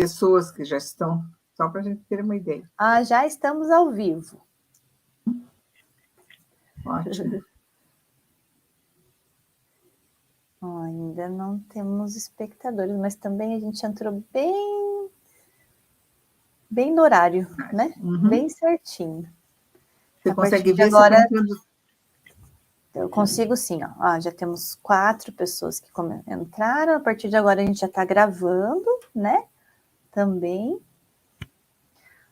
pessoas que já estão, só para a gente ter uma ideia. Já estamos ao vivo. Ótimo. Ainda não temos espectadores, mas também a gente entrou bem no horário, né? Uhum. Bem certinho. Você consegue ver agora, se está entrando? Eu consigo sim, ó. Já temos 4 pessoas que entraram. A partir de agora a gente já está gravando, né? Também.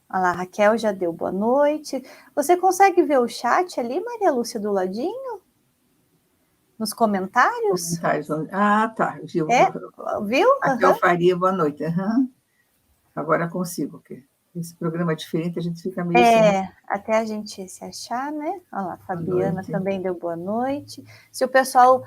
Olha lá, a Raquel já deu boa noite. Você consegue ver o chat ali, Maria Lúcia, do ladinho? Nos comentários? Tá. Viu? Viu? Raquel Faria, boa noite. Agora consigo, porque esse programa é diferente, a gente fica meio sem... Até a gente se achar, né? Olha lá, a Fabiana também deu boa noite. Se o pessoal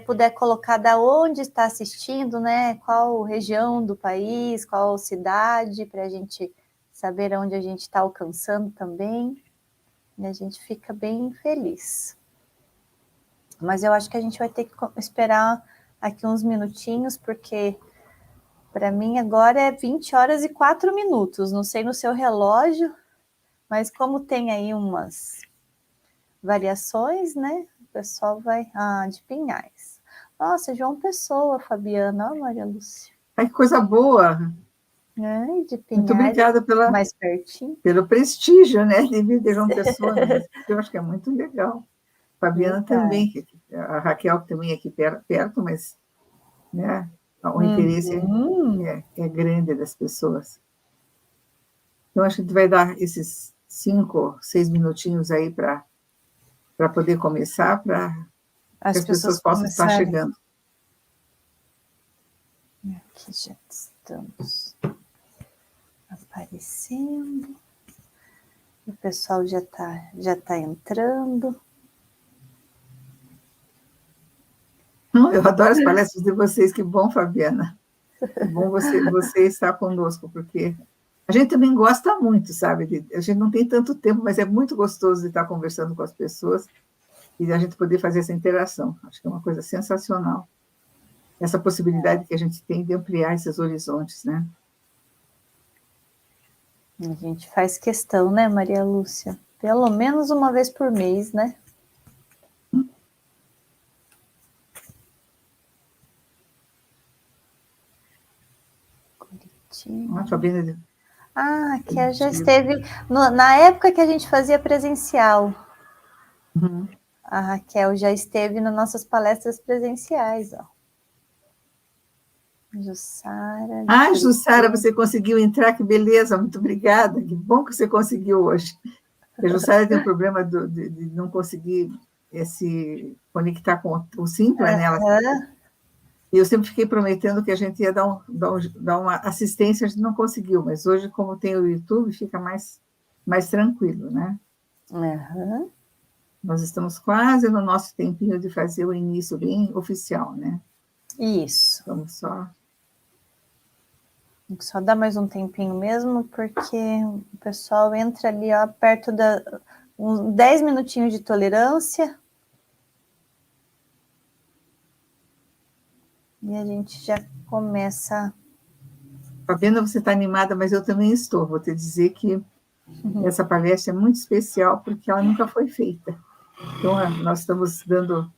puder colocar da onde está assistindo, né? Qual região do país, qual cidade, para a gente saber onde a gente está alcançando também. E a gente fica bem feliz. Mas eu acho que a gente vai ter que esperar aqui uns minutinhos, porque para mim agora é 20h04. Não sei no seu relógio, mas como tem aí umas variações, né? O pessoal vai... de Pinhais. Nossa, João Pessoa, Fabiana, Maria Lúcia. Ai, que coisa boa! De Pinhais, muito obrigada mais pertinho. Pelo prestígio, né? De vir de João Pessoa. Eu acho que é muito legal. Fabiana também, a Raquel também é aqui perto, mas né, o interesse é grande das pessoas. Então, acho que a gente vai dar esses 5, 6 minutinhos aí para poder começar, para que as pessoas possam estar chegando. Aqui já estamos aparecendo. O pessoal já tá entrando. Eu adoro as palestras de vocês, que bom, Fabiana. Que bom você estar conosco, porque a gente também gosta muito, sabe? A gente não tem tanto tempo, mas é muito gostoso de estar conversando com as pessoas e a gente poder fazer essa interação. Acho que é uma coisa sensacional. Essa possibilidade que a gente tem de ampliar esses horizontes, né? A gente faz questão, né, Maria Lúcia? Pelo menos uma vez por mês, né? Que já esteve... Na época que a gente fazia presencial. A Raquel já esteve nas nossas palestras presenciais, ó. Jussara. Jussara, você conseguiu entrar, que beleza, muito obrigada, que bom que você conseguiu hoje. A Jussara tem um problema de não conseguir se conectar com o Simpla, né? E eu sempre fiquei prometendo que a gente ia dar uma assistência, a gente não conseguiu, mas hoje, como tem o YouTube, fica mais tranquilo, né? Nós estamos quase no nosso tempinho de fazer o início bem oficial, né? Isso. Vamos só dar mais um tempinho mesmo, porque o pessoal entra ali, ó, perto uns 10 minutinhos de tolerância. E a gente já começa... Fabiana, você está animada, mas eu também estou. Vou te dizer que essa palestra é muito especial, porque ela nunca foi feita. Então, nós estamos dando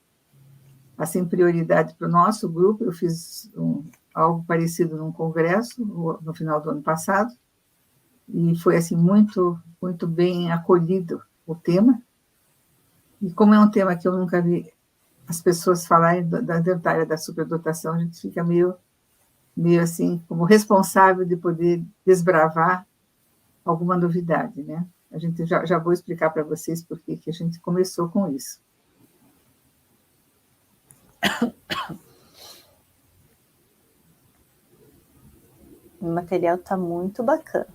assim, prioridade para o nosso grupo. Eu fiz algo parecido num congresso, no final do ano passado, e foi assim, muito, muito bem acolhido o tema. E como é um tema que eu nunca vi as pessoas falarem da área da superdotação, a gente fica meio assim, como responsável de poder desbravar alguma novidade, né? A gente já vou explicar para vocês por que a gente começou com isso. O material está muito bacana.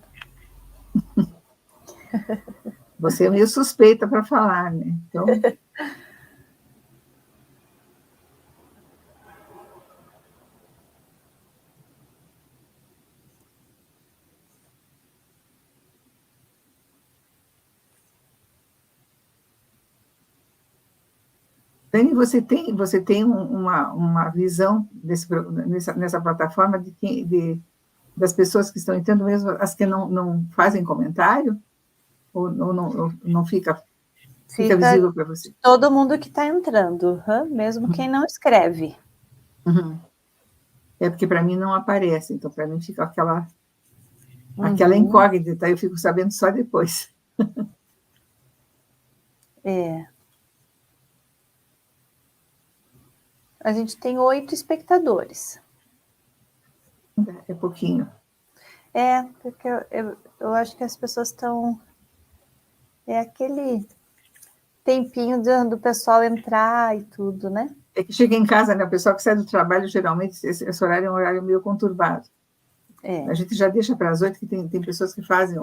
Você é meio suspeita para falar, né? Então... Dani, você tem uma visão nessa plataforma de das pessoas que estão entrando, mesmo as que não fazem comentário? Ou não fica Fica visível para você? todo mundo que está entrando, mesmo quem não escreve. Uhum. É porque para mim não aparece, então para mim fica aquela incógnita, eu fico sabendo só depois. É. A gente tem 8 espectadores. É pouquinho. É, porque eu acho que as pessoas estão... É aquele tempinho do pessoal entrar e tudo, né? É que chega em casa, né? O pessoal que sai do trabalho, geralmente, esse horário é um horário meio conturbado. É. A gente já deixa para as 8, que tem pessoas que fazem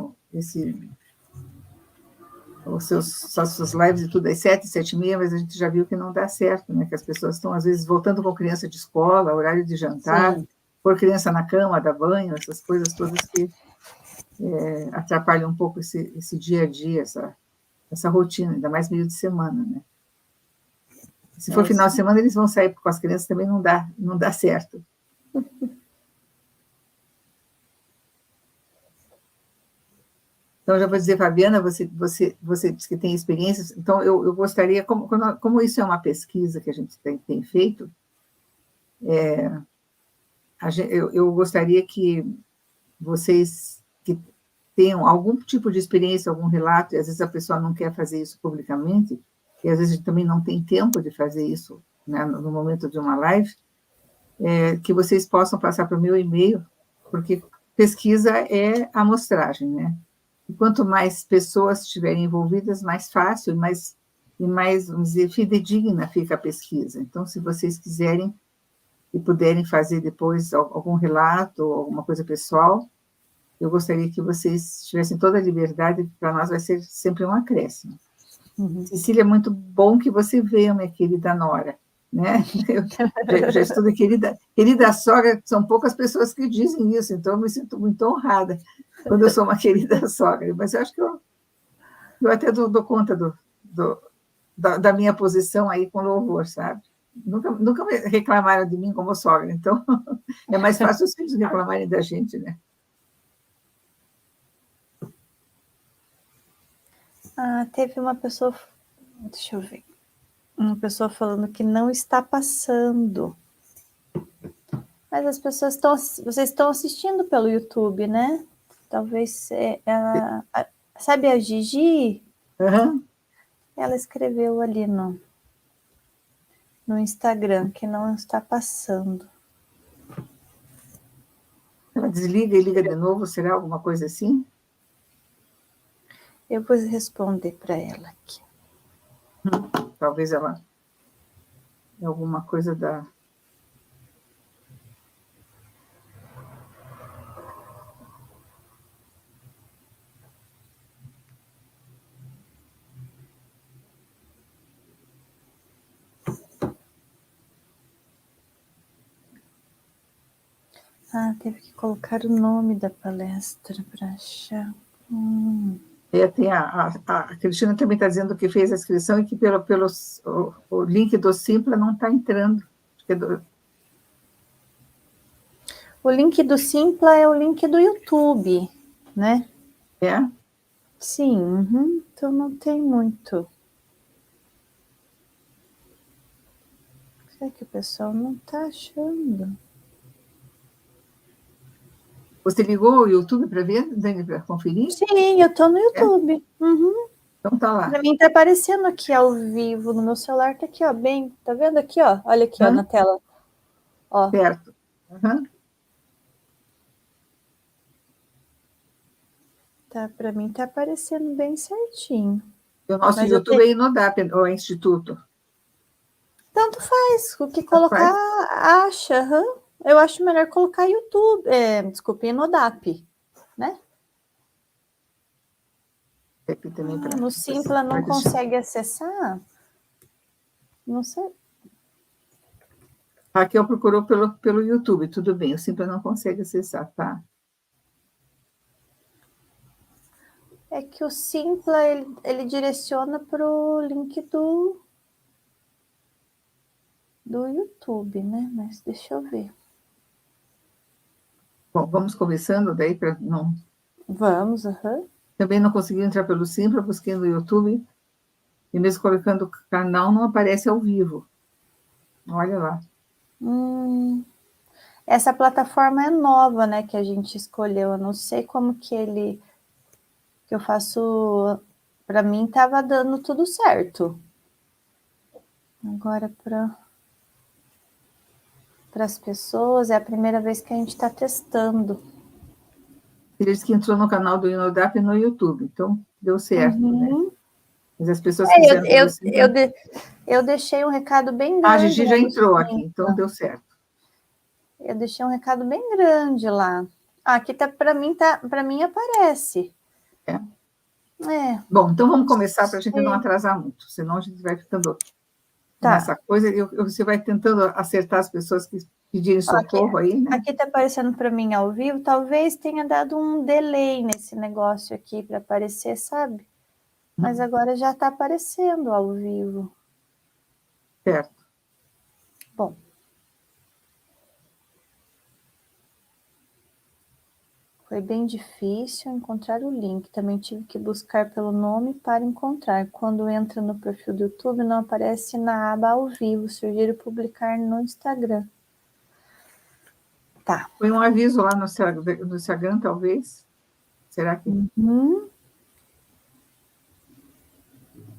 suas lives e tudo às 7, 7h30, mas a gente já viu que não dá certo, né? Que as pessoas estão, às vezes, voltando com criança de escola, horário de jantar, Sim. pôr criança na cama, dar banho, essas coisas todas que atrapalham um pouco esse dia a dia, essa rotina, ainda mais meio de semana, né? Se for final de semana, eles vão sair com as crianças, também não dá certo. Então, já vou dizer, Fabiana, você disse que tem experiências, então eu gostaria, como isso é uma pesquisa que a gente tem feito, eu gostaria que vocês que tenham algum tipo de experiência, algum relato, e às vezes a pessoa não quer fazer isso publicamente, e às vezes a gente também não tem tempo de fazer isso, né, no momento de uma live, que vocês possam passar para o meu e-mail, porque pesquisa é amostragem, né? E quanto mais pessoas estiverem envolvidas, mais fácil e mais, vamos dizer, fidedigna fica a pesquisa. Então, se vocês quiserem e puderem fazer depois algum relato, alguma coisa pessoal, eu gostaria que vocês tivessem toda a liberdade, para nós vai ser sempre um acréscimo. Uhum. Cecília, é muito bom que você veio, minha querida Nora, né? Eu já estudo querida sogra, são poucas pessoas que dizem isso, então eu me sinto muito honrada quando eu sou uma querida sogra, mas eu acho que eu até dou conta da minha posição aí com louvor, sabe? Nunca reclamaram de mim como sogra, então é mais fácil os filhos reclamarem da gente, né? Teve uma pessoa, deixa eu ver, uma pessoa falando que não está passando. Mas as pessoas vocês estão assistindo pelo YouTube, né? Talvez, sabe a Gigi? Uhum. Ela escreveu ali no Instagram que não está passando. Ela desliga e liga de novo, será alguma coisa assim? Eu vou responder para ela aqui. Talvez ela... alguma coisa da... Teve que colocar o nome da palestra para achar. Tem a Cristina também está dizendo que fez a inscrição e que o link do Simpla não está entrando. O link do Simpla é o link do YouTube, né? É? Sim, então não tem muito. Será que o pessoal não está achando? Você ligou o YouTube para ver, Dani, para conferir? Sim, eu estou no YouTube. Então tá lá. Para mim está aparecendo aqui ao vivo no meu celular, tá aqui, ó, bem, tá vendo aqui, ó? Olha aqui, ó, na tela. Ó. Certo. Uhum. Para mim tá aparecendo bem certinho. O nosso YouTube é Inodap, ou é Instituto? Tanto faz, o que colocar, acha. Eu acho melhor colocar YouTube, desculpe, Inodap, né? No Simpla não consegue acessar? Não sei. A Raquel procurou pelo YouTube, tudo bem, o Simpla não consegue acessar, tá? É que o Simpla, ele direciona para o link do YouTube, né? Mas deixa eu ver. Bom, Bom, vamos começando daí para não... Vamos, aham. Também não consegui entrar pelo Simpla, busquei no YouTube, e mesmo colocando o canal, não aparece ao vivo. Olha lá. Essa plataforma é nova, né, que a gente escolheu. Eu não sei como que eu faço. Para mim estava dando tudo certo. Agora para as pessoas é a primeira vez que a gente está testando. Ele disse que entrou no canal do Inodap no YouTube, então deu certo, né? Mas as pessoas fizeram pelo Simpla... Eu deixei um recado bem A grande. Gigi já entrou aqui, então deu certo. Eu deixei um recado bem grande lá. Aqui tá, para mim aparece. É. É. Bom, então vamos começar para a gente não atrasar muito, senão a gente vai ficando nessa coisa e você vai tentando acertar as pessoas que pedirem socorro aí, né? Aqui tá aparecendo para mim ao vivo, talvez tenha dado um delay nesse negócio aqui para aparecer, sabe? Mas agora já está aparecendo ao vivo. Certo. Bom. Foi bem difícil encontrar o link. Também tive que buscar pelo nome para encontrar. Quando entra no perfil do YouTube, não aparece na aba ao vivo. Sugiro publicar no Instagram. Tá. Foi um aviso lá no Instagram, talvez? Será que...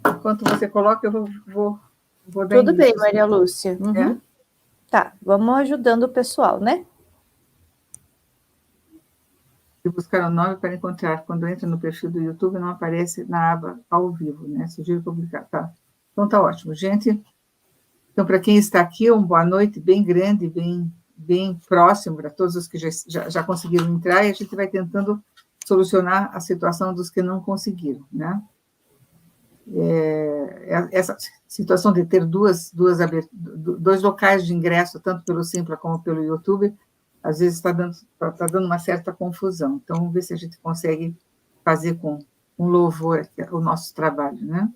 Enquanto você coloca, eu vou dar Tudo bem, início. Maria Lúcia. É? Tá, vamos ajudando o pessoal, né? E buscar o nome para encontrar. Quando entra no perfil do YouTube, não aparece na aba ao vivo, né? Sugiro publicar. Tá. Então, tá ótimo. Gente, então, para quem está aqui, uma boa noite bem grande, bem próximo para todos os que já conseguiram entrar, e a gente vai tentando solucionar a situação dos que não conseguiram, né? Essa situação de ter dois locais de ingresso, tanto pelo Simpla como pelo YouTube, às vezes está dando uma certa confusão. Então, vamos ver se a gente consegue fazer com um louvor o nosso trabalho, né?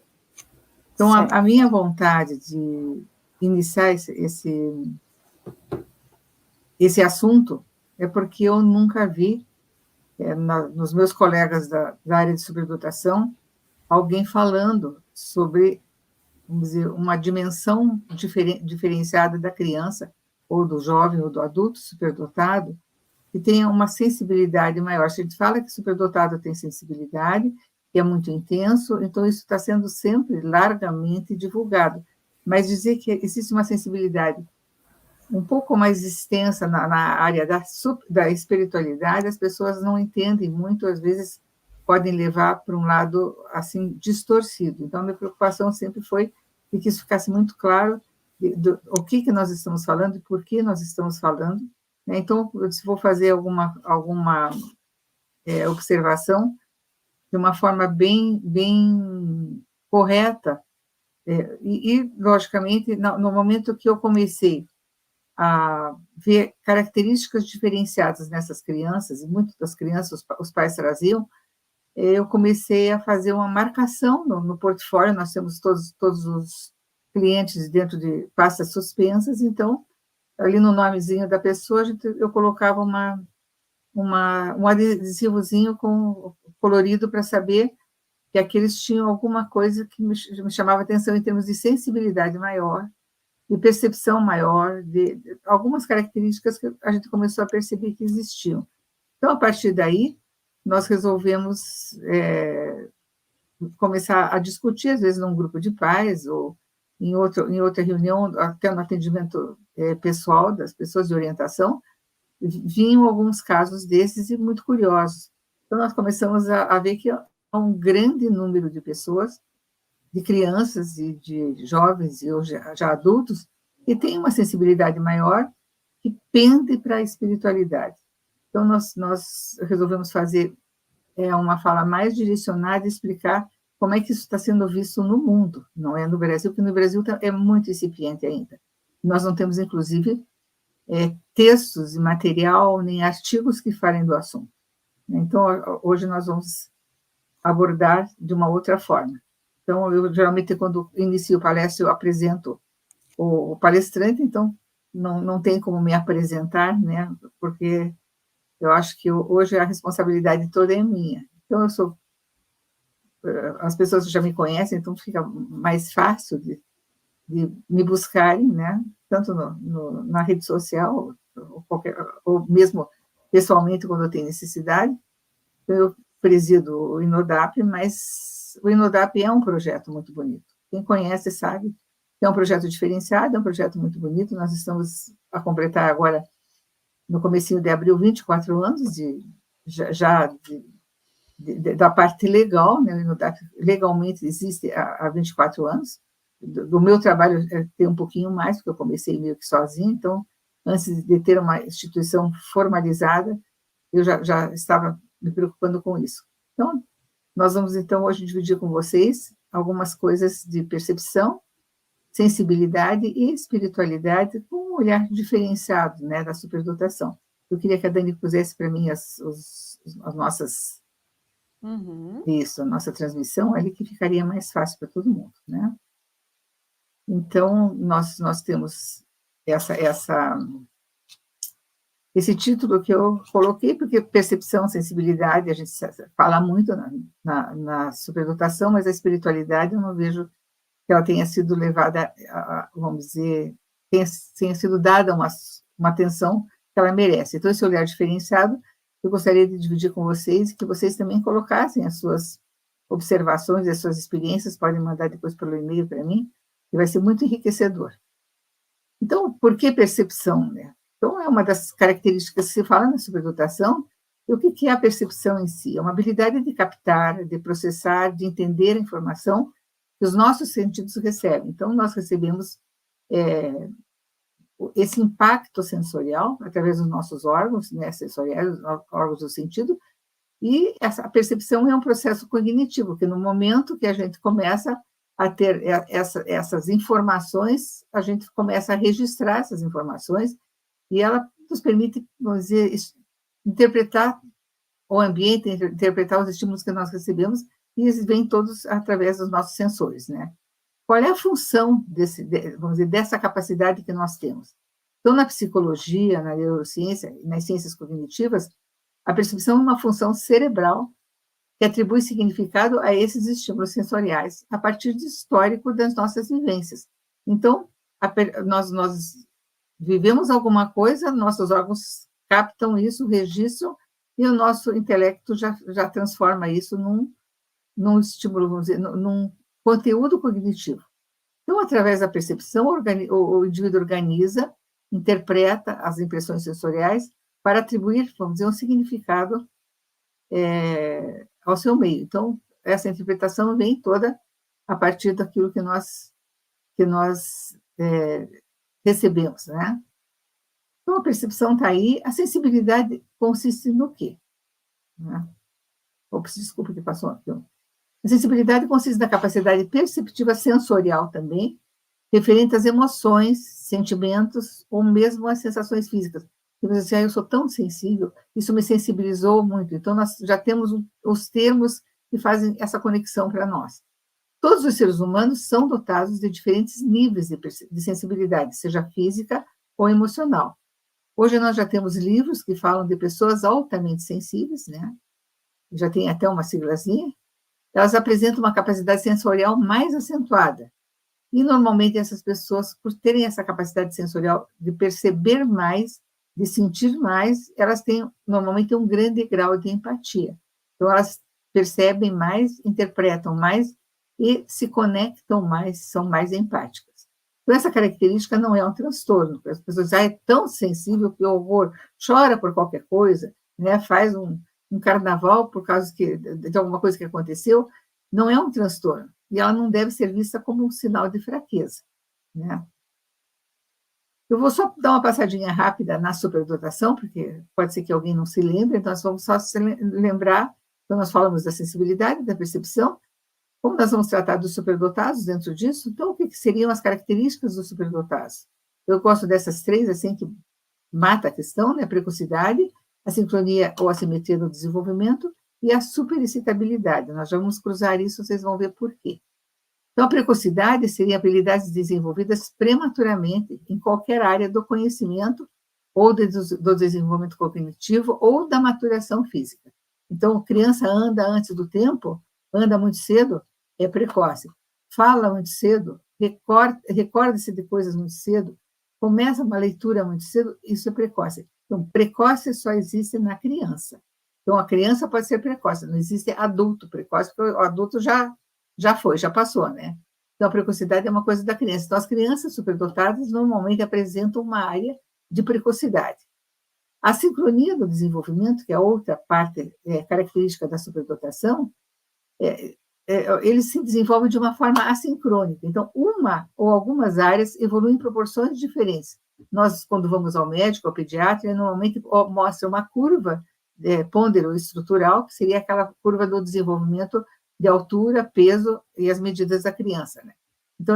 Então, a minha vontade de iniciar esse assunto é porque eu nunca vi, nos meus colegas da área de superdotação, alguém falando sobre, vamos dizer, uma dimensão diferenciada da criança, ou do jovem, ou do adulto superdotado, que tenha uma sensibilidade maior. Se a gente fala que superdotado tem sensibilidade, que é muito intenso, então isso está sendo sempre largamente divulgado. Mas dizer que existe uma sensibilidade um pouco mais extensa na área da espiritualidade, as pessoas não entendem muito, às vezes podem levar para um lado assim distorcido. Então, a minha preocupação sempre foi de que isso ficasse muito claro o que nós estamos falando e por que nós estamos falando, né? Então, se vou fazer alguma observação de uma forma bem correta, logicamente, no momento que eu comecei a ver características diferenciadas nessas crianças, e muitas das crianças os pais traziam, eu comecei a fazer uma marcação no portfólio. Nós temos todos os clientes dentro de pastas suspensas, então, ali no nomezinho da pessoa, eu colocava um adesivozinho colorido para saber que aqueles tinham alguma coisa que me chamava atenção em termos de sensibilidade maior, de percepção maior, de algumas características que a gente começou a perceber que existiam. Então, a partir daí, nós resolvemos começar a discutir, às vezes, num grupo de pais, ou em outra reunião, até no atendimento pessoal das pessoas de orientação, vinham alguns casos desses e muito curiosos. Então, nós começamos a ver que há um grande número de pessoas, de crianças e de jovens e hoje já adultos, que têm uma sensibilidade maior, que pende para a espiritualidade. Então, nós resolvemos fazer uma fala mais direcionada e explicar como é que isso está sendo visto no mundo, não é no Brasil, porque no Brasil é muito incipiente ainda. Nós não temos, inclusive, textos e material, nem artigos que falem do assunto. Então, hoje nós vamos abordar de uma outra forma. Então, eu geralmente, quando inicio palestra, eu apresento o palestrante, então não tem como me apresentar, né? Porque Eu acho que hoje a responsabilidade toda é minha. Então, as pessoas já me conhecem, então fica mais fácil de me buscarem, né? Tanto na rede social, ou mesmo pessoalmente, quando eu tenho necessidade. Então, eu presido o Inodap, mas o Inodap é um projeto muito bonito. Quem conhece sabe que é um projeto diferenciado, é um projeto muito bonito. Nós estamos a completar agora, no comecinho de abril, 24 anos da parte legal, né? O Inodap legalmente existe há 24 anos. Do meu trabalho tem um pouquinho mais, porque eu comecei meio que sozinha, então, antes de ter uma instituição formalizada, eu já estava me preocupando com isso. Então, nós vamos, então, hoje dividir com vocês algumas coisas de percepção, sensibilidade e espiritualidade com um olhar diferenciado, né, da superdotação. Eu queria que a Dani pusesse para mim as nossas... Isso, a nossa transmissão ali, que ficaria mais fácil para todo mundo, né? Então, nós temos esse título que eu coloquei, porque percepção, sensibilidade, a gente fala muito na superdotação, mas a espiritualidade eu não vejo que ela tenha sido levada, vamos dizer, tenha sido dada uma atenção que ela merece. Então, esse olhar diferenciado, eu gostaria de dividir com vocês, e que vocês também colocassem as suas observações, as suas experiências, podem mandar depois pelo e-mail para mim, que vai ser muito enriquecedor. Então, por que percepção, né? Então, é uma das características que se fala na superdotação. E o que é a percepção em si? É uma habilidade de captar, de processar, de entender a informação que os nossos sentidos recebem. Então, nós recebemos esse impacto sensorial através dos nossos órgãos, né, sensoriais, órgãos do sentido, e a percepção é um processo cognitivo, que no momento que a gente começa a ter essas informações, a gente começa a registrar essas informações, e ela nos permite, vamos dizer, interpretar o ambiente, interpretar os estímulos que nós recebemos, e eles vêm todos através dos nossos sensores, né? Qual é a função vamos dizer, dessa capacidade que nós temos? Então, na psicologia, na neurociência, nas ciências cognitivas, a percepção é uma função cerebral que atribui significado a esses estímulos sensoriais a partir do histórico das nossas vivências. Então, nós vivemos alguma coisa, nossos órgãos captam isso, registram, e o nosso intelecto já transforma isso num estímulo, vamos dizer, num conteúdo cognitivo. Então, através da percepção, o indivíduo organiza, interpreta as impressões sensoriais para atribuir, vamos dizer, um significado ao seu meio. Então, essa interpretação vem toda a partir daquilo que nós recebemos, né? Então, a percepção está aí. A sensibilidade consiste no quê? Né? Ops, desculpa que passou aqui. A sensibilidade consiste na capacidade perceptiva sensorial também, referente às emoções, sentimentos, ou mesmo às sensações físicas. E você diz, eu sou tão sensível, isso me sensibilizou muito. Então, nós já temos os termos que fazem essa conexão para nós. Todos os seres humanos são dotados de diferentes níveis de sensibilidade, seja física ou emocional. Hoje nós já temos livros que falam de pessoas altamente sensíveis, né? Já tem até uma siglazinha. Elas apresentam uma capacidade sensorial mais acentuada. E, normalmente, essas pessoas, por terem essa capacidade sensorial de perceber mais, de sentir mais, elas têm, normalmente, um grande grau de empatia. Então, elas percebem mais, interpretam mais e se conectam mais, são mais empáticas. Então, essa característica não é um transtorno. As pessoas dizem, é tão sensível, que horror, chora por qualquer coisa, né? Faz um carnaval por causa de alguma coisa que aconteceu, não é um transtorno. E ela não deve ser vista como um sinal de fraqueza, né? Eu vou só dar uma passadinha rápida na superdotação, porque pode ser que alguém não se lembre, então nós vamos só se lembrar, quando nós falamos da sensibilidade, da percepção, como nós vamos tratar dos superdotados dentro disso. Então, o que seriam as características dos superdotados? Eu gosto dessas três, assim, que mata a questão, né? A precocidade, a sincronia ou assimetria no desenvolvimento e a superexcitabilidade. Nós já vamos cruzar isso, vocês vão ver por quê. Então, a precocidade seria habilidades desenvolvidas prematuramente em qualquer área do conhecimento ou do desenvolvimento cognitivo, ou da maturação física. Então, criança anda antes do tempo, anda muito cedo, é precoce. Fala muito cedo, recorda-se de coisas muito cedo, começa uma leitura muito cedo, isso é precoce. Então, precoce só existe na criança. Então, a criança pode ser precoce, não existe adulto precoce, porque o adulto já foi, já passou, né? Então, a precocidade é uma coisa da criança. Então, as crianças superdotadas normalmente apresentam uma área de precocidade. A sincronia do desenvolvimento, que é outra parte característica da superdotação, eles se desenvolvem de uma forma assincrônica. Então, uma ou algumas áreas evoluem em proporções diferentes. Nós, quando vamos ao médico, ao pediatra, normalmente mostra uma curva pondero estrutural, que seria aquela curva do desenvolvimento de altura, peso e as medidas da criança, né? Então,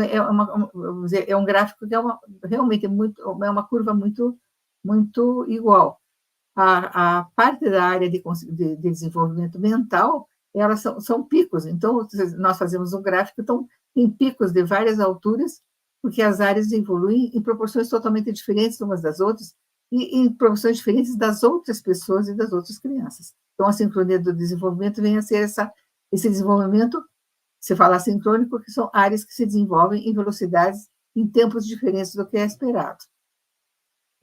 vamos dizer, é um gráfico que realmente é uma curva muito, muito igual. A parte da área de desenvolvimento mental, elas são picos. Então, nós fazemos um gráfico, então, tem picos de várias alturas, porque as áreas evoluem em proporções totalmente diferentes umas das outras, e em proporções diferentes das outras pessoas e das outras crianças. Então, a sincronia do desenvolvimento vem a ser esse desenvolvimento, se fala sincrônico, que são áreas que se desenvolvem em velocidades, em tempos diferentes do que é esperado.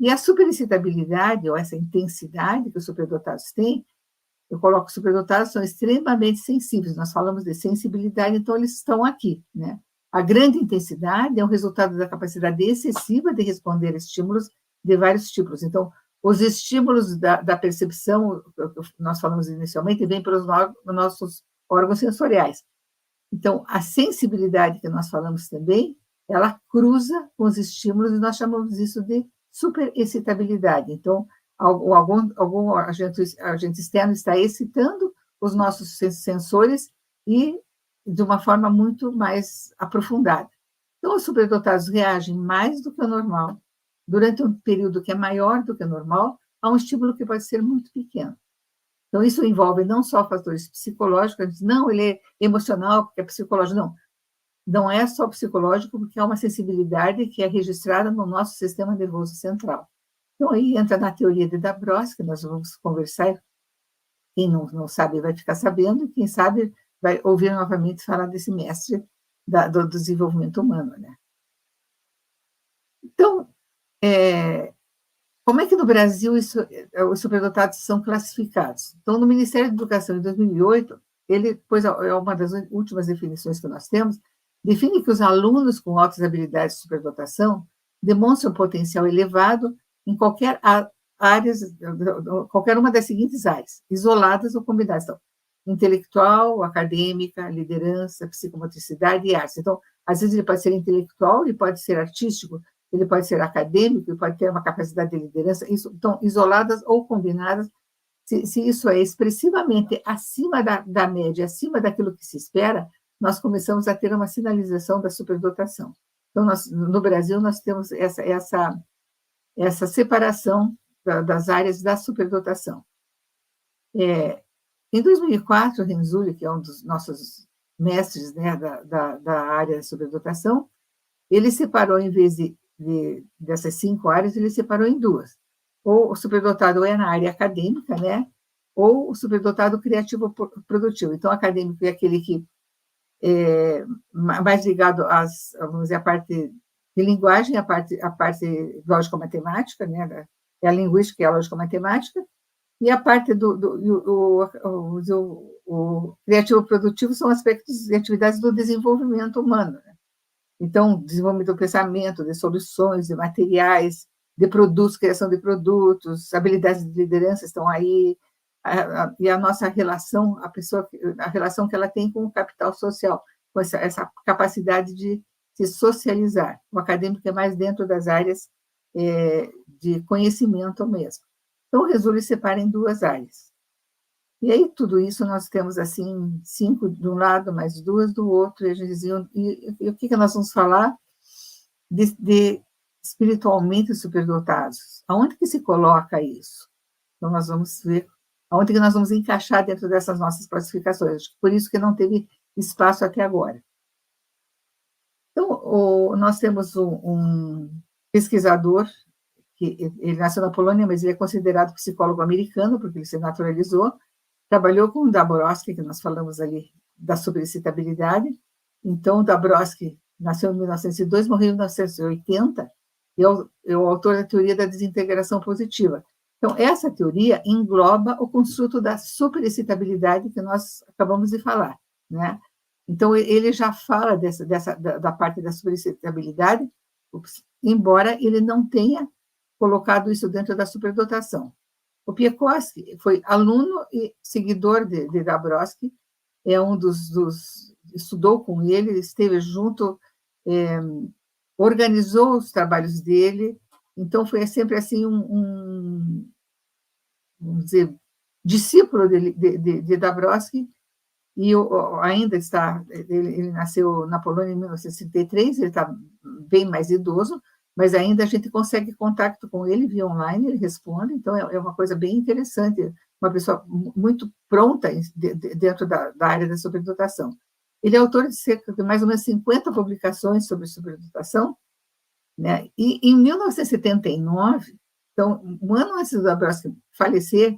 E a superexcitabilidade, ou essa intensidade que os superdotados têm, eu coloco que os superdotados são extremamente sensíveis, nós falamos de sensibilidade, então eles estão aqui, né? A grande intensidade é o resultado da capacidade excessiva de responder a estímulos de vários tipos. Então, os estímulos da percepção, nós falamos inicialmente, vêm pelos nossos órgãos sensoriais. Então, a sensibilidade que nós falamos também, ela cruza com os estímulos, e nós chamamos isso de superexcitabilidade. Então, algum agente externo está excitando os nossos sensores e de uma forma muito mais aprofundada. Então, os superdotados reagem mais do que o normal, durante um período que é maior do que o normal, a um estímulo que pode ser muito pequeno. Então, isso envolve não só fatores psicológicos, não, ele é emocional, porque é psicológico, não. Não é só psicológico, porque é uma sensibilidade que é registrada no nosso sistema nervoso central. Então, aí entra na teoria de Dabroski, que nós vamos conversar. Quem não sabe vai ficar sabendo, e quem sabe vai ouvir novamente falar desse mestre do desenvolvimento humano, né? Então, como é que no Brasil os superdotados são classificados? Então, no Ministério da Educação, em 2008, pois é uma das últimas definições que nós temos, define que os alunos com altas habilidades de superdotação demonstram potencial elevado em qualquer uma das seguintes áreas, isoladas ou combinadas. Então, intelectual, acadêmica, liderança, psicomotricidade e artes. Então, às vezes ele pode ser intelectual, ele pode ser artístico, ele pode ser acadêmico, ele pode ter uma capacidade de liderança, então, isoladas ou combinadas, se isso é expressivamente acima da média, acima daquilo que se espera, nós começamos a ter uma sinalização da superdotação. Então, no Brasil, nós temos essa separação das áreas da superdotação. Em 2004, o Renzulli, que é um dos nossos mestres, né, da área da superdotação, ele separou, em vez dessas 5 áreas, ele separou em 2. Ou o superdotado é na área acadêmica, né? Ou o superdotado criativo produtivo. Então, o acadêmico é aquele que é mais ligado vamos dizer, à parte de linguagem, a parte lógico-matemática, né? É a linguística e a lógico-matemática, e a parte o criativo produtivo são aspectos e atividades do desenvolvimento humano, né? Então, desenvolvimento do pensamento, de soluções, de materiais, de produtos, criação de produtos, habilidades de liderança estão aí, e a nossa relação, a relação que ela tem com o capital social, com essa capacidade de se socializar. O acadêmico é mais dentro das áreas de conhecimento mesmo. Então, o Renzulli separa em 2 áreas. E aí, tudo isso, nós temos, assim, 5 de um lado, mais 2 do outro, e a gente dizia, e o que nós vamos falar de espiritualmente superdotados? Aonde que se coloca isso? Então, nós vamos ver aonde que nós vamos encaixar dentro dessas nossas classificações. Por isso que não teve espaço até agora. Então, nós temos um pesquisador que ele nasceu na Polônia, mas ele é considerado psicólogo americano, porque ele se naturalizou, trabalhou com o Dabrowski, que nós falamos ali da superexcitabilidade. Então, o Dabrowski nasceu em 1902, morreu em 1980, e é o autor da teoria da desintegração positiva. Então, essa teoria engloba o construto da superexcitabilidade que nós acabamos de falar, né? Então, ele já fala da parte da superexcitabilidade, embora ele não tenha colocado isso dentro da superdotação. O Piekowski foi aluno e seguidor de Dabrowski, é um estudou com ele, esteve junto, organizou os trabalhos dele, então foi sempre assim vamos dizer, discípulo de Dabrowski, e ainda está, ele nasceu na Polônia em 1963, ele está bem mais idoso, mas ainda a gente consegue contato com ele via online, ele responde, então é uma coisa bem interessante, uma pessoa muito pronta dentro da área da superdotação. Ele é autor de cerca de mais ou menos 50 publicações sobre superdotação, né? E em 1979, então, um ano antes do Dabrowski falecer,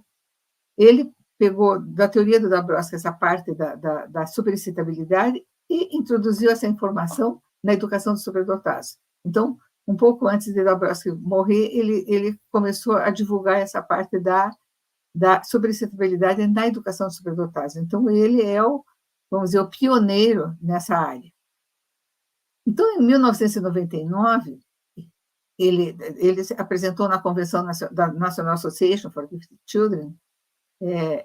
ele pegou da teoria do Dabrowski essa parte da superexcitabilidade e introduziu essa informação na educação dos superdotados. Então, um pouco antes de Dabrowski morrer, ele começou a divulgar essa parte da superexcitabilidade na educação dos superdotados. Então, ele é vamos dizer, o pioneiro nessa área. Então, em 1999, ele se apresentou na Convenção da National Association for Gifted Children,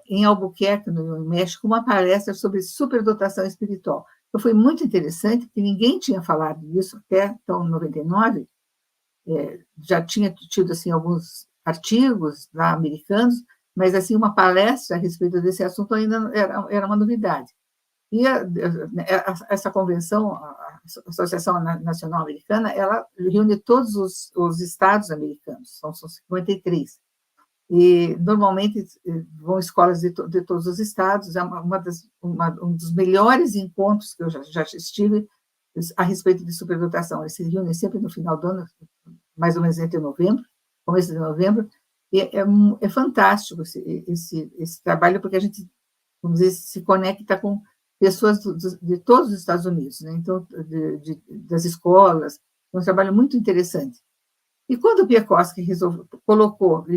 em Albuquerque, no México, uma palestra sobre superdotação espiritual. Então, foi muito interessante, porque ninguém tinha falado disso até então, em 99, já tinha tido assim, alguns artigos lá americanos, mas assim, uma palestra a respeito desse assunto ainda era uma novidade. E essa convenção, a Associação Nacional Americana, ela reúne todos os estados americanos, são 53. E normalmente vão escolas de todos os estados, é um dos melhores encontros que eu já estive a respeito de superdotação. Eles se reúnem sempre no final do ano, mais ou menos entre novembro, começo de novembro, e é fantástico esse trabalho, porque a gente, vamos dizer, se conecta com pessoas de todos os Estados Unidos, né? Então, das escolas, é um trabalho muito interessante. E quando o Piekowski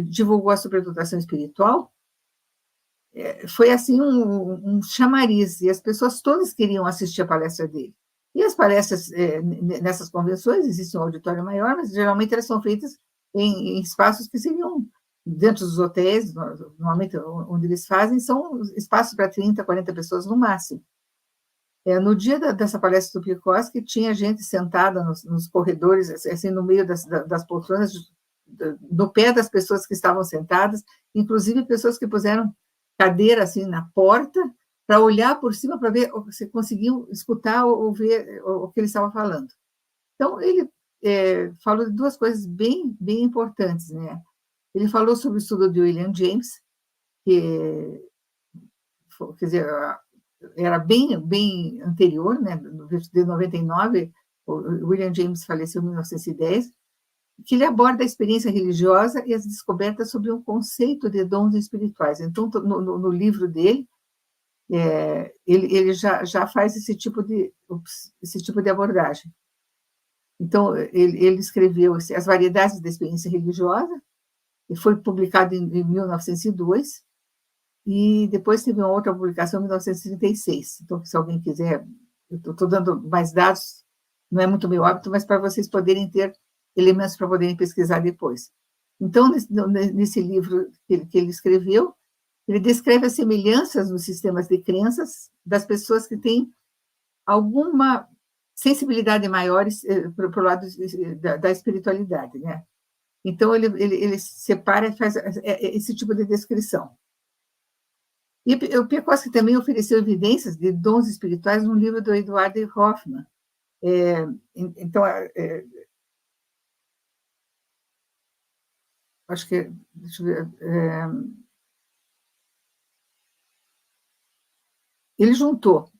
divulgou a superdotação espiritual, foi assim um chamariz, e as pessoas todas queriam assistir a palestra dele. E as palestras nessas convenções, existe um auditório maior, mas geralmente elas são feitas em espaços que seriam dentro dos hotéis, normalmente onde eles fazem, são espaços para 30, 40 pessoas no máximo. No dia dessa palestra do Piekowski, tinha gente sentada nos corredores, assim, no meio das poltronas, no pé das pessoas que estavam sentadas, inclusive pessoas que puseram cadeira assim na porta para olhar por cima para ver se conseguiam escutar ou ver o que ele estava falando. Então, ele falou de duas coisas bem, bem importantes, né? Ele falou sobre o estudo de William James, que, quer dizer, era bem, bem anterior, né? De 99, o William James faleceu em 1910, que ele aborda a experiência religiosa e as descobertas sobre um conceito de dons espirituais. Então, no livro dele, ele já faz esse tipo de abordagem. Então, ele escreveu As Variedades da Experiência Religiosa, e foi publicado em 1902, e depois teve uma outra publicação em 1936. Então, se alguém quiser, eu estou dando mais dados, não é muito meu hábito, mas para vocês poderem ter elementos para poderem pesquisar depois. Então, nesse livro que ele escreveu, ele descreve as semelhanças nos sistemas de crenças das pessoas que têm alguma sensibilidade maiores para o lado da espiritualidade, né? Então, ele separa e faz esse tipo de descrição. E o Piekowski também ofereceu evidências de dons espirituais no livro do Eduardo Hoffman. Então, acho que, deixa eu ver, ele juntou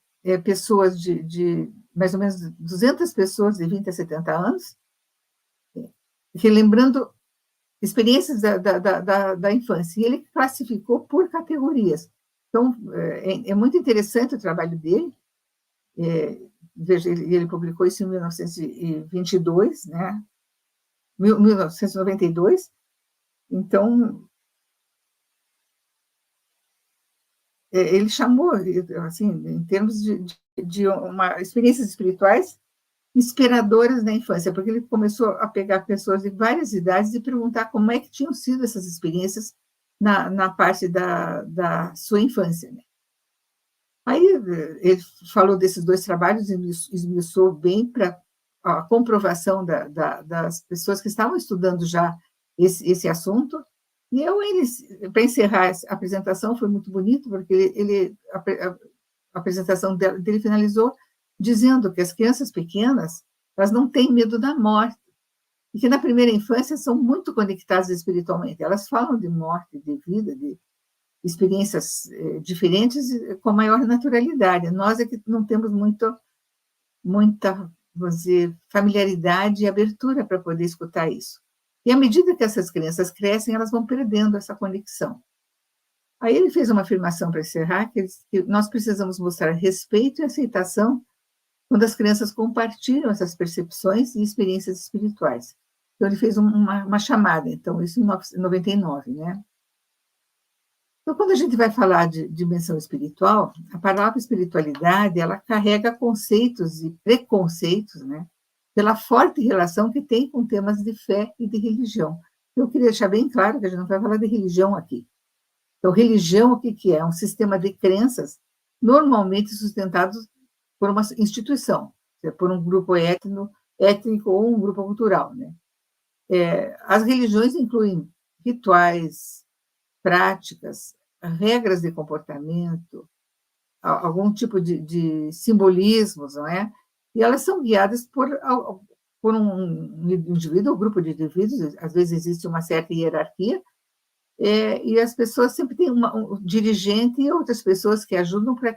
pessoas de mais ou menos 200 pessoas de 20 a 70 anos, relembrando experiências da infância, e ele classificou por categorias. Então, é muito interessante o trabalho dele. Veja, ele publicou isso em 1922, né? 1992. Então, ele chamou, assim, em termos de uma experiências espirituais inspiradoras na infância, porque ele começou a pegar pessoas de várias idades e perguntar como é que tinham sido essas experiências na parte da sua infância, né? Aí ele falou desses dois trabalhos e esmiuçou bem para a comprovação das pessoas que estavam estudando já esse assunto. E para encerrar a apresentação, foi muito bonito, porque a apresentação dele finalizou dizendo que as crianças pequenas, elas não têm medo da morte, e que na primeira infância são muito conectadas espiritualmente. Elas falam de morte, de vida, de experiências diferentes com maior naturalidade. Nós é que não temos muita, vamos dizer, familiaridade e abertura para poder escutar isso. E à medida que essas crianças crescem, elas vão perdendo essa conexão. Aí ele fez uma afirmação para encerrar, que nós precisamos mostrar respeito e aceitação quando as crianças compartilham essas percepções e experiências espirituais. Então, ele fez uma chamada, então, isso em 99, né? Então, quando a gente vai falar de dimensão espiritual, a palavra espiritualidade, ela carrega conceitos e preconceitos, né? Pela forte relação que tem com temas de fé e de religião. Eu queria deixar bem claro que a gente não vai falar de religião aqui. Então, religião, o que é? É um sistema de crenças normalmente sustentados por uma instituição, por um grupo étnico ou um grupo cultural, né? As religiões incluem rituais, práticas, regras de comportamento, algum tipo de simbolismos, não é? E elas são guiadas por um indivíduo ou grupo de indivíduos, às vezes existe uma certa hierarquia, e as pessoas sempre têm um dirigente e outras pessoas que ajudam para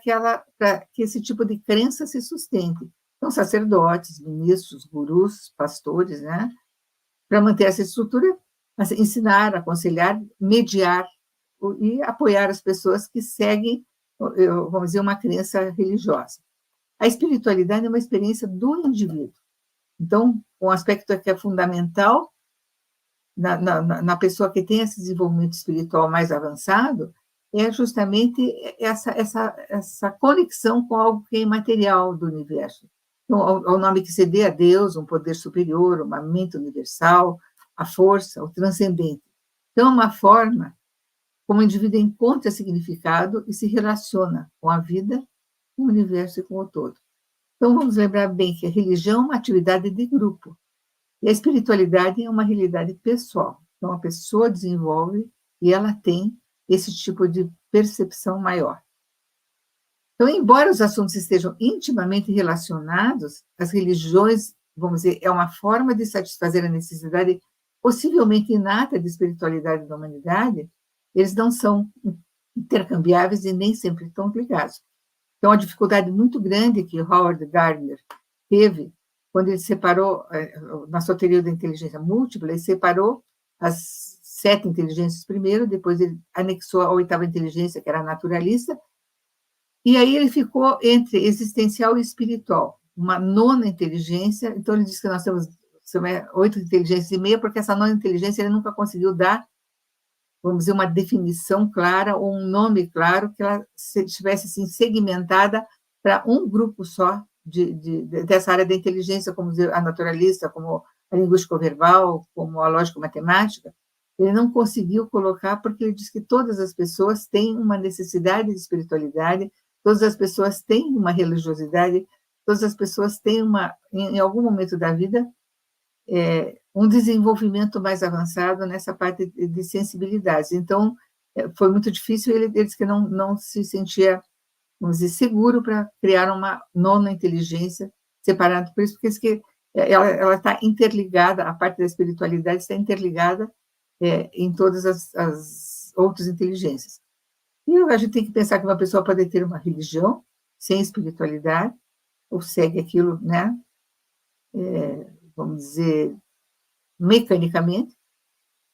que esse tipo de crença se sustente. Então, sacerdotes, ministros, gurus, pastores, né? Para manter essa estrutura, ensinar, aconselhar, mediar e apoiar as pessoas que seguem, vamos dizer, uma crença religiosa. A espiritualidade é uma experiência do indivíduo. Então, um aspecto que é fundamental na pessoa que tem esse desenvolvimento espiritual mais avançado é justamente essa conexão com algo que é imaterial do universo. Então, ao nome que se dê a Deus, um poder superior, uma mente universal, a força, o transcendente. Então, é uma forma como o indivíduo encontra significado e se relaciona com a vida, com o universo e com o todo. Então, vamos lembrar bem que a religião é uma atividade de grupo, e a espiritualidade é uma realidade pessoal. Então, a pessoa desenvolve e ela tem esse tipo de percepção maior. Então, embora os assuntos estejam intimamente relacionados, as religiões, vamos dizer, é uma forma de satisfazer a necessidade possivelmente inata de espiritualidade da humanidade, eles não são intercambiáveis e nem sempre estão ligados. Então, a dificuldade muito grande que Howard Gardner teve quando ele separou, na sua teoria da inteligência múltipla, ele separou as 7 inteligências primeiro, depois ele anexou a 8ª inteligência, que era a naturalista, e aí ele ficou entre existencial e espiritual, uma 9ª inteligência. Então, ele diz que nós temos 8 inteligências e meia, porque essa 9ª inteligência ele nunca conseguiu dar, vamos dizer, uma definição clara ou um nome claro que ela estivesse assim, segmentada para um grupo só dessa área da inteligência, como a naturalista, como a linguístico-verbal, como a lógico-matemática. Ele não conseguiu colocar, porque ele diz que todas as pessoas têm uma necessidade de espiritualidade, todas as pessoas têm uma religiosidade, todas as pessoas têm em algum momento da vida, um desenvolvimento mais avançado nessa parte de sensibilidades. Então, foi muito difícil, ele disse que não se sentia, vamos dizer, seguro para criar uma 9ª inteligência separada, por isso, porque que ela está interligada, a parte da espiritualidade está interligada em todas as outras inteligências. E a gente tem que pensar que uma pessoa pode ter uma religião sem espiritualidade, ou segue aquilo, né, vamos dizer, mecanicamente,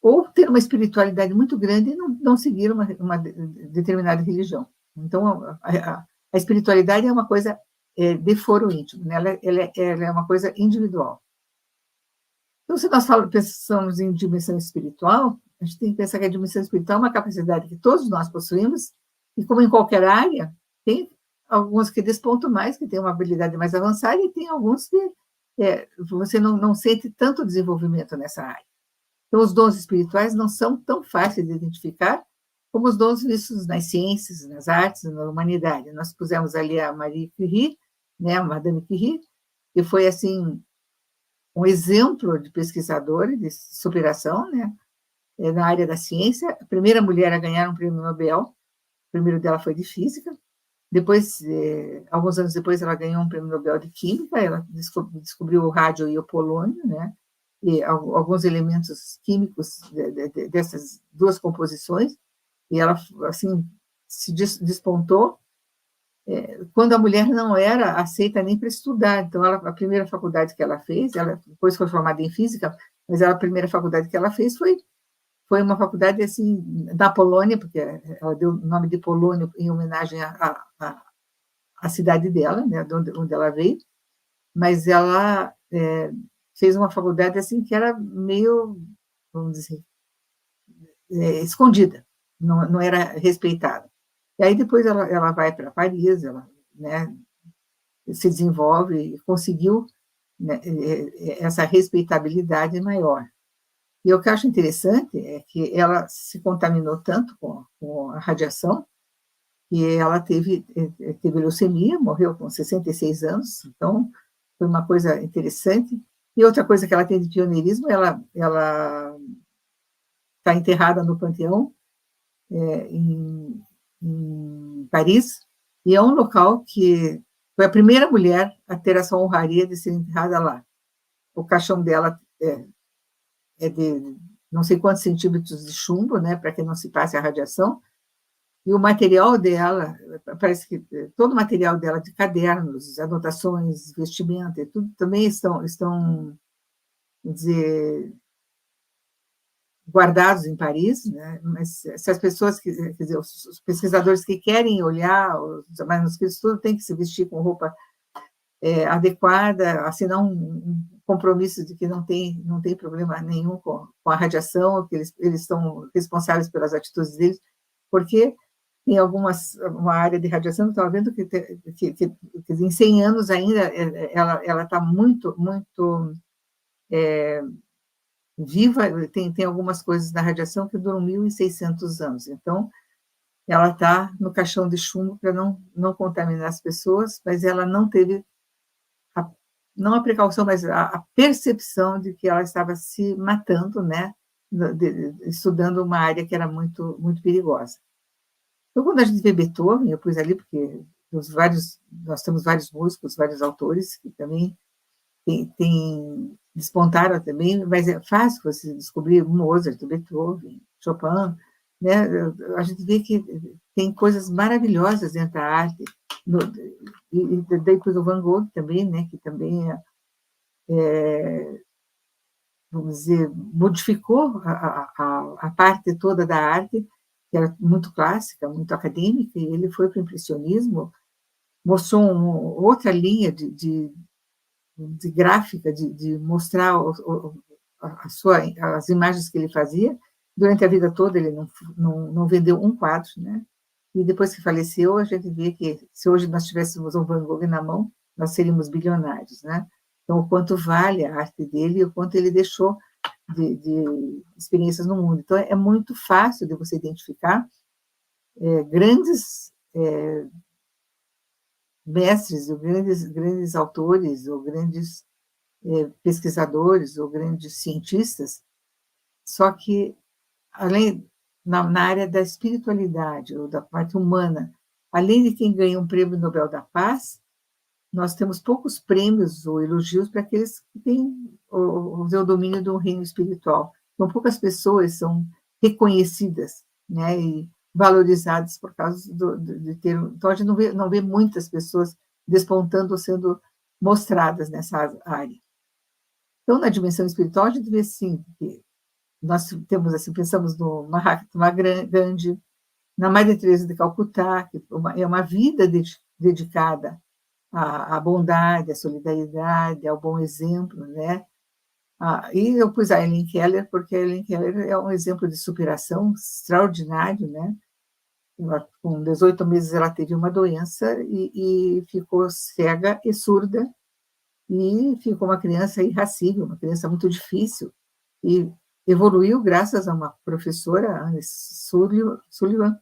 ou ter uma espiritualidade muito grande e não seguir uma determinada religião. Então, a espiritualidade é uma coisa de foro íntimo, né? Ela é uma coisa individual. Então, se nós pensamos em dimensão espiritual, a gente tem que pensar que a dimensão espiritual é uma capacidade que todos nós possuímos, e como em qualquer área, tem alguns que despontam mais, que têm uma habilidade mais avançada, e tem alguns que você não sente tanto desenvolvimento nessa área. Então, os dons espirituais não são tão fáceis de identificar como os dons vistos nas ciências, nas artes, na humanidade. Nós pusemos ali a Marie Curie, né, a Madame Curie, que foi, assim, um exemplo de pesquisadora, de superação, né, na área da ciência. A primeira mulher a ganhar um prêmio Nobel, o primeiro dela foi de física. Depois, alguns anos depois, ela ganhou um prêmio Nobel de química. Ela descobriu o rádio e o polônio, né, e alguns elementos químicos dessas duas composições, e ela, assim, se despontou quando a mulher não era aceita nem para estudar. Então, a primeira faculdade que ela fez, ela depois foi formada em física, mas a primeira faculdade que ela fez foi uma faculdade, assim, da Polônia, porque ela deu o nome de Polônia em homenagem à cidade dela, né, onde ela veio, mas ela fez uma faculdade, assim, que era meio, vamos dizer, escondida, não era respeitada. E aí depois ela vai para Paris, ela, né, se desenvolve e conseguiu, né, essa respeitabilidade maior. E o que eu acho interessante é que ela se contaminou tanto com a radiação que ela teve leucemia, morreu com 66 anos, então foi uma coisa interessante. E outra coisa que ela tem de pioneirismo, ela está enterrada no Panteão, em Paris, e é um local que foi a primeira mulher a ter essa honraria de ser enterrada lá. O caixão dela é de não sei quantos centímetros de chumbo, né, para que não se passe a radiação, e o material dela, parece que todo o material dela de cadernos, anotações, vestimenta, e tudo também estão vamos dizer, guardados em Paris, né? Mas se as pessoas, quer dizer, os pesquisadores que querem olhar os manuscritos, tudo tem que se vestir com roupa adequada, assinar um compromisso de que não tem problema nenhum com a radiação, que eles estão responsáveis pelas atitudes deles, porque tem uma área de radiação, estava vendo que em 100 anos ainda ela está muito, muito viva, tem algumas coisas da radiação que duram 1.600 anos. Então, ela está no caixão de chumbo para não contaminar as pessoas, mas ela não teve, não a precaução, mas a percepção de que ela estava se matando, né, estudando uma área que era muito, muito perigosa. Então, quando a gente vê Beethoven, eu pus ali porque nós temos vários músicos, vários autores que também despontaram também, mas é fácil você descobrir Mozart, Beethoven, Chopin, né? A gente vê que tem coisas maravilhosas dentro da arte, e depois o Van Gogh também, né? Que também vamos dizer, modificou a parte toda da arte, que era muito clássica, muito acadêmica, e ele foi para o impressionismo, mostrou outra linha de gráfica, de mostrar as imagens que ele fazia. Durante a vida toda ele não vendeu um quadro, né? E depois que faleceu, a gente vê que se hoje nós tivéssemos um Van Gogh na mão, nós seríamos bilionários, né? Então, o quanto vale a arte dele e o quanto ele deixou de experiências no mundo. Então, é muito fácil de você identificar grandes mestres, ou grandes autores, ou grandes pesquisadores, ou grandes cientistas, só que, além, na área da espiritualidade, ou da parte humana, além de quem ganha um prêmio Nobel da Paz, nós temos poucos prêmios ou elogios para aqueles que têm o domínio do reino espiritual. Então, poucas pessoas são reconhecidas, né, e valorizadas por causa de ter... Então, a gente não vê muitas pessoas despontando ou sendo mostradas nessa área. Então, na dimensão espiritual, a gente vê, sim, que nós temos, assim, pensamos no Mahatma Gandhi, na Madre Teresa de Calcutá, que é uma vida dedicada à bondade, à solidariedade, ao bom exemplo, né? E eu pus a Helen Keller, porque a Helen Keller é um exemplo de superação extraordinário, né? Com 18 meses ela teve uma doença e ficou cega e surda, e ficou uma criança irracível, uma criança muito difícil, e evoluiu graças a uma professora, Anne Sullivan,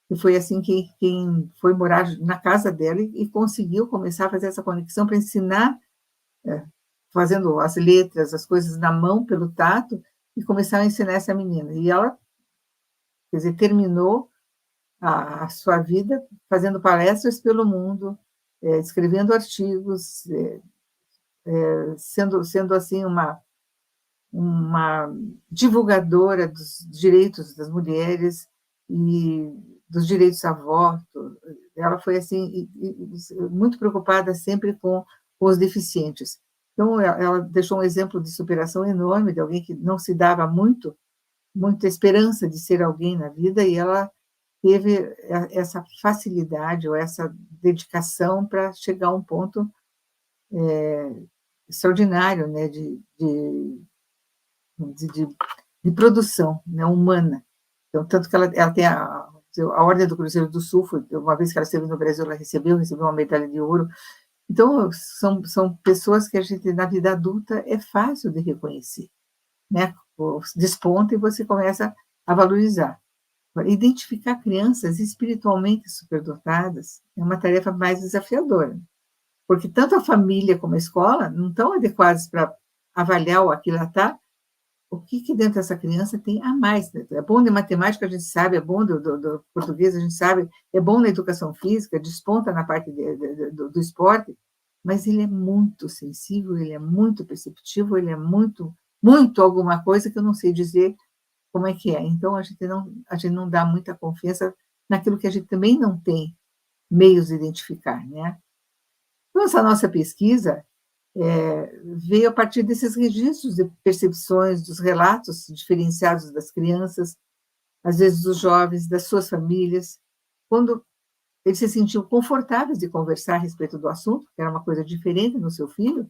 que foi assim quem foi morar na casa dela e conseguiu começar a fazer essa conexão para ensinar, fazendo as letras, as coisas na mão, pelo tato, e começar a ensinar essa menina. E ela, quer dizer, terminou a sua vida fazendo palestras pelo mundo, escrevendo artigos, sendo assim uma divulgadora dos direitos das mulheres e dos direitos a voto. Ela foi assim muito preocupada sempre com os deficientes. Então, ela deixou um exemplo de superação enorme, de alguém que não se dava muita esperança de ser alguém na vida, e ela teve essa facilidade ou essa dedicação para chegar a um ponto extraordinário, né, de produção, né, humana. Então, tanto que ela tem a Ordem do Cruzeiro do Sul, uma vez que ela esteve no Brasil, ela recebeu uma medalha de ouro. Então, são pessoas que a gente, na vida adulta, é fácil de reconhecer, né? Desponta e você começa a valorizar. Identificar crianças espiritualmente superdotadas é uma tarefa mais desafiadora, porque tanto a família como a escola não estão adequadas para avaliar ou aquilatar o que dentro dessa criança tem a mais. É bom de matemática, a gente sabe, é bom do português, a gente sabe, é bom na educação física, desponta na parte do esporte, mas ele é muito sensível, ele é muito perceptivo, ele é muito alguma coisa que eu não sei dizer como é que é. Então, a gente não dá muita confiança naquilo que a gente também não tem meios de identificar, né? Então, essa nossa pesquisa veio a partir desses registros de percepções, dos relatos diferenciados das crianças, às vezes dos jovens, das suas famílias, quando eles se sentiam confortáveis de conversar a respeito do assunto, que era uma coisa diferente no seu filho,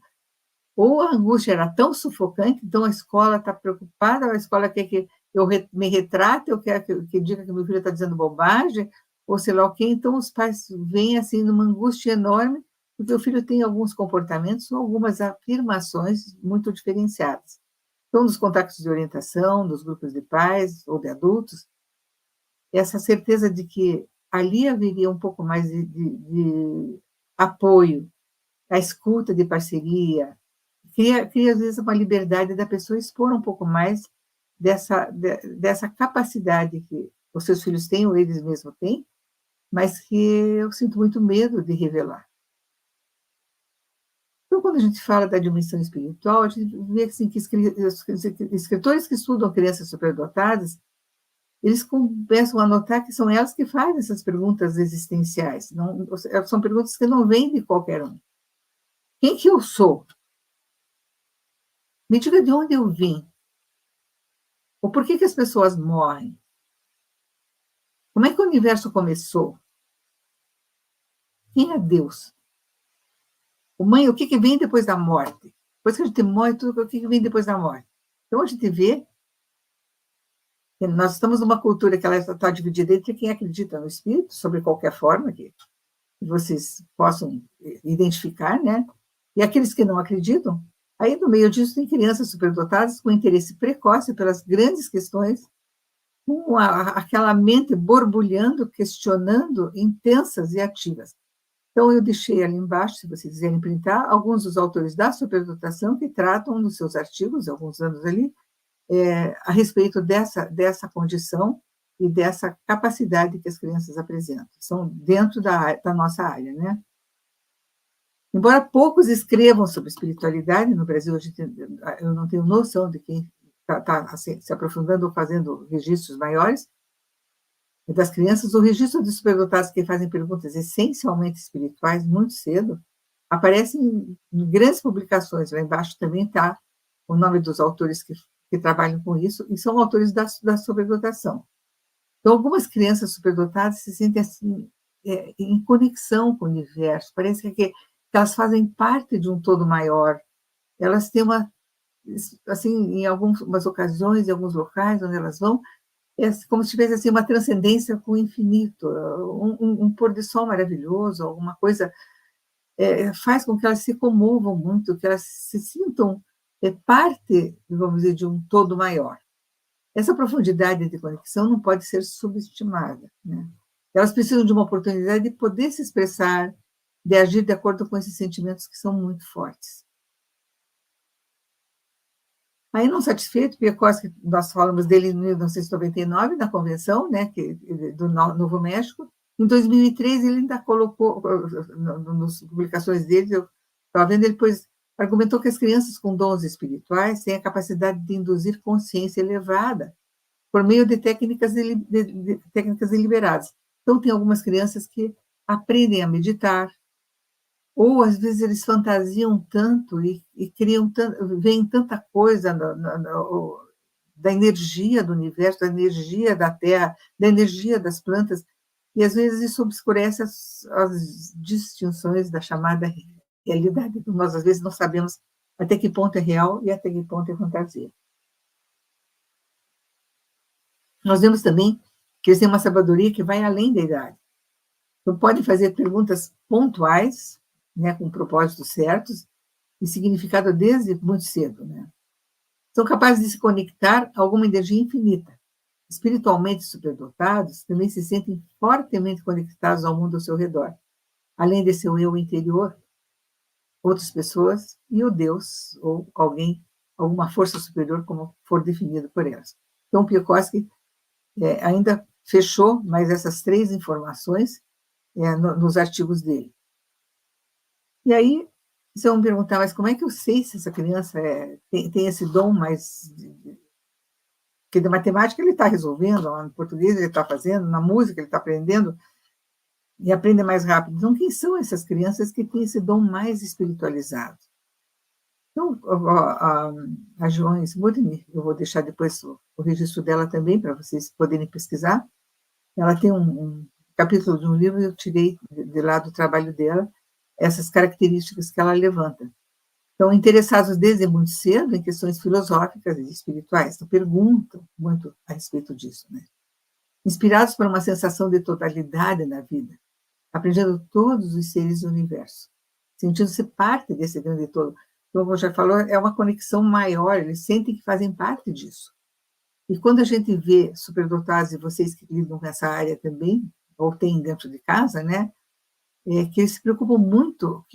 ou a angústia era tão sufocante, então a escola está preocupada, a escola quer que eu me retrate, eu quero que diga que meu filho está dizendo bobagem, ou sei lá o quê. Então os pais vêm assim numa angústia enorme, porque o filho tem alguns comportamentos ou algumas afirmações muito diferenciadas. Então, nos contactos de orientação, dos grupos de pais ou de adultos, essa certeza de que ali haveria um pouco mais de apoio, a escuta de parceria, cria, às vezes, uma liberdade da pessoa expor um pouco mais dessa capacidade que os seus filhos têm, ou eles mesmos têm, mas que eu sinto muito medo de revelar. Então, quando a gente fala da dimensão espiritual, a gente vê assim, que escritores que estudam crianças superdotadas, eles começam a notar que são elas que fazem essas perguntas existenciais. Não, são perguntas que não vêm de qualquer um. Quem que eu sou? Me diga de onde eu vim. Ou por que as pessoas morrem? Como é que o universo começou? Quem é Deus? Mãe, o que vem depois da morte? Depois que a gente morre, tudo o que vem depois da morte? Então, a gente vê que nós estamos numa cultura que ela está dividida entre quem acredita no espírito, sobre qualquer forma que vocês possam identificar, né? E aqueles que não acreditam. Aí, no meio disso, tem crianças superdotadas com interesse precoce pelas grandes questões, com aquela mente borbulhando, questionando, intensas e ativas. Então, eu deixei ali embaixo, se vocês quiserem printar, alguns dos autores da superdotação que tratam nos seus artigos, alguns anos ali, a respeito dessa condição e dessa capacidade que as crianças apresentam. São dentro da nossa área, né? Embora poucos escrevam sobre espiritualidade, no Brasil eu não tenho noção de quem está se aprofundando ou fazendo registros maiores das crianças, o registro de superdotados que fazem perguntas essencialmente espirituais muito cedo aparecem em grandes publicações. Lá embaixo também está o nome dos autores que que trabalham com isso, e são autores da superdotação. Então, algumas crianças superdotadas se sentem assim, em conexão com o universo, parece que elas fazem parte de um todo maior. Elas têm assim, em algumas ocasiões, em alguns locais onde elas vão, é como se tivesse assim, uma transcendência com o infinito, um pôr de sol maravilhoso, alguma coisa, faz com que elas se comovam muito, que elas se sintam parte, vamos dizer, de um todo maior. Essa profundidade de conexão não pode ser subestimada, né? Elas precisam de uma oportunidade de poder se expressar, de agir de acordo com esses sentimentos que são muito fortes. Aí, não satisfeito, Piekoski, nós falamos dele em 1999, na convenção, né, do Novo México. Em 2003, ele ainda colocou, nas publicações dele, eu estava vendo, ele depois argumentou que as crianças com dons espirituais têm a capacidade de induzir consciência elevada por meio de técnicas deliberadas. Então, tem algumas crianças que aprendem a meditar, ou às vezes eles fantasiam tanto e criam veem tanta coisa da energia do universo, da energia da terra, da energia das plantas, e às vezes isso obscurece as distinções da chamada realidade. Nós às vezes não sabemos até que ponto é real e até que ponto é fantasia. Nós vemos também que eles têm uma sabedoria que vai além da idade. Então, podem fazer perguntas pontuais, né, com propósitos certos e significado desde muito cedo, né? São capazes de se conectar a alguma energia infinita. Espiritualmente superdotados, também se sentem fortemente conectados ao mundo ao seu redor, além de seu eu interior, outras pessoas e o Deus, ou alguém, alguma força superior, como for definido por elas. Então, Piekoski ainda fechou mais essas 3 informações nos artigos dele. E aí, vocês vão me perguntar, mas como é que eu sei se essa criança tem esse dom mais... Porque da matemática ele está resolvendo, no português ele está fazendo, na música ele está aprendendo, e aprende mais rápido. Então, quem são essas crianças que têm esse dom mais espiritualizado? Então, a Joan Smudny, eu vou deixar depois o registro dela também, para vocês poderem pesquisar. Ela tem um capítulo de um livro, eu tirei de lá do trabalho dela, essas características que ela levanta. Então, interessados desde muito cedo em questões filosóficas e espirituais, então perguntam muito a respeito disso, né? Inspirados por uma sensação de totalidade na vida, aprendendo todos os seres do universo, sentindo-se parte desse grande todo. Como eu já falou, é uma conexão maior, eles sentem que fazem parte disso. E quando a gente vê superdotados, e vocês que lidam com essa área também, ou têm dentro de casa, né, que eles se preocupam muito,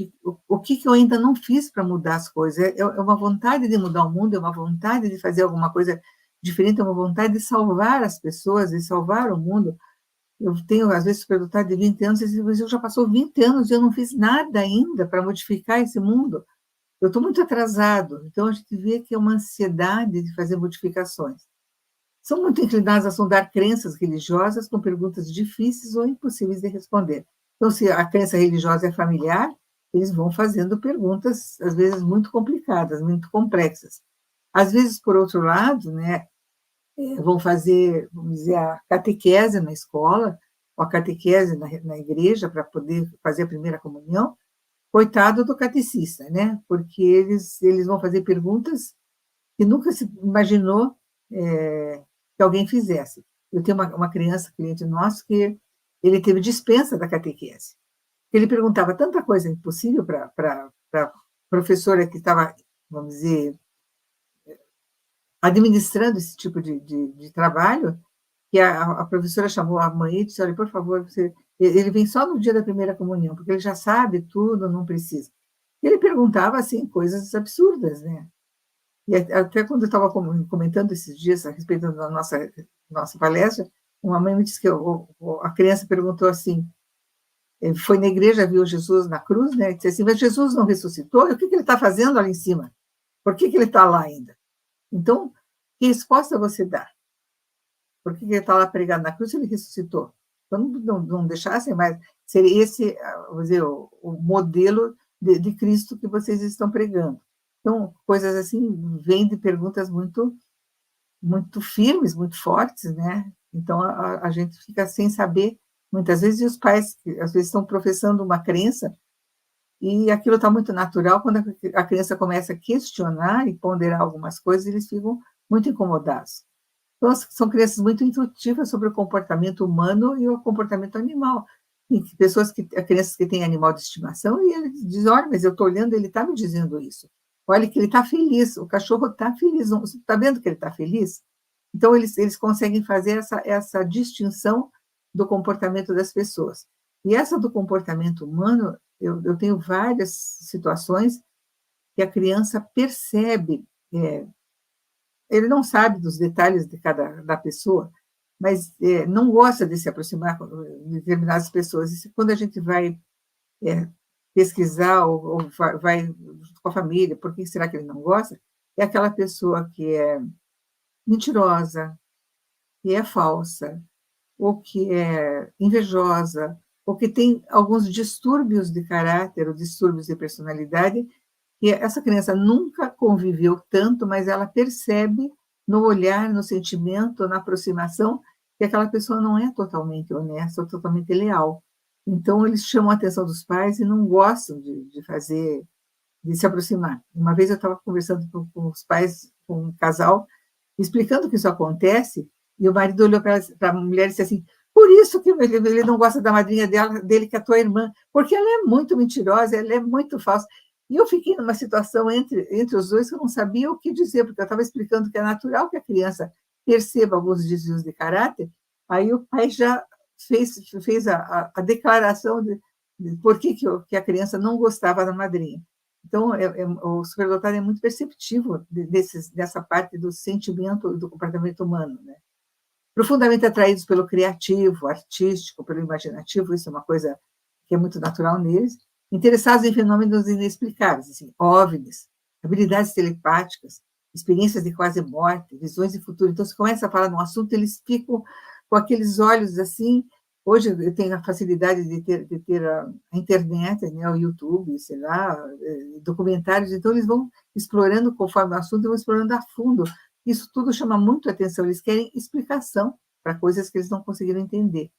o que eu ainda não fiz para mudar as coisas. É uma vontade de mudar o mundo, é uma vontade de fazer alguma coisa diferente, é uma vontade de salvar as pessoas, de salvar o mundo. Eu tenho, às vezes, superdotado de 20 anos, e eu já passou 20 anos e eu não fiz nada ainda para modificar esse mundo. Eu estou muito atrasado. Então, a gente vê que é uma ansiedade de fazer modificações. São muito inclinados a sondar crenças religiosas com perguntas difíceis ou impossíveis de responder. Então, se a crença religiosa é familiar, eles vão fazendo perguntas, às vezes, muito complicadas, muito complexas. Às vezes, por outro lado, né, vão fazer, vamos dizer, a catequese na escola, ou a catequese na igreja, para poder fazer a primeira comunhão. Coitado do catecista, né? Porque eles vão fazer perguntas que nunca se imaginou que alguém fizesse. Eu tenho uma criança, cliente nosso, que ele teve dispensa da catequese. Ele perguntava tanta coisa impossível para a professora que estava, vamos dizer, administrando esse tipo de trabalho, que a professora chamou a mãe e disse, olha, por favor, ele vem só no dia da primeira comunhão, porque ele já sabe tudo, não precisa. Ele perguntava, assim, coisas absurdas, né? E até quando eu estava comentando esses dias a respeito da nossa palestra, uma mãe me disse que a criança perguntou assim, foi na igreja, viu Jesus na cruz, né? E disse assim, mas Jesus não ressuscitou? E o que ele está fazendo ali em cima? Por que ele está lá ainda? Então, que resposta você dá? Por que ele está lá pregado na cruz se ele ressuscitou? Então, não deixassem mais ser esse, vamos dizer, o modelo de Cristo que vocês estão pregando. Então, coisas assim, vêm de perguntas muito muito firmes, muito fortes, né? Então, a gente fica sem saber, muitas vezes, e os pais, às vezes, estão professando uma crença, e aquilo está muito natural, quando a criança começa a questionar e ponderar algumas coisas, eles ficam muito incomodados. Então, são crianças muito intuitivas sobre o comportamento humano e o comportamento animal. E crianças que têm animal de estimação, e eles dizem, olha, mas eu estou olhando, ele está me dizendo isso. Olha que ele está feliz, o cachorro está feliz, você está vendo que ele está feliz? Então, eles conseguem fazer essa distinção do comportamento das pessoas. E essa do comportamento humano, eu tenho várias situações que a criança percebe, ele não sabe dos detalhes da pessoa, mas não gosta de se aproximar de determinadas pessoas. E quando a gente vai pesquisar ou vai junto com a família, por que será que ele não gosta? É aquela pessoa que é mentirosa, que é falsa, ou que é invejosa, ou que tem alguns distúrbios de caráter ou distúrbios de personalidade, e essa criança nunca conviveu tanto, mas ela percebe no olhar, no sentimento, na aproximação, que aquela pessoa não é totalmente honesta ou totalmente leal. Então, eles chamam a atenção dos pais e não gostam de se aproximar. Uma vez eu estava conversando com os pais, com um casal, explicando que isso acontece, e o marido olhou para a mulher e disse assim, por isso que ele não gosta da madrinha dele, que é a tua irmã, porque ela é muito mentirosa, ela é muito falsa. E eu fiquei numa situação entre os dois que eu não sabia o que dizer, porque eu estava explicando que é natural que a criança perceba alguns desvios de caráter, aí o pai já fez a declaração de por que a criança não gostava da madrinha. Então, o superdotado é muito perceptivo dessa parte do sentimento e do comportamento humano, né? Profundamente atraídos pelo criativo, artístico, pelo imaginativo, isso é uma coisa que é muito natural neles, interessados em fenômenos inexplicáveis, assim, OVNIs, habilidades telepáticas, experiências de quase morte, visões de futuro. Então, se começa a falar num assunto, eles ficam com aqueles olhos assim. Hoje eu tenho a facilidade de ter a internet, né, o YouTube, sei lá, documentários, então eles vão explorando conforme o assunto, vão explorando a fundo. Isso tudo chama muito a atenção, eles querem explicação para coisas que eles não conseguiram entender.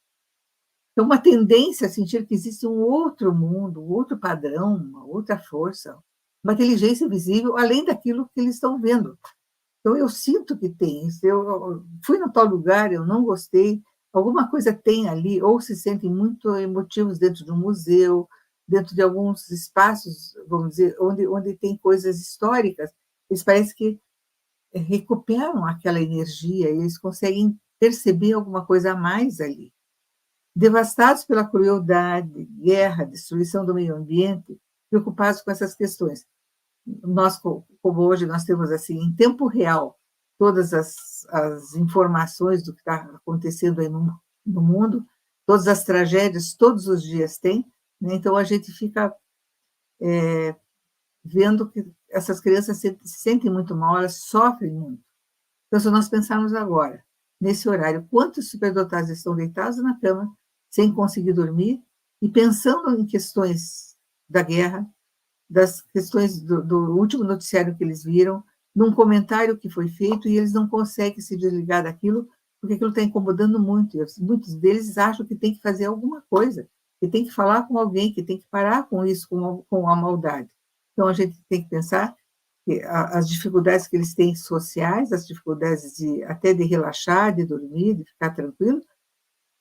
Então, uma tendência a sentir que existe um outro mundo, um outro padrão, uma outra força, uma inteligência visível, além daquilo que eles estão vendo. Então, eu sinto que tem. Se eu fui no tal lugar, eu não gostei, alguma coisa tem ali, ou se sentem muito emotivos dentro de um museu, dentro de alguns espaços, vamos dizer, onde tem coisas históricas, eles parecem que recuperam aquela energia, e eles conseguem perceber alguma coisa a mais ali. Devastados pela crueldade, guerra, destruição do meio ambiente, preocupados com essas questões. Nós, como hoje, nós temos assim, em tempo real, todas as informações do que está acontecendo aí no mundo, todas as tragédias, todos os dias tem, né? Então a gente fica vendo que essas crianças se sentem muito mal, elas sofrem muito. Então, se nós pensarmos agora, nesse horário, quantos superdotados estão deitados na cama, sem conseguir dormir, e pensando em questões da guerra, das questões do último noticiário que eles viram, num comentário que foi feito, e eles não conseguem se desligar daquilo, porque aquilo está incomodando muito. E muitos deles acham que tem que fazer alguma coisa, que tem que falar com alguém, que tem que parar com isso, com a maldade. Então, a gente tem que pensar que as dificuldades que eles têm sociais, as dificuldades até de relaxar, de dormir, de ficar tranquilo,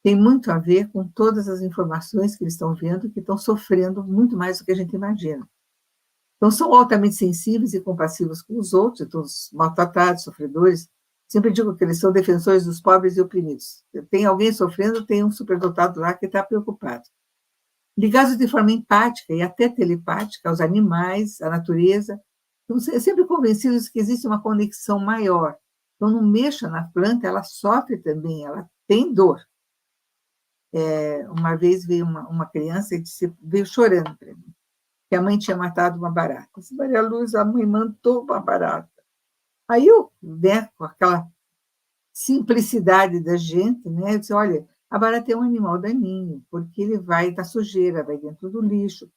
tem muito a ver com todas as informações que eles estão vendo, que estão sofrendo muito mais do que a gente imagina. Então, são altamente sensíveis e compassivos com os outros, então, os maltratados, sofredores. Sempre digo que eles são defensores dos pobres e oprimidos. Tem alguém sofrendo, tem um superdotado lá que está preocupado. Ligados de forma empática e até telepática aos animais, à natureza, então, sempre convencidos que existe uma conexão maior. Então, não mexa na planta, ela sofre também, ela tem dor. Uma vez veio uma criança e veio chorando para mim, que a mãe tinha matado uma barata. Eu disse, Maria Luz, a mãe matou uma barata. Aí eu, né, com aquela simplicidade da gente, né, eu disse, olha, a barata é um animal daninho, porque ele vai da sujeira, vai dentro do lixo,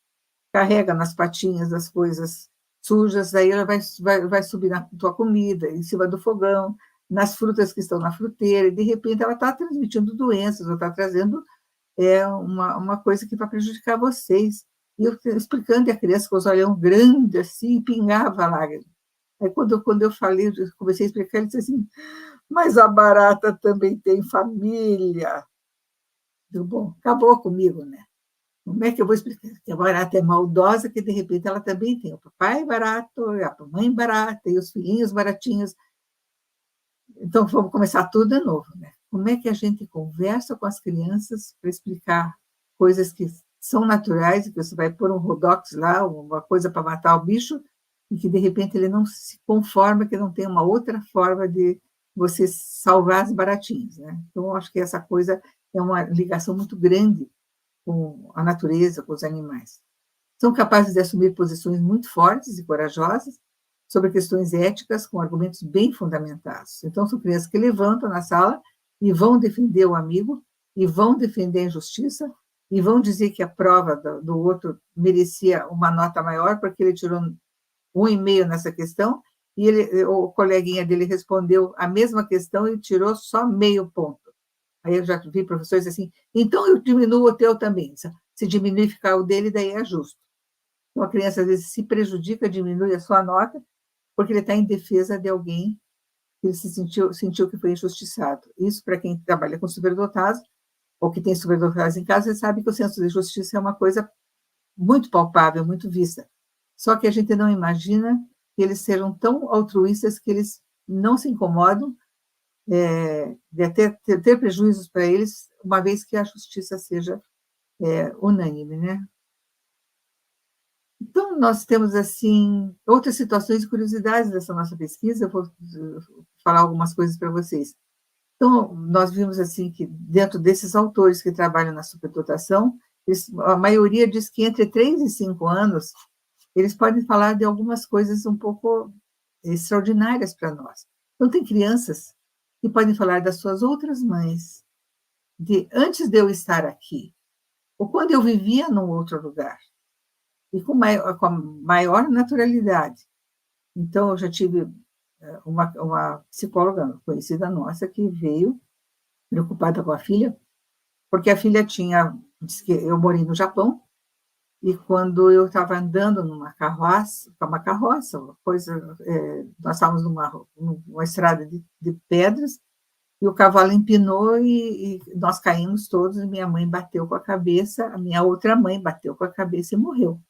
carrega nas patinhas as coisas sujas, aí ela vai subir na tua comida, em cima do fogão, nas frutas que estão na fruteira, e de repente ela está transmitindo doenças, ou está trazendo uma coisa que vai prejudicar vocês. E eu explicando, e a criança com os olhão grandes, assim, pingava lágrimas. Aí, quando eu falei, eu comecei a explicar, ele disse assim, mas a barata também tem família. Eu, bom, acabou comigo, né? Como é que eu vou explicar? Que a barata é maldosa, que de repente ela também tem o papai barato, a mamãe barata e os filhinhos baratinhos. Então, vamos começar tudo de novo, né? Como é que a gente conversa com as crianças para explicar coisas que são naturais, que você vai pôr um Rodox lá, uma coisa para matar o bicho, e que, de repente, ele não se conforma, que não tem uma outra forma de você salvar as baratinhas, né? Então, eu acho que essa coisa é uma ligação muito grande com a natureza, com os animais. São capazes de assumir posições muito fortes e corajosas sobre questões éticas com argumentos bem fundamentados. Então, são crianças que levantam na sala e vão defender o amigo, e vão defender a injustiça, e vão dizer que a prova do outro merecia uma nota maior, porque ele tirou 1,5 nessa questão, e o coleguinha dele respondeu a mesma questão e tirou só meio ponto. Aí eu já vi professores assim, então eu diminuo o teu também. Se diminuir ficar o dele, daí é justo. Então, a criança, às vezes, se prejudica, diminui a sua nota, porque ele está em defesa de alguém que ele sentiu que foi injustiçado. Isso, para quem trabalha com superdotados, ou que tem superdotados em casa, você sabe que o senso de justiça é uma coisa muito palpável, muito vista. Só que a gente não imagina que eles sejam tão altruístas que eles não se incomodam de ter prejuízos para eles, uma vez que a justiça seja unânime, né? Então, nós temos, assim, outras situações e curiosidades dessa nossa pesquisa, eu vou falar algumas coisas para vocês. Então, nós vimos, assim, que dentro desses autores que trabalham na superdotação, a maioria diz que entre 3 e 5 anos, eles podem falar de algumas coisas um pouco extraordinárias para nós. Então, tem crianças que podem falar das suas outras mães, de antes de eu estar aqui, ou quando eu vivia num outro lugar, e com a maior naturalidade. Então, eu já tive uma psicóloga conhecida nossa que veio preocupada com a filha, porque a filha disse que eu morei no Japão, e quando eu estava andando numa carroça, nós estávamos numa estrada de pedras, e o cavalo empinou e nós caímos todos, e minha mãe bateu com a cabeça, a minha outra mãe bateu com a cabeça e morreu.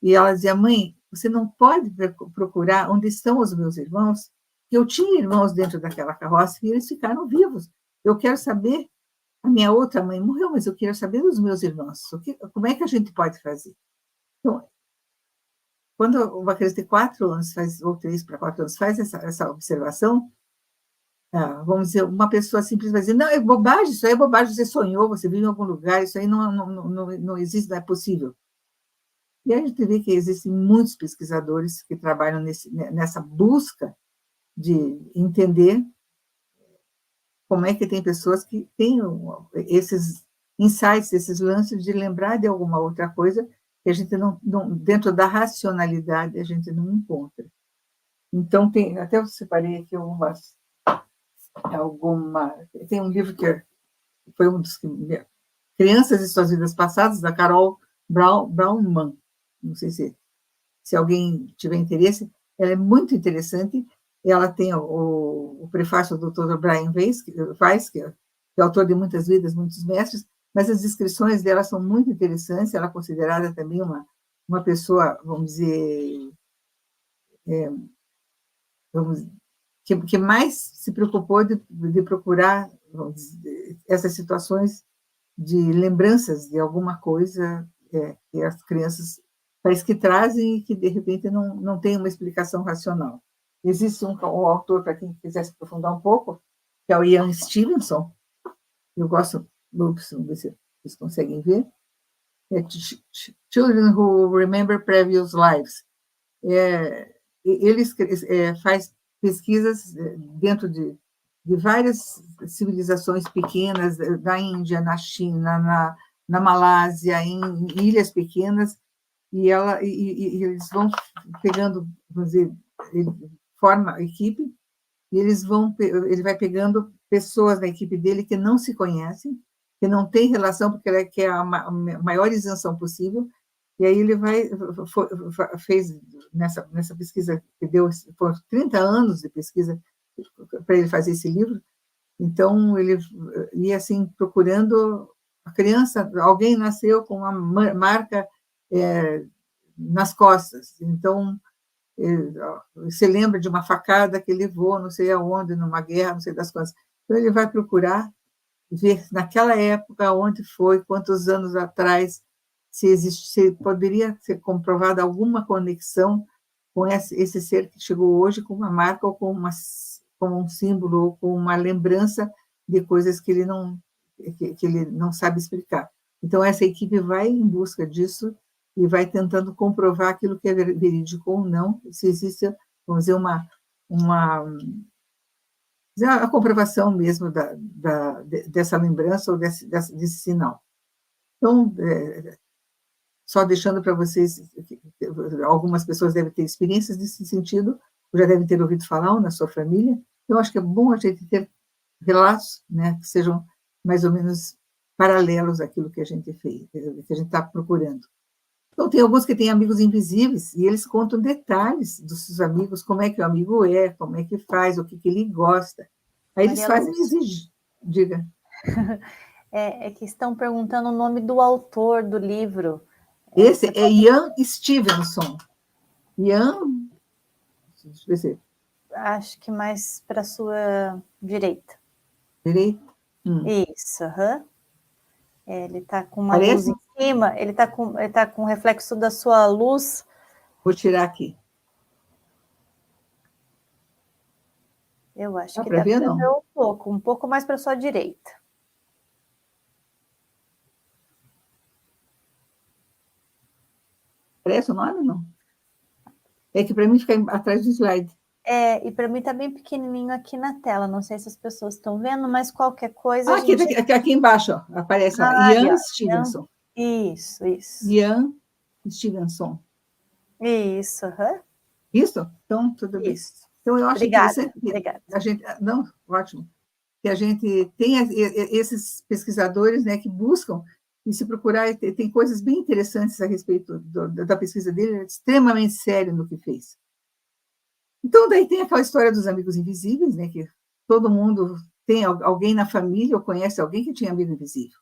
E ela dizia, mãe, você não pode procurar onde estão os meus irmãos? Eu tinha irmãos dentro daquela carroça e eles ficaram vivos. Eu quero saber, a minha outra mãe morreu, mas eu quero saber dos meus irmãos. Como é que a gente pode fazer? Então, quando uma criança de 4 anos, ou 3 para 4 anos, faz essa observação, vamos dizer, uma pessoa simples vai dizer, não, é bobagem, isso aí é bobagem, você sonhou, você vive em algum lugar, isso aí não existe, não é possível. E a gente vê que existem muitos pesquisadores que trabalham nessa busca de entender como é que tem pessoas que têm esses insights, esses lances de lembrar de alguma outra coisa que a gente não dentro da racionalidade, a gente não encontra. Então, até eu separei aqui tem um livro que foi um dos Crianças e Suas Vidas Passadas, da Carol Braunman. Não sei se alguém tiver interesse, ela é muito interessante. Ela tem o prefácio do Dr. Brian Weiss, que é autor de Muitas Vidas, Muitos Mestres, mas as descrições dela são muito interessantes. Ela é considerada também uma pessoa, vamos dizer, que mais se preocupou de procurar essas situações de lembranças de alguma coisa que as crianças parece que trazem e que, de repente, não tem uma explicação racional. Existe um autor, para quem quiser se aprofundar um pouco, que é o Ian Stevenson. Eu gosto, vamos ver se vocês conseguem ver. Children Who Remember Previous Lives. Ele faz pesquisas dentro de várias civilizações pequenas, da Índia, na China, na Malásia, em ilhas pequenas, e eles vão pegando, vamos dizer, forma a equipe, e ele vai pegando pessoas da equipe dele que não se conhecem, que não tem relação, porque ele quer a maior isenção possível, e aí ele fez nessa pesquisa, que deu por 30 anos de pesquisa para ele fazer esse livro, então ele ia assim, procurando a criança, alguém nasceu com uma marca nas costas, então você lembra de uma facada que ele levou, não sei aonde, numa guerra, não sei das quantas. Então, ele vai procurar ver, naquela época, onde foi, quantos anos atrás, se poderia ser comprovada alguma conexão com esse ser que chegou hoje com uma marca ou com um símbolo ou com uma lembrança de coisas que ele não sabe explicar. Então, essa equipe vai em busca disso e vai tentando comprovar aquilo que é verídico ou não, se existe, vamos dizer, a comprovação mesmo dessa lembrança ou desse sinal. Então, só deixando para vocês, algumas pessoas devem ter experiências nesse sentido, ou já devem ter ouvido falar, ou na sua família, então acho que é bom a gente ter relatos, né, que sejam mais ou menos paralelos àquilo que a gente fez, que a gente está procurando. Então, tem alguns que têm amigos invisíveis, e eles contam detalhes dos seus amigos, como é que o amigo é, como é que faz, o que ele gosta. Aí eles fazem exigir. Diga. É que estão perguntando o nome do autor do livro. Esse é Ian Stevenson. Ian... Deixa eu ver se... Acho que mais para a sua direita. Direita? Isso, aham. Ele está com uma luz em cima, ele tá com o reflexo da sua luz. Vou tirar aqui. Eu acho que dá para ver um pouco mais para a sua direita. Parece o nome, não? É que para mim fica atrás do slide. E para mim está bem pequenininho aqui na tela, não sei se as pessoas estão vendo, mas qualquer coisa... Aqui embaixo, ó, aparece Ian Stevenson. Isso. Ian Stevenson. Isso, Isso? Então, tudo bem. Isso. Então, eu acho interessante que obrigada. a gente... Não, ótimo. Que a gente tem esses pesquisadores, né, que buscam, e se procurar, tem coisas bem interessantes a respeito da pesquisa dele, é extremamente sério no que fez. Então, daí tem aquela história dos amigos invisíveis, né, que todo mundo tem alguém na família ou conhece alguém que tinha amigo invisível.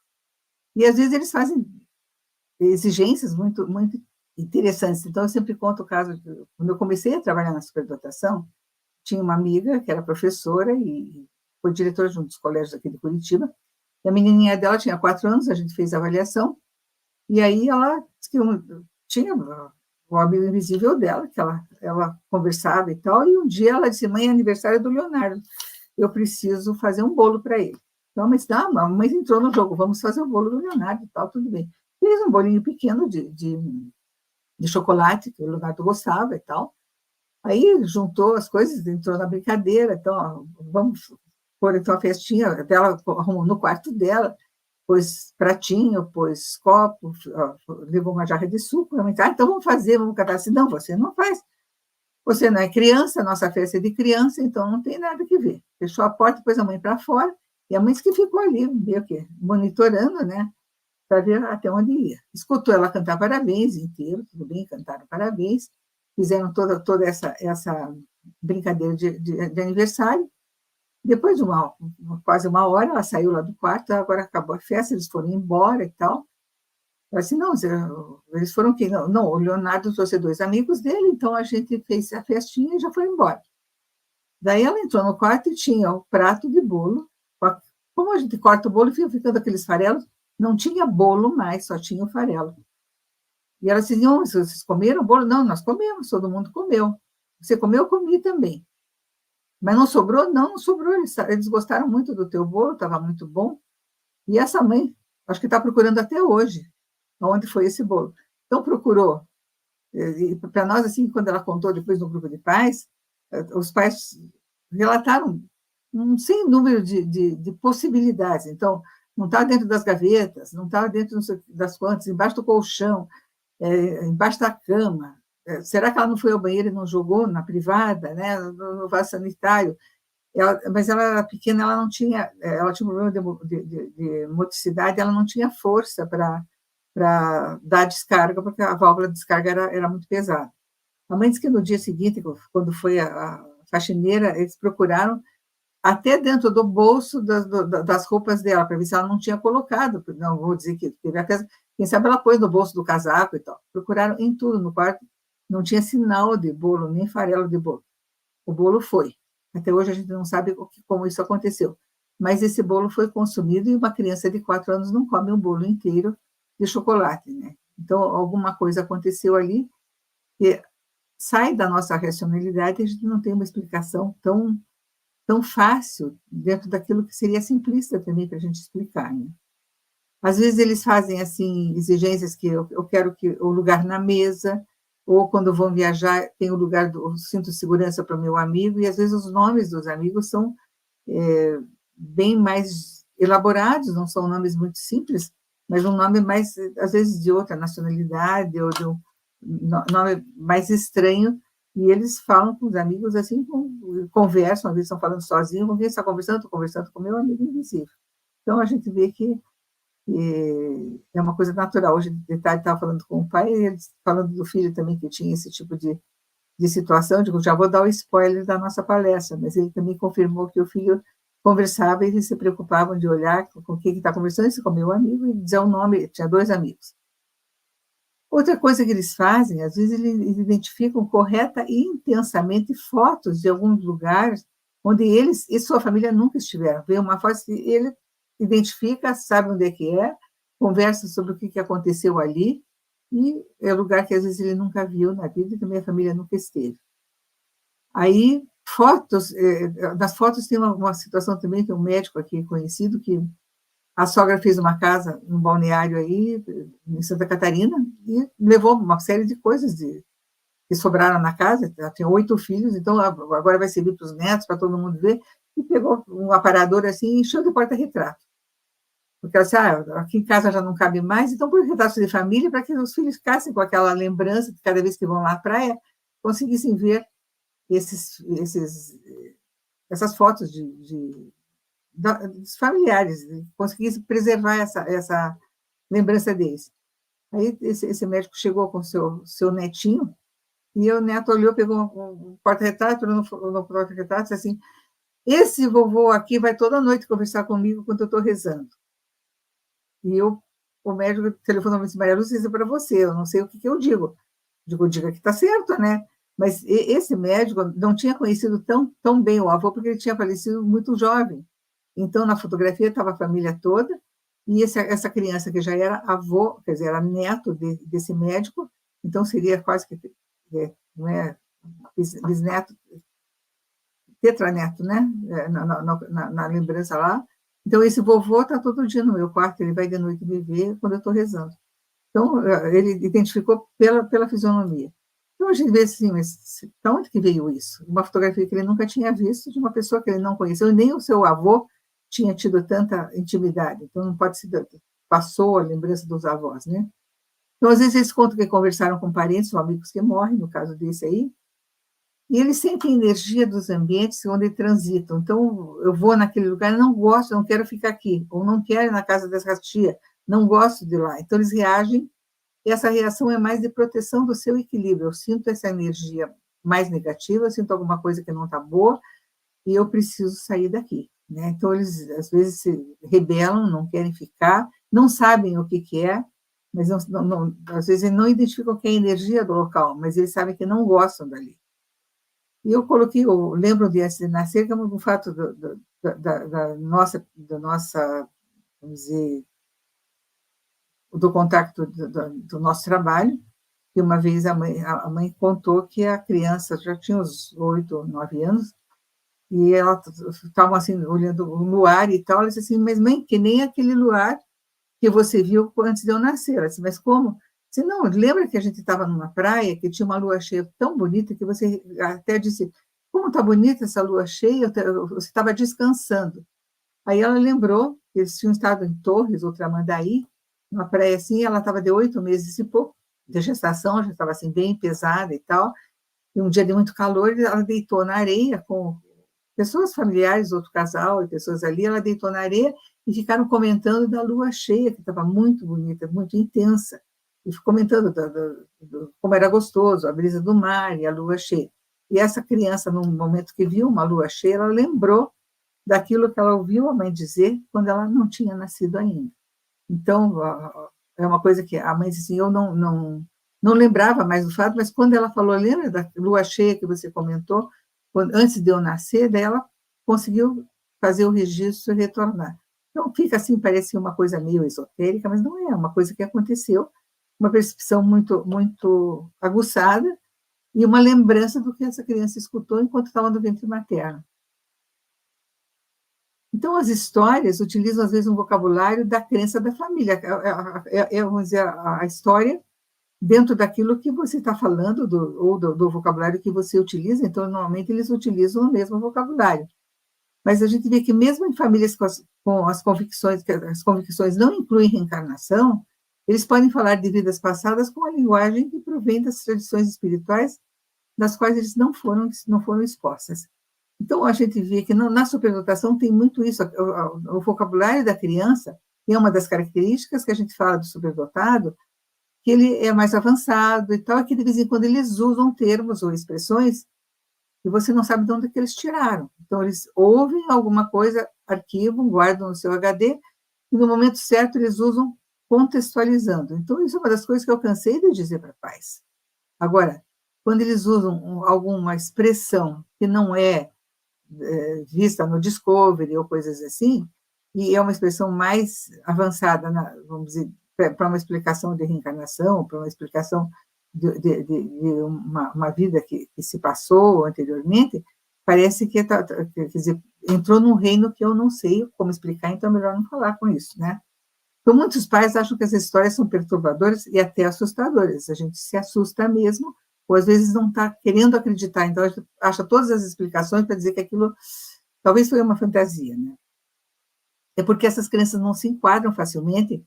E, às vezes, eles fazem exigências muito, muito interessantes. Então, eu sempre conto o caso, quando eu comecei a trabalhar na superdotação, tinha uma amiga que era professora e foi diretora de um dos colégios aqui de Curitiba, e a menininha dela tinha 4 anos, a gente fez a avaliação, e aí ela disse que tinha o amigo invisível dela, que ela conversava e tal, e um dia ela disse: mãe, é aniversário do Leonardo, eu preciso fazer um bolo para ele. Então, a mãe entrou no jogo, vamos fazer o bolo do Leonardo e tal, tudo bem. Fez um bolinho pequeno de chocolate, que o Leonardo gostava e tal. Aí juntou as coisas, entrou na brincadeira, então, ó, vamos pôr então a festinha dela, arrumou no quarto dela, pôs pratinho, pôs copo, levou uma jarra de suco, então vamos cantar assim, não, você não faz, você não é criança, nossa festa é de criança, então não tem nada que ver. Fechou a porta, pôs a mãe para fora, e a mãe que ficou ali, meio que monitorando, né, para ver até onde ia. Escutou ela cantar parabéns inteiro, tudo bem, cantaram parabéns, fizeram toda essa brincadeira de aniversário. Depois de quase uma hora, ela saiu lá do quarto, agora acabou a festa, eles foram embora e tal. Eu disse, não, eles foram quem? Não, o Leonardo trouxe 2 amigos dele, então a gente fez a festinha e já foi embora. Daí ela entrou no quarto e tinha o prato de bolo. Como a gente corta o bolo e fica ficando aqueles farelos, não tinha bolo mais, só tinha o farelo. E ela disse, não, vocês comeram o bolo? Não, nós comemos, todo mundo comeu. Você comeu, eu comi também. Mas não sobrou? Não sobrou. Eles gostaram muito do teu bolo, estava muito bom. E essa mãe, acho que está procurando até hoje, onde foi esse bolo. Então, procurou. Para nós, assim, quando ela contou depois no grupo de pais, os pais relataram um sem número de possibilidades. Então, não está dentro das gavetas, não está dentro das quantas, embaixo do colchão, embaixo da cama. Será que ela não foi ao banheiro e não jogou na privada, né, no vaso sanitário? Mas ela era pequena, ela tinha um problema de motricidade, ela não tinha força para dar descarga, porque a válvula de descarga era muito pesada. A mãe disse que no dia seguinte, quando foi a faxineira, eles procuraram até dentro do bolso das roupas dela, para ver se ela não tinha colocado. Não vou dizer que teve até. Quem sabe ela pôs no bolso do casaco e tal. Procuraram em tudo no quarto, não tinha sinal de bolo, nem farelo de bolo. O bolo foi. Até hoje a gente não sabe como isso aconteceu. Mas esse bolo foi consumido e uma criança de 4 anos não come um bolo inteiro de chocolate, né? Então, alguma coisa aconteceu ali que sai da nossa racionalidade e a gente não tem uma explicação tão fácil dentro daquilo que seria simplista também para a gente explicar, né? Às vezes eles fazem assim exigências que eu quero que o lugar na mesa, ou quando vão viajar tem o lugar do cinto de segurança para o meu amigo, e às vezes os nomes dos amigos são bem mais elaborados, não são nomes muito simples, mas um nome mais, às vezes, de outra nacionalidade, ou de um nome mais estranho, e eles falam com os amigos assim, conversam, às vezes estão falando sozinhos, alguém está conversando, estou conversando com o meu amigo invisível. Então, a gente vê que é uma coisa natural. Hoje, de tarde, estava falando com o pai, e ele falando do filho também, que tinha esse tipo de situação. Eu digo, já vou dar o spoiler da nossa palestra, mas ele também confirmou que o filho conversava e eles se preocupavam de olhar com quem está conversando, se com o meu amigo, e dizer o nome, tinha 2 amigos. Outra coisa que eles fazem, às vezes eles identificam correta e intensamente fotos de alguns lugares onde eles e sua família nunca estiveram. Vê uma foto e ele identifica, sabe onde é, conversa sobre o que aconteceu ali, e é lugar que às vezes ele nunca viu na vida e também a família nunca esteve. Aí, nas fotos tem uma situação também, tem um médico aqui conhecido que a sogra fez uma casa num balneário aí, em Santa Catarina, e levou uma série de coisas que sobraram na casa. Ela tem 8 filhos, então agora vai servir para os netos, para todo mundo ver, e pegou um aparador assim e encheu de porta-retrato. Porque ela disse, aqui em casa já não cabe mais, então põe retratos de família para que os filhos ficassem com aquela lembrança, que cada vez que vão lá à praia, conseguissem ver essas fotos dos familiares, conseguisse preservar essa lembrança deles. Aí esse médico chegou com seu netinho, e o neto olhou, pegou um porta-retrato, olhou no porta-retrato e disse assim, esse vovô aqui vai toda noite conversar comigo quando eu estou rezando. E o médico telefonou e disse, Maria Lúcia, isso é para você, eu não sei o que eu digo. Diga que está certo, né? Mas esse médico não tinha conhecido tão bem o avô, porque ele tinha falecido muito jovem. Então, na fotografia estava a família toda, e essa criança que já era avô, quer dizer, era neto desse médico, então seria quase que não é, bisneto, tetraneto, né? Na lembrança lá. Então, esse vovô está todo dia no meu quarto, ele vai de noite me ver quando eu estou rezando. Então, ele identificou pela fisionomia. Então, a gente vê assim, mas de onde que veio isso? Uma fotografia que ele nunca tinha visto, de uma pessoa que ele não conheceu, e nem o seu avô tinha tido tanta intimidade. Então, não pode ser, passou a lembrança dos avós, né? Então, às vezes, eles contam que conversaram com parentes ou amigos que morrem, no caso desse aí, e eles sentem a energia dos ambientes onde transitam. Então, eu vou naquele lugar, não gosto, não quero ficar aqui, ou não quero ir na casa dessa tia, não gosto de lá. Então, eles reagem, e essa reação é mais de proteção do seu equilíbrio. Eu sinto essa energia mais negativa, eu sinto alguma coisa que não está boa, e eu preciso sair daqui, né? Então, eles, às vezes, se rebelam, não querem ficar, não sabem o que é, mas às vezes não identificam que é a energia do local, mas eles sabem que não gostam dali. E eu coloquei, eu lembro de antes de nascer, como o fato da nossa, vamos dizer, do contato do nosso trabalho, que uma vez a mãe contou que a criança já tinha uns 8 ou 9 anos, e ela estava assim, olhando o luar e tal, ela disse assim, mas mãe, que nem aquele luar que você viu antes de eu nascer. Ela disse, mas como? Disse, não, lembra que a gente estava numa praia que tinha uma lua cheia tão bonita que você até disse, como está bonita essa lua cheia, você estava descansando. Aí ela lembrou que eles tinham estado em Torres, ou Tramandaí, uma praia assim, ela estava de 8 meses e pouco de gestação, já estava assim bem pesada e tal, e um dia de muito calor, ela deitou na areia com pessoas familiares, outro casal e pessoas ali, ela deitou na areia e ficaram comentando da lua cheia, que estava muito bonita, muito intensa, e comentando como era gostoso, a brisa do mar e a lua cheia. E essa criança, no momento que viu uma lua cheia, ela lembrou daquilo que ela ouviu a mãe dizer quando ela não tinha nascido ainda. Então, é uma coisa que a mãe disse assim, eu não lembrava mais do fato, mas quando ela falou, lembra da lua cheia que você comentou, antes de eu nascer, daí ela conseguiu fazer o registro e retornar. Então, fica assim, parece uma coisa meio esotérica, mas não é uma coisa que aconteceu, uma percepção muito, muito aguçada e uma lembrança do que essa criança escutou enquanto estava no ventre materno. Então, as histórias utilizam, às vezes, um vocabulário da crença da família. Vamos dizer, a história dentro daquilo que você está falando, ou do vocabulário que você utiliza. Então, normalmente, eles utilizam o mesmo vocabulário. Mas a gente vê que, mesmo em famílias com as convicções, que as convicções não incluem reencarnação, eles podem falar de vidas passadas com a linguagem que provém das tradições espirituais, das quais eles não foram expostas. Então, a gente vê que na superdotação tem muito isso, o vocabulário da criança, e é uma das características que a gente fala do superdotado, que ele é mais avançado e tal, é que de vez em quando eles usam termos ou expressões que você não sabe de onde que eles tiraram. Então, eles ouvem alguma coisa, arquivam, guardam no seu HD, e no momento certo eles usam contextualizando. Então, isso é uma das coisas que eu cansei de dizer para pais. Agora, quando eles usam alguma expressão que não é vista no Discovery ou coisas assim, e é uma expressão mais avançada, vamos dizer, para uma explicação de reencarnação, para uma explicação de uma vida que se passou anteriormente, parece que quer dizer, entrou num reino que eu não sei como explicar, então é melhor não falar com isso, né? Então, muitos pais acham que as histórias são perturbadoras e até assustadoras. A gente se assusta mesmo, ou às vezes não está querendo acreditar, então a gente acha todas as explicações para dizer que aquilo talvez foi uma fantasia, né? É porque essas crenças não se enquadram facilmente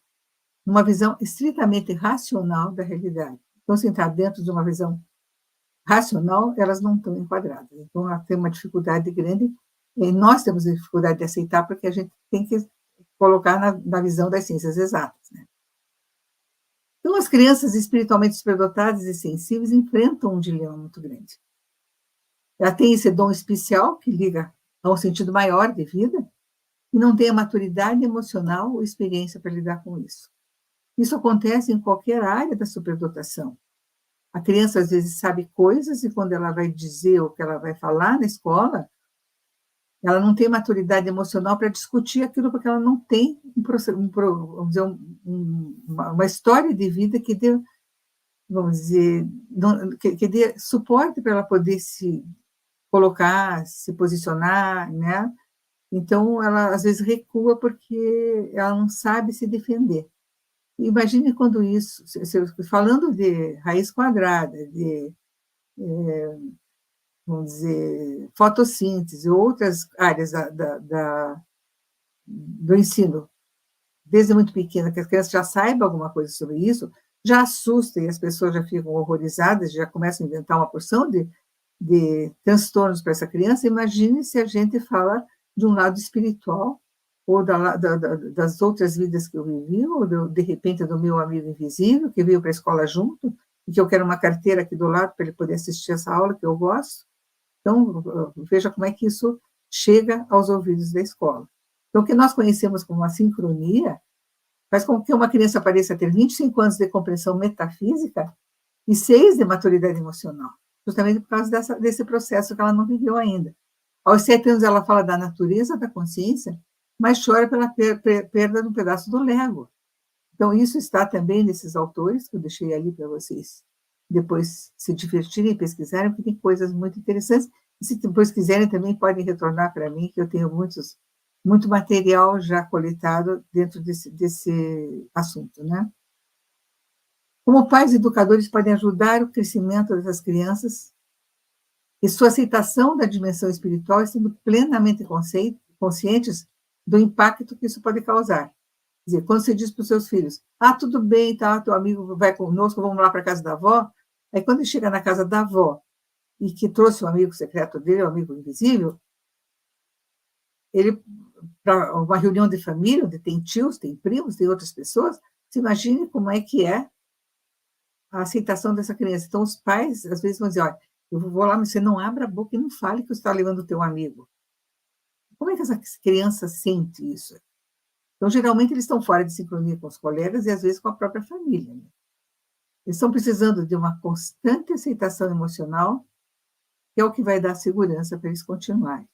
numa visão estritamente racional da realidade. Então, se entrar dentro de uma visão racional, elas não estão enquadradas. Então, ela tem uma dificuldade grande, e nós temos dificuldade de aceitar, porque a gente tem que colocar na visão das ciências exatas, né? Então, as crianças espiritualmente superdotadas e sensíveis enfrentam um dilema muito grande. Ela tem esse dom especial, que liga a um sentido maior de vida, e não tem a maturidade emocional ou experiência para lidar com isso. Isso acontece em qualquer área da superdotação. A criança, às vezes, sabe coisas, e quando ela vai dizer o que ela vai falar na escola, ela não tem maturidade emocional para discutir aquilo, porque ela não tem vamos dizer, uma história de vida que dê, vamos dizer, que dê suporte para ela poder se colocar, se posicionar, né? Então, ela, às vezes, recua porque ela não sabe se defender. Imagine quando isso, falando de raiz quadrada, de, vamos dizer, fotossíntese, outras áreas do ensino, desde muito pequena, que as crianças já saibam alguma coisa sobre isso, já assusta e as pessoas já ficam horrorizadas, já começam a inventar uma porção de transtornos para essa criança. Imagine se a gente fala de um lado espiritual, ou das outras vidas que eu vivi, ou de repente do meu amigo invisível, que veio para a escola junto, e que eu quero uma carteira aqui do lado para ele poder assistir essa aula que eu gosto. Então, veja como é que isso chega aos ouvidos da escola. Então, o que nós conhecemos como a sincronia faz com que uma criança pareça ter 25 anos de compreensão metafísica e 6 de maturidade emocional, justamente por causa desse processo que ela não viveu ainda. Aos 7 anos, ela fala da natureza da consciência, mas chora pela perda de um pedaço do Lego. Então, isso está também nesses autores, que eu deixei ali para vocês depois se divertirem e pesquisarem, porque tem coisas muito interessantes. E se depois quiserem, também podem retornar para mim, que eu tenho muito material já coletado dentro desse assunto, né? Como pais educadores podem ajudar o crescimento dessas crianças e sua aceitação da dimensão espiritual, sendo plenamente conscientes do impacto que isso pode causar. Quer dizer, quando você diz para os seus filhos, tudo bem, tá, teu amigo vai conosco, vamos lá para a casa da avó, aí quando ele chega na casa da avó, e que trouxe o amigo secreto dele, o amigo invisível, ele para uma reunião de família, onde tem tios, tem primos, tem outras pessoas, se imagine como é que é a aceitação dessa criança. Então, os pais, às vezes, vão dizer, olha, eu vou lá, mas você não abra a boca e não fale que você está levando o teu amigo. Como é que essa criança sente isso? Então, geralmente, eles estão fora de sincronia com os colegas e, às vezes, com a própria família. Né? Eles estão precisando de uma constante aceitação emocional, que é o que vai dar segurança para eles continuarem.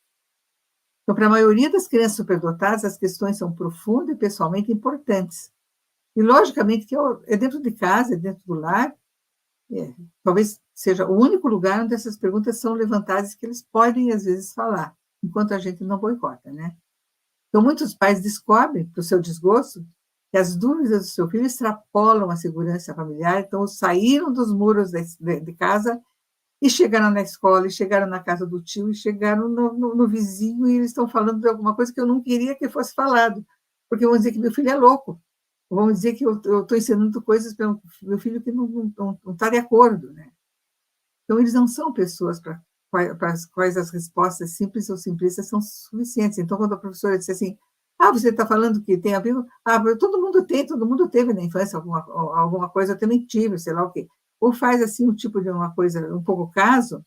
Então, para a maioria das crianças superdotadas, as questões são profundas e pessoalmente importantes. E, logicamente, que é dentro de casa, é dentro do lar, talvez seja o único lugar onde essas perguntas são levantadas e que eles podem, às vezes, falar, enquanto a gente não boicota, né? Então, muitos pais descobrem, para o seu desgosto, que as dúvidas do seu filho extrapolam a segurança familiar, então saíram dos muros de casa e chegaram na escola, e chegaram na casa do tio, e chegaram no vizinho, e eles estão falando de alguma coisa que eu não queria que fosse falado, porque vão dizer que meu filho é louco, vão dizer que eu estou ensinando coisas para meu filho que não está de acordo. Né? Então, eles não são pessoas para as quais as respostas simples ou simplistas são suficientes. Então, quando a professora disse assim, você está falando que tem amigo? Todo mundo teve na infância alguma coisa, eu também tive, sei lá o quê. Ou faz assim um tipo de uma coisa, um pouco caso,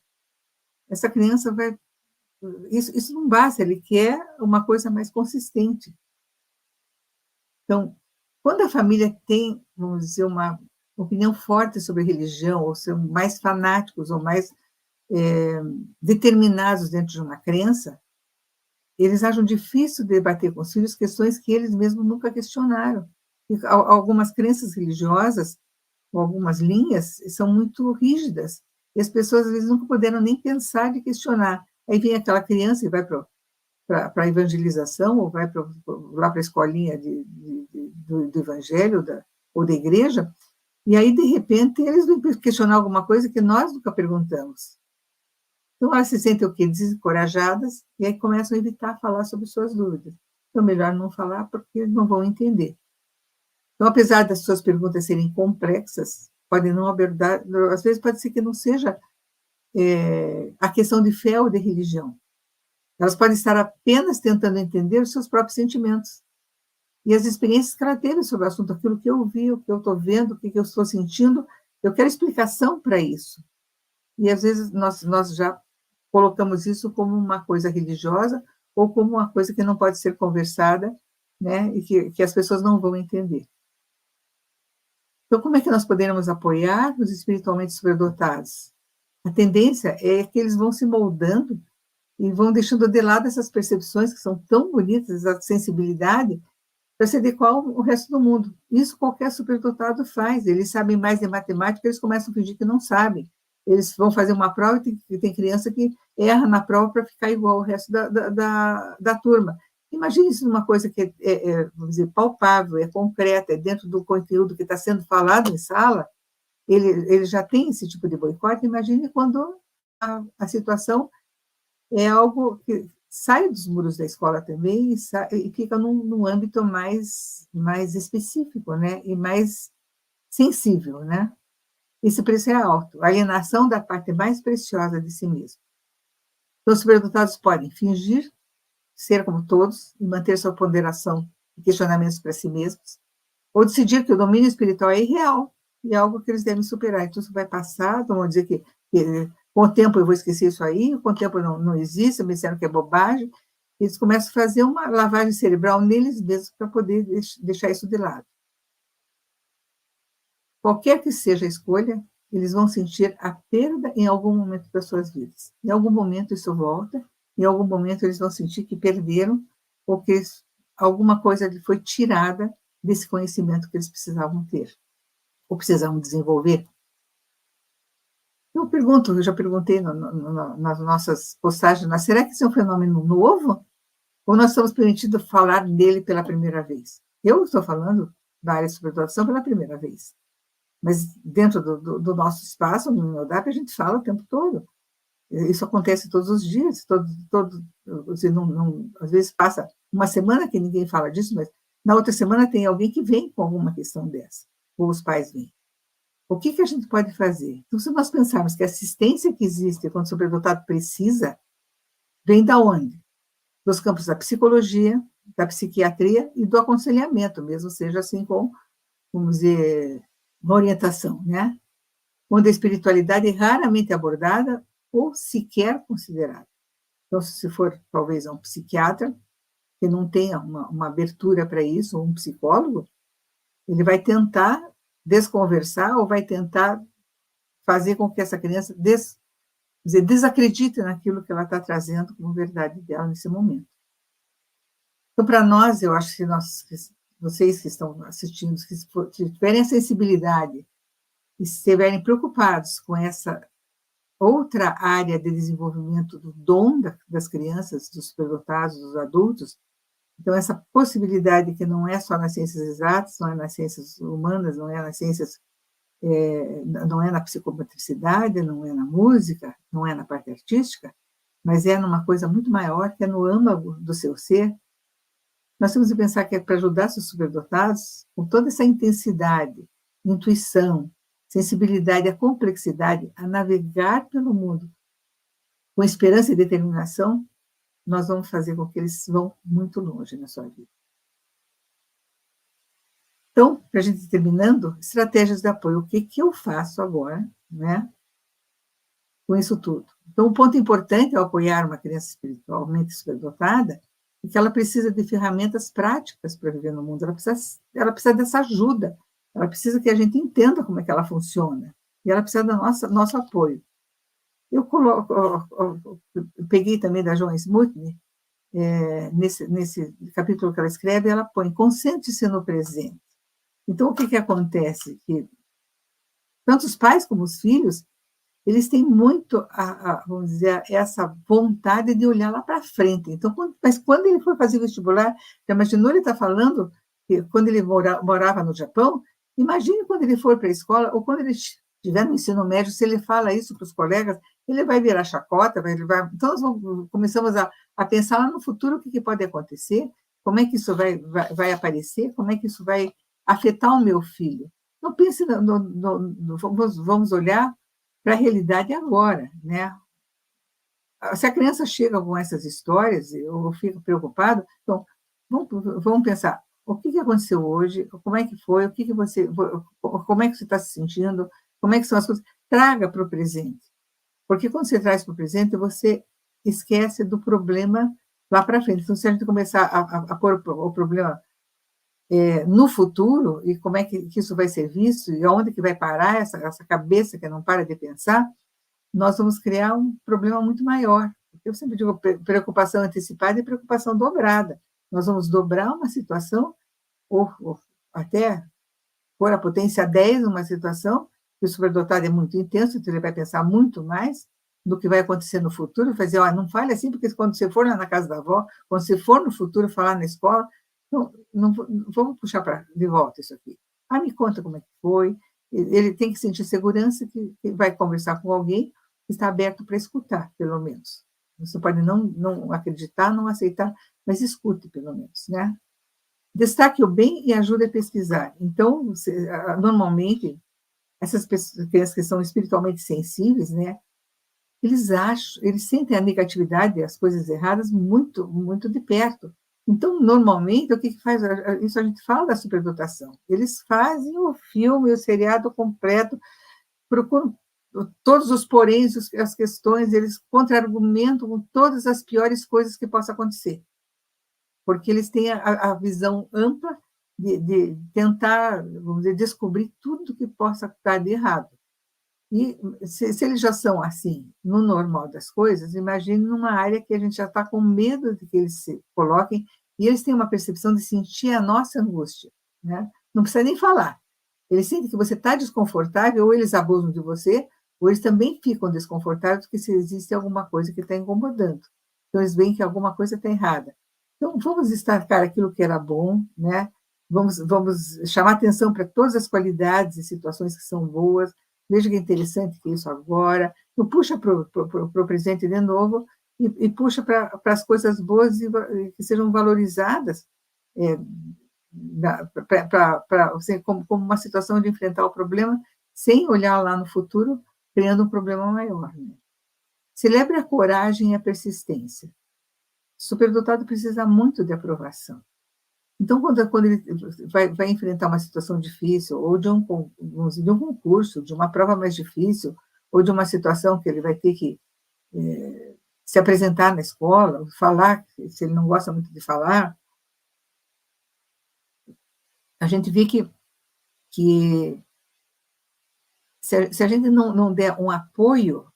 essa criança vai... Isso não basta, ele quer uma coisa mais consistente. Então, quando a família tem, vamos dizer, uma opinião forte sobre religião, ou são mais fanáticos, ou mais determinados dentro de uma crença, eles acham difícil debater com os filhos questões que eles mesmos nunca questionaram. E algumas crenças religiosas, ou algumas linhas, são muito rígidas, e as pessoas, às vezes, nunca puderam nem pensar de questionar. Aí vem aquela criança e vai para a evangelização, ou vai lá para a escolinha do evangelho, ou da igreja, e aí, de repente, eles vão questionar alguma coisa que nós nunca perguntamos. Então, elas se sentem o quê? Desencorajadas, e aí começam a evitar falar sobre suas dúvidas. Então, melhor não falar, porque eles não vão entender. Então, apesar das suas perguntas serem complexas, podem não abordar, às vezes pode ser que não seja a questão de fé ou de religião. Elas podem estar apenas tentando entender os seus próprios sentimentos e as experiências que ela teve sobre o assunto, aquilo que eu vi, o que eu estou vendo, o que eu estou sentindo. Eu quero explicação para isso. E, às vezes, nós já colocamos isso como uma coisa religiosa ou como uma coisa que não pode ser conversada, né, e que as pessoas não vão entender. Então, como é que nós poderemos apoiar os espiritualmente superdotados? A tendência é que eles vão se moldando e vão deixando de lado essas percepções que são tão bonitas, essa sensibilidade, para se adequar ao resto do mundo. Isso qualquer superdotado faz. Eles sabem mais de matemática, eles começam a fingir que não sabem. Eles vão fazer uma prova e tem criança que erra na prova para ficar igual ao resto da turma. Imagine isso numa coisa que vamos dizer, palpável, é concreta, é dentro do conteúdo que está sendo falado em sala, ele já tem esse tipo de boicote. Imagine quando a situação é algo que sai dos muros da escola também e fica num âmbito mais específico, né? E mais sensível, né? Esse preço é alto, a alienação da parte mais preciosa de si mesmo. Então, os superdotados podem fingir ser como todos e manter sua ponderação e questionamentos para si mesmos, ou decidir que o domínio espiritual é irreal e é algo que eles devem superar. Então, isso vai passar, então vão dizer que com o tempo eu vou esquecer isso aí, com o tempo não existe, me disseram que é bobagem. Eles começam a fazer uma lavagem cerebral neles mesmos para poder deixar isso de lado. Qualquer que seja a escolha, eles vão sentir a perda em algum momento das suas vidas. Em algum momento isso volta, em algum momento eles vão sentir que perderam, ou que alguma coisa foi tirada desse conhecimento que eles precisavam ter, ou precisavam desenvolver. Eu já perguntei nas nossas postagens, mas será que isso é um fenômeno novo? Ou nós estamos permitindo falar dele pela primeira vez? Eu estou falando da área de superdotação pela primeira vez. Mas dentro do nosso espaço, no NEODAP, a gente fala o tempo todo. Isso acontece todos os dias, assim, às vezes passa uma semana que ninguém fala disso, mas na outra semana tem alguém que vem com alguma questão dessa, ou os pais vêm. O que a gente pode fazer? Então, se nós pensarmos que a assistência que existe quando o superdotado precisa, vem da onde? dos campos da psicologia, da psiquiatria e do aconselhamento, mesmo seja assim com, vamos dizer, uma orientação, né? Onde a espiritualidade é raramente abordada ou sequer considerada. Então, se for, talvez, um psiquiatra que não tenha uma abertura para isso, ou um psicólogo, ele vai tentar desconversar ou vai tentar fazer com que essa criança desacredite naquilo que ela está trazendo como verdade dela nesse momento. Então, para nós, eu acho que vocês que estão assistindo, que tiverem a sensibilidade e estiverem preocupados com essa outra área de desenvolvimento do dom das crianças, dos superdotados, dos adultos, então essa possibilidade que não é só nas ciências exatas, não é nas ciências humanas, não é nas ciências, não é na psicomotricidade, não é na música, não é na parte artística, mas é numa coisa muito maior, que é no âmago do seu ser. Nós temos que pensar que é para ajudar seus superdotados, com toda essa intensidade, intuição, sensibilidade, a complexidade, a navegar pelo mundo com esperança e determinação, nós vamos fazer com que eles vão muito longe na sua vida. Então, para a gente ir terminando, estratégias de apoio. O que eu faço agora, né, com isso tudo? Então, o ponto importante ao apoiar uma criança espiritualmente superdotada é que ela precisa de ferramentas práticas para viver no mundo, ela precisa dessa ajuda, ela precisa que a gente entenda como é que ela funciona, e ela precisa do nosso apoio. Eu peguei também da Joan Smutny, nesse capítulo que ela escreve, ela põe: concentre-se no presente. Então, o que acontece? Que tanto os pais como os filhos, eles têm muito, vamos dizer, essa vontade de olhar lá para frente. Então, mas quando ele foi fazer vestibular, já imaginou, ele está falando que quando ele morava no Japão, imagine quando ele for para a escola, ou quando ele estiver no ensino médio, se ele fala isso para os colegas, ele vai virar chacota, então nós começamos a pensar lá no futuro o que pode acontecer, como é que isso vai aparecer, como é que isso vai afetar o meu filho. Não pense, vamos olhar para a realidade agora, né? Se a criança chega com essas histórias, eu fico preocupado, então vamos pensar, o que aconteceu hoje, como é que foi, como é que você está se sentindo, como é que são as coisas, traga para o presente, porque quando você traz para o presente, você esquece do problema lá para frente. Então, se a gente começar a pôr o problema no futuro, e como é que isso vai ser visto, e aonde que vai parar essa cabeça que não para de pensar, nós vamos criar um problema muito maior. Eu sempre digo preocupação antecipada e preocupação dobrada. Nós vamos dobrar uma situação, ou até pôr a potência 10 numa situação, que o superdotado é muito intenso, então ele vai pensar muito mais do que vai acontecer no futuro, fazer, não fale assim, porque quando você for lá na casa da avó, quando você for no futuro falar na escola, não vamos puxar de volta isso aqui. Me conta como é que foi. Ele tem que sentir segurança que vai conversar com alguém que está aberto para escutar, pelo menos. Você pode não acreditar, não aceitar, mas escute, pelo menos, né? Destaque o bem e ajude a pesquisar. Então, normalmente, essas pessoas que são espiritualmente sensíveis, né? Eles sentem a negatividade, as coisas erradas, muito, muito de perto. Então, normalmente, o que faz? Isso a gente fala da superdotação. Eles fazem o filme, o seriado completo, procuram todos os poréns, as questões, eles contra-argumentam com todas as piores coisas que possam acontecer. Porque eles têm a visão ampla de tentar, vamos dizer, descobrir tudo que possa estar de errado. E se eles já são assim, no normal das coisas, imagine numa área que a gente já está com medo de que eles se coloquem, e eles têm uma percepção de sentir a nossa angústia, né? Não precisa nem falar. Eles sentem que você está desconfortável, ou eles abusam de você, ou eles também ficam desconfortáveis porque se existe alguma coisa que está incomodando. Então, eles veem que alguma coisa está errada. Então, vamos destacar aquilo que era bom, né? Vamos chamar atenção para todas as qualidades e situações que são boas. Veja que interessante que é isso agora. Então, puxa para o presente de novo e puxa para as coisas boas e que sejam valorizadas como uma situação de enfrentar o problema sem olhar lá no futuro, criando um problema maior. Né? Celebre a coragem e a persistência. superdotado precisa muito de aprovação. Então, quando ele vai enfrentar uma situação difícil, ou de um concurso, de uma prova mais difícil, ou de uma situação que ele vai ter que se apresentar na escola, falar, se ele não gosta muito de falar, a gente vê que se a gente não der um apoio,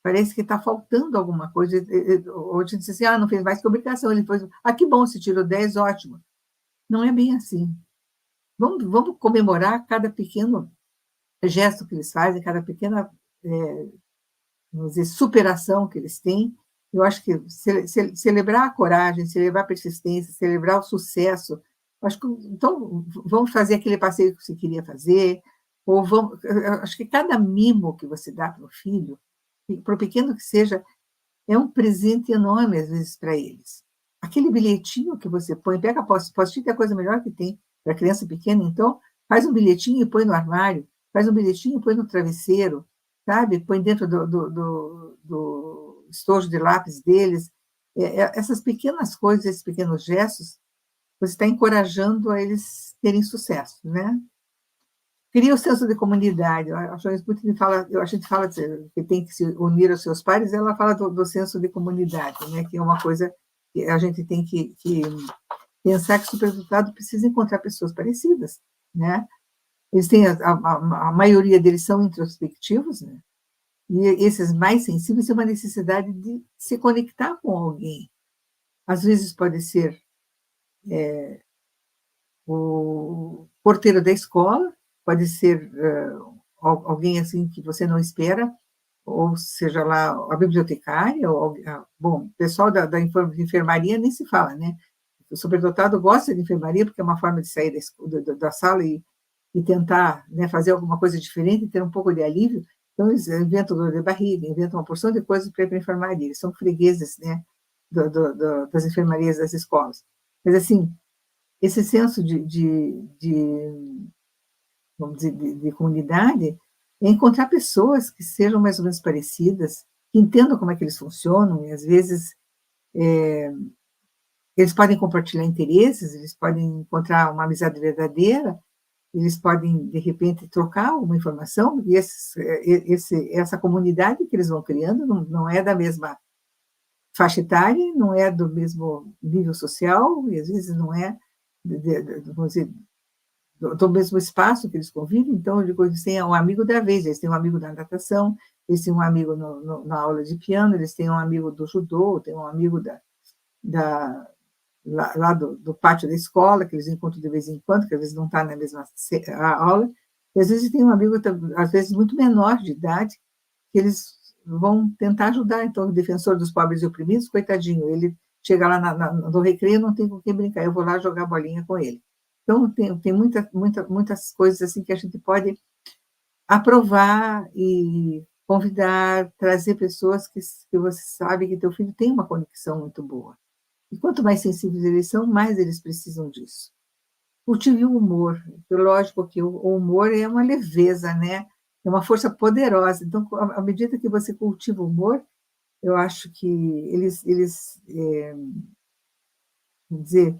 parece que está faltando alguma coisa. Ou a gente diz assim, não fez mais que obrigação. Ele foi, que bom, se tirou 10, ótimo. Não é bem assim. Vamos comemorar cada pequeno gesto que eles fazem, cada pequena, vamos dizer, superação que eles têm. Eu acho que celebrar a coragem, celebrar a persistência, celebrar o sucesso. Acho que, então, vamos fazer aquele passeio que você queria fazer, ou acho que cada mimo que você dá para o filho, por pequeno que seja, é um presente enorme, às vezes, para eles. Aquele bilhetinho que você põe, pega a post-it, é a coisa melhor que tem para criança pequena, então, faz um bilhetinho e põe no armário, faz um bilhetinho e põe no travesseiro, sabe? Põe dentro do estojo de lápis deles. Essas pequenas coisas, esses pequenos gestos, você está encorajando a eles terem sucesso, né? Cria o senso de comunidade. A gente fala que tem que se unir aos seus pares, ela fala do senso de comunidade, né? Que é uma coisa que a gente tem que pensar que o superdotado precisa encontrar pessoas parecidas, né? Eles têm, a maioria deles são introspectivos, né? E esses mais sensíveis têm uma necessidade de se conectar com alguém. Às vezes pode ser o porteiro da escola, pode ser alguém assim que você não espera, ou seja lá a bibliotecária, bom, o pessoal da enfermaria nem se fala, né? O superdotado gosta de enfermaria porque é uma forma de sair da sala e tentar, né, fazer alguma coisa diferente, ter um pouco de alívio. Então, eles inventam dor de barriga, inventam uma porção de coisas para ir para a enfermaria. Eles são fregueses, né, das enfermarias das escolas. Mas, assim, esse senso vamos dizer, de comunidade é encontrar pessoas que sejam mais ou menos parecidas, que entendam como é que eles funcionam, e, às vezes, eles podem compartilhar interesses, eles podem encontrar uma amizade verdadeira, eles podem, de repente, trocar uma informação, e essa comunidade que eles vão criando não é da mesma faixa etária, não é do mesmo nível social, e às vezes não é, vamos dizer, do mesmo espaço que eles convivem. Então, eles têm um amigo da vez, eles têm um amigo da natação, eles têm um amigo na aula de piano, eles têm um amigo do judô, têm um amigo lá do pátio da escola, que eles encontram de vez em quando, que às vezes não está na mesma aula, e às vezes tem um amigo, às vezes, muito menor de idade, que eles vão tentar ajudar. Então, o defensor dos pobres e oprimidos, coitadinho, ele chega lá no recreio, não tem com quem brincar, eu vou lá jogar bolinha com ele. Então, tem muitas coisas assim que a gente pode aprovar e convidar, trazer pessoas que você sabe que teu filho tem uma conexão muito boa. E quanto mais sensíveis eles são, mais eles precisam disso. Cultive o humor. Lógico que o humor é uma leveza, né? É uma força poderosa. Então, à medida que você cultiva o humor, eu acho que eles vamos dizer,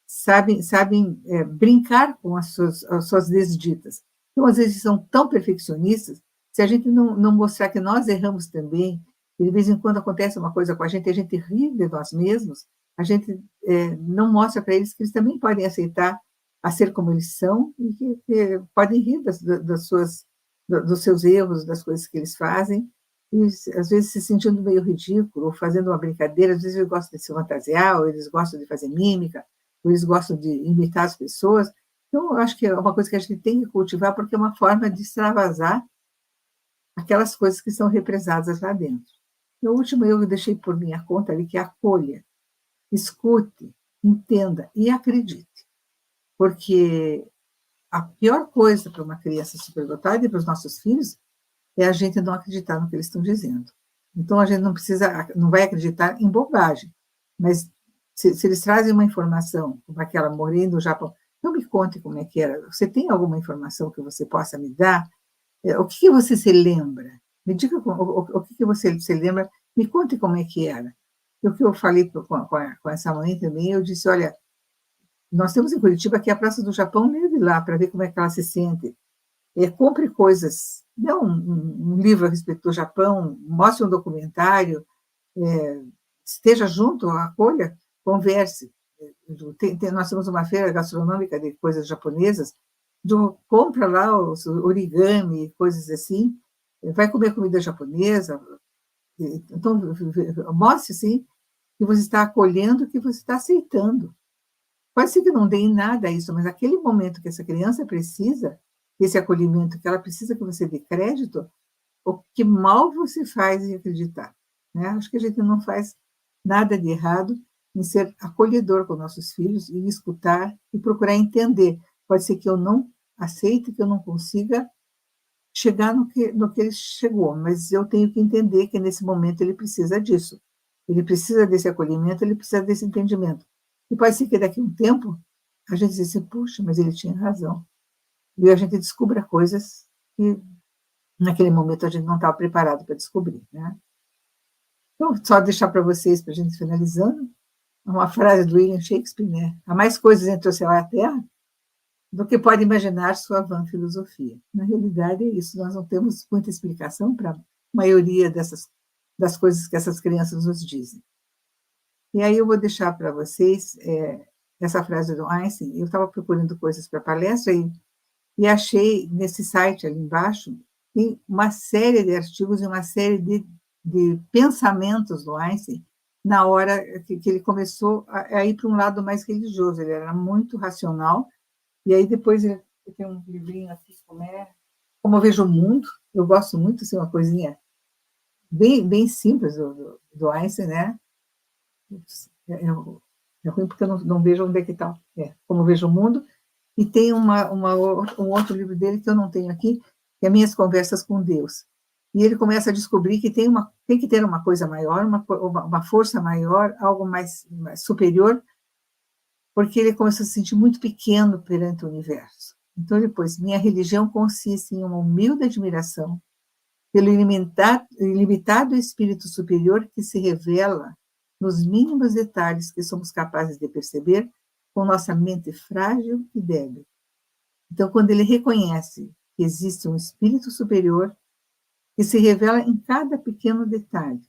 sabem brincar com as suas desditas. Então, às vezes, são tão perfeccionistas, se a gente não mostrar que nós erramos também, e de vez em quando acontece uma coisa com a gente ri de nós mesmos, a gente não mostra para eles que eles também podem aceitar a ser como eles são e que podem rir dos seus erros, das coisas que eles fazem, e às vezes se sentindo meio ridículo, ou fazendo uma brincadeira. Às vezes eles gostam de se fantasiar, ou eles gostam de fazer mímica, ou eles gostam de imitar as pessoas. Então, eu acho que é uma coisa que a gente tem que cultivar, porque é uma forma de extravasar aquelas coisas que são represadas lá dentro. E o último eu deixei por minha conta ali, que é acolha, escute, entenda e acredite. Porque a pior coisa para uma criança superdotada e para os nossos filhos é a gente não acreditar no que eles estão dizendo. Então, a gente não vai acreditar em bobagem, mas se eles trazem uma informação, como aquela, morei no Japão, não me conte como é que era. Você tem alguma informação que você possa me dar? O que você se lembra? Me diga o que você se lembra, me conte como é que era. E o que eu falei com essa mãe também, eu disse, olha, nós temos em Curitiba aqui a Praça do Japão, leve lá para ver como é que ela se sente. Compre coisas, dê um livro a respeito do Japão, mostre um documentário, esteja junto, acolha, converse. Nós temos uma feira gastronômica de coisas japonesas, compra lá os origami, coisas assim, vai comer comida japonesa. Então, mostre, sim, que você está acolhendo, que você está aceitando. Pode ser que não dê em nada a isso, mas aquele momento que essa criança precisa, esse acolhimento, que ela precisa que você dê crédito, o que mal você faz em acreditar, né? Acho que a gente não faz nada de errado em ser acolhedor com nossos filhos e escutar e procurar entender. Pode ser que eu não aceite, que eu não consiga chegar no que ele chegou, mas eu tenho que entender que nesse momento ele precisa disso. Ele precisa desse acolhimento, ele precisa desse entendimento. E pode ser que daqui a um tempo a gente diz assim, puxa, mas ele tinha razão. E a gente descubra coisas que naquele momento a gente não estava preparado para descobrir, né? Então, só deixar para vocês, para a gente finalizando, uma frase do William Shakespeare, né? Há mais coisas entre o céu e a terra do que pode imaginar sua vã filosofia. Na realidade, é isso. Nós não temos muita explicação para a maioria das coisas que essas crianças nos dizem. E aí eu vou deixar para vocês essa frase do Einstein. Eu estava procurando coisas para palestra e achei nesse site ali embaixo, tem uma série de artigos e uma série de pensamentos do Einstein na hora que ele começou a ir para um lado mais religioso. Ele era muito racional, e aí depois ele tem um livrinho aqui, Como Eu Vejo o Mundo. Eu gosto muito, assim, uma coisinha bem, bem simples do Einstein, né? É ruim porque eu não vejo onde é que está. Como Eu Vejo o Mundo. E tem um outro livro dele que eu não tenho aqui, que é Minhas Conversas com Deus. E ele começa a descobrir que tem que ter uma coisa maior, uma força maior, algo mais superior, porque ele começou a se sentir muito pequeno perante o universo. Então, depois, minha religião consiste em uma humilde admiração pelo ilimitado espírito superior que se revela nos mínimos detalhes que somos capazes de perceber com nossa mente frágil e débil. Então, quando ele reconhece que existe um espírito superior que se revela em cada pequeno detalhe,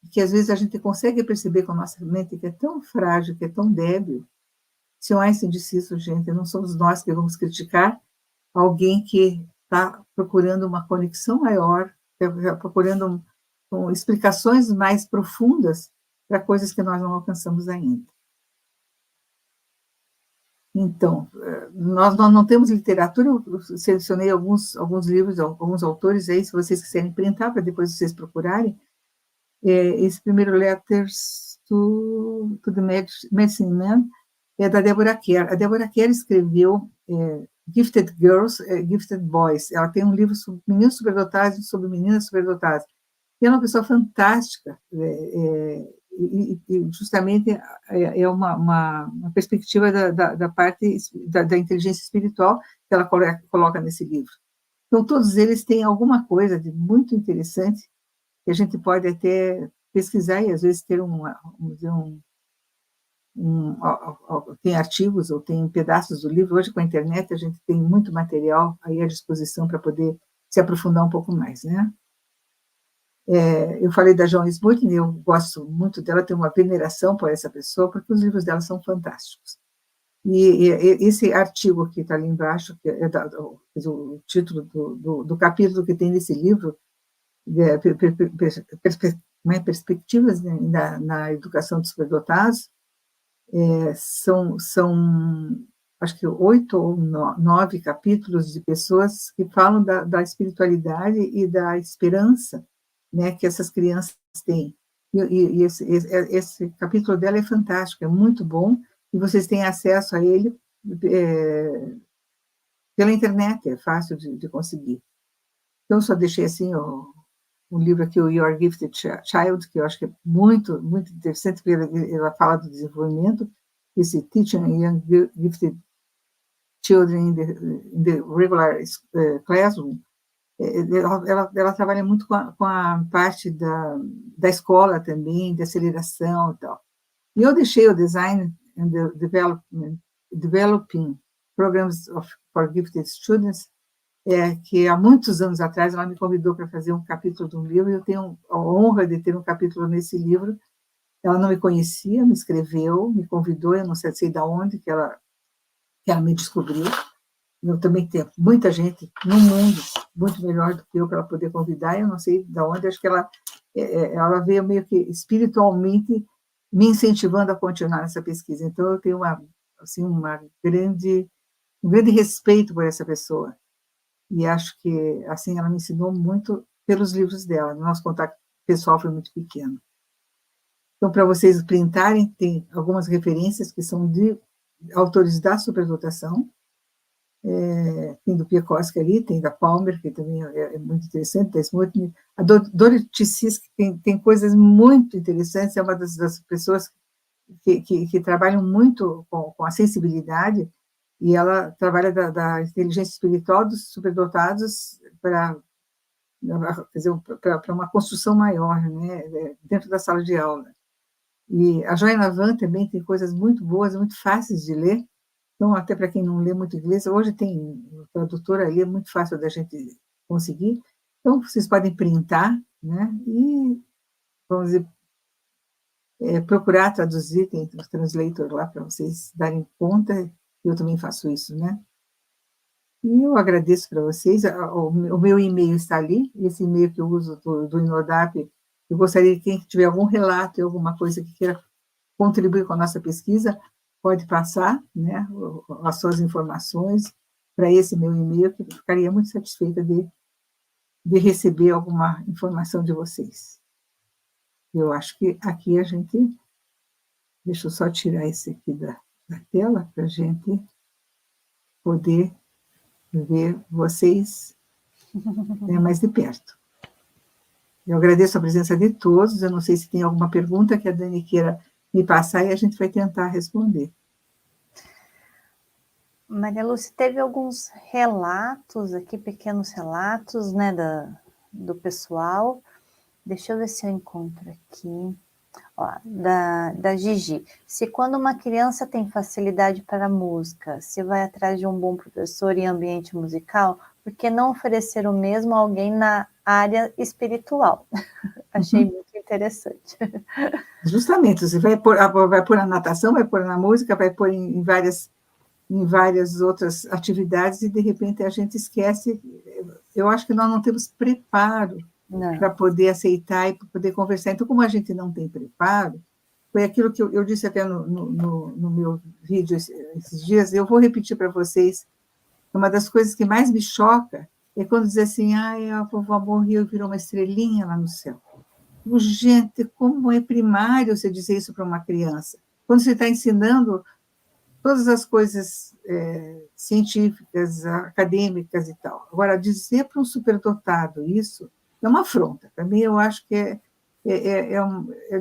que às vezes a gente consegue perceber com a nossa mente que é tão frágil, que é tão débil. Se o Einstein disse isso, gente, não somos nós que vamos criticar alguém que está procurando uma conexão maior, procurando explicações mais profundas para coisas que nós não alcançamos ainda. Então, nós não temos literatura, eu selecionei alguns livros, alguns autores aí, se vocês quiserem printar, para depois vocês procurarem. Esse primeiro Letters to the Medicine Man é da Deborah Kerr. A Deborah Kerr escreveu Gifted Girls, Gifted Boys. Ela tem um livro sobre meninos superdotados e sobre meninas superdotadas. E é uma pessoa fantástica, e justamente é uma perspectiva da parte da inteligência espiritual que ela coloca nesse livro. Então, todos eles têm alguma coisa de muito interessante que a gente pode até pesquisar e, às vezes, ter tem artigos ou tem pedaços do livro. Hoje, com a internet, a gente tem muito material aí à disposição para poder se aprofundar um pouco mais, né? Eu falei da Joan Smoot, eu gosto muito dela, tenho uma veneração por essa pessoa, porque os livros dela são fantásticos. E esse artigo que está ali embaixo, que é o título do capítulo que tem nesse livro, Perspectivas na Educação dos Superdotados, são acho que 8 ou 9 capítulos de pessoas que falam da espiritualidade e da esperança, né, que essas crianças têm. E esse capítulo dela é fantástico, é muito bom, e vocês têm acesso a ele pela internet, é fácil de conseguir. Então, eu só deixei assim um livro aqui, o Your Gifted Child, que eu acho que é muito, muito interessante, porque ela fala do desenvolvimento, esse Teaching Young Gifted Children in the Regular Classroom, ela trabalha muito com a parte da escola também, de aceleração e tal. E eu deixei o Design and Developing Programs for Gifted Students, que há muitos anos atrás ela me convidou para fazer um capítulo de um livro, e eu tenho a honra de ter um capítulo nesse livro. Ela não me conhecia, me escreveu, me convidou, eu não sei de onde que ela me descobriu. Eu também tenho muita gente no mundo muito melhor do que eu para ela poder convidar, eu não sei de onde, acho que ela veio meio que espiritualmente me incentivando a continuar nessa pesquisa. Então, eu tenho assim, um grande respeito por essa pessoa. E acho que, assim, ela me ensinou muito pelos livros dela. Nosso contato pessoal foi muito pequeno. Então, para vocês printarem, tem algumas referências que são de autores da superdotação. Tem do Piakoski ali, tem da Palmer, que também é muito interessante, da Smutny. A Dorothy Sisk tem coisas muito interessantes, é uma das pessoas que trabalham muito com a sensibilidade, e ela trabalha da inteligência espiritual dos superdotados para uma construção maior, né, dentro da sala de aula. E a Joanna Van também tem coisas muito boas, muito fáceis de ler. Então, até para quem não lê muito inglês, hoje tem tradutora ali, é muito fácil da gente conseguir. Então, vocês podem printar, né, e, vamos dizer, procurar traduzir, tem o translator lá para vocês darem conta, eu também faço isso, né. E eu agradeço para vocês, o meu e-mail está ali, esse e-mail que eu uso do Inodap. Eu gostaria que quem tiver algum relato, alguma coisa que queira contribuir com a nossa pesquisa, pode passar, né, as suas informações para esse meu e-mail, que eu ficaria muito satisfeita de receber alguma informação de vocês. Eu acho que aqui a gente... Deixa eu só tirar esse aqui da tela, para a gente poder ver vocês, né, mais de perto. Eu agradeço a presença de todos, eu não sei se tem alguma pergunta que a Dani queira me passar, e a gente vai tentar responder. Maria Lúcia, teve alguns relatos aqui, pequenos relatos, né, do pessoal. Deixa eu ver se eu encontro aqui. Ó, da Gigi. Se quando uma criança tem facilidade para a música, se vai atrás de um bom professor em ambiente musical, por que não oferecer o mesmo a alguém na área espiritual? Achei muito interessante. Justamente, você vai pôr na natação, vai pôr na música, vai pôr em várias outras atividades, e de repente a gente esquece. Eu acho que nós não temos preparo para poder aceitar e para poder conversar. Então, como a gente não tem preparo, foi aquilo que eu disse até no meu vídeo esses dias, eu vou repetir para vocês. Uma das coisas que mais me choca é quando diz assim: a vovó morreu e virou uma estrelinha lá no céu. Gente, como é primário você dizer isso para uma criança? Quando você está ensinando todas as coisas científicas, acadêmicas e tal. Agora, dizer para um superdotado isso é uma afronta. Para mim, eu acho que é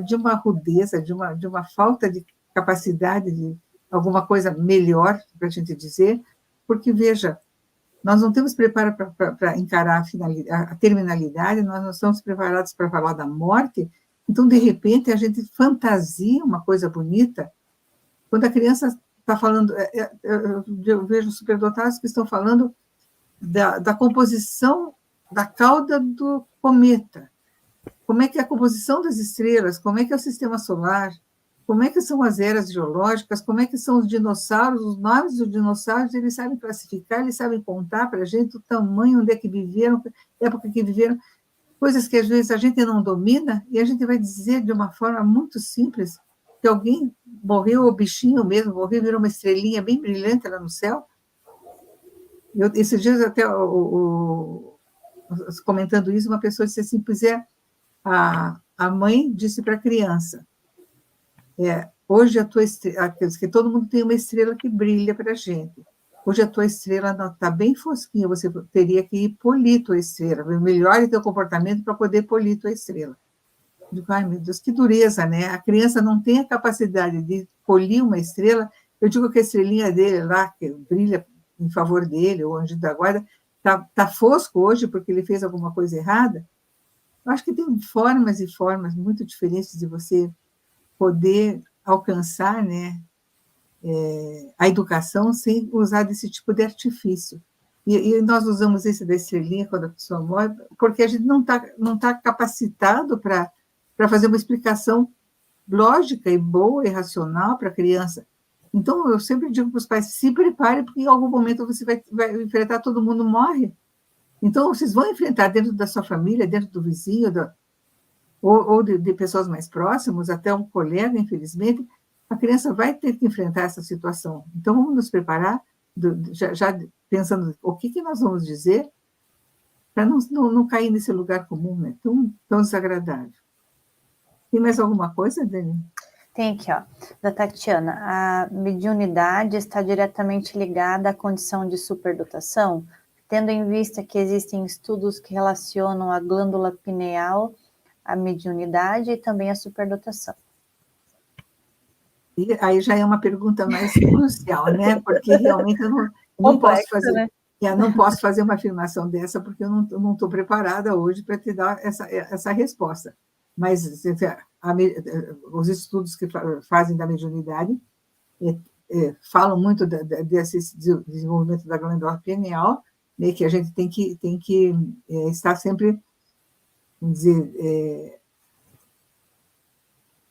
de uma rudeza, de uma falta de capacidade de alguma coisa melhor para a gente dizer, porque, veja, nós não temos preparo para encarar a terminalidade, nós não estamos preparados para falar da morte, então, de repente, a gente fantasia uma coisa bonita, quando a criança está falando... Eu vejo superdotados que estão falando da composição da cauda do cometa, como é que é a composição das estrelas, como é que é o sistema solar, como é que são as eras geológicas, como é que são os dinossauros, os nomes dos dinossauros, eles sabem classificar, eles sabem contar para a gente o tamanho, onde é que viveram, época que viveram, coisas que às vezes a gente não domina, e a gente vai dizer de uma forma muito simples que alguém morreu, o bichinho mesmo morreu, virou uma estrelinha bem brilhante lá no céu. Esses dias até comentando isso, uma pessoa disse assim: pois é, a mãe disse para a criança, hoje a tua estrela, que todo mundo tem uma estrela que brilha para a gente, hoje a tua estrela está bem fosquinha, você teria que ir polir tua estrela, melhore teu comportamento para poder polir tua estrela. Eu digo: ai, meu Deus, que dureza, né? A criança não tem a capacidade de polir uma estrela. Eu digo que a estrelinha dele lá, que brilha em favor dele, o anjo da guarda, tá fosco hoje porque ele fez alguma coisa errada. Eu acho que tem formas e formas muito diferentes de você poder alcançar, né, a educação sem usar desse tipo de artifício. E nós usamos esse da estrelinha quando a pessoa morre, porque a gente não tá capacitado para fazer uma explicação lógica e boa e racional para a criança. Então, eu sempre digo para os pais, se prepare, porque em algum momento você vai enfrentar, todo mundo morre. Então, vocês vão enfrentar dentro da sua família, dentro do vizinho, ou de pessoas mais próximas, até um colega, infelizmente, a criança vai ter que enfrentar essa situação. Então, vamos nos preparar, já pensando o que nós vamos dizer, para não cair nesse lugar comum, né? Tão desagradável. Tem mais alguma coisa, Dani? Tem aqui, ó, da Tatiana. A mediunidade está diretamente ligada à condição de superdotação, tendo em vista que existem estudos que relacionam a glândula pineal, a mediunidade e também a superdotação. E aí já é uma pergunta mais crucial, né? Porque realmente eu não posso fazer, né? não posso fazer uma afirmação dessa, porque eu não estou preparada hoje para te dar essa resposta. Mas os estudos que fazem da mediunidade falam muito desse desenvolvimento da glândula pineal, né, que a gente tem que estar sempre, vamos dizer,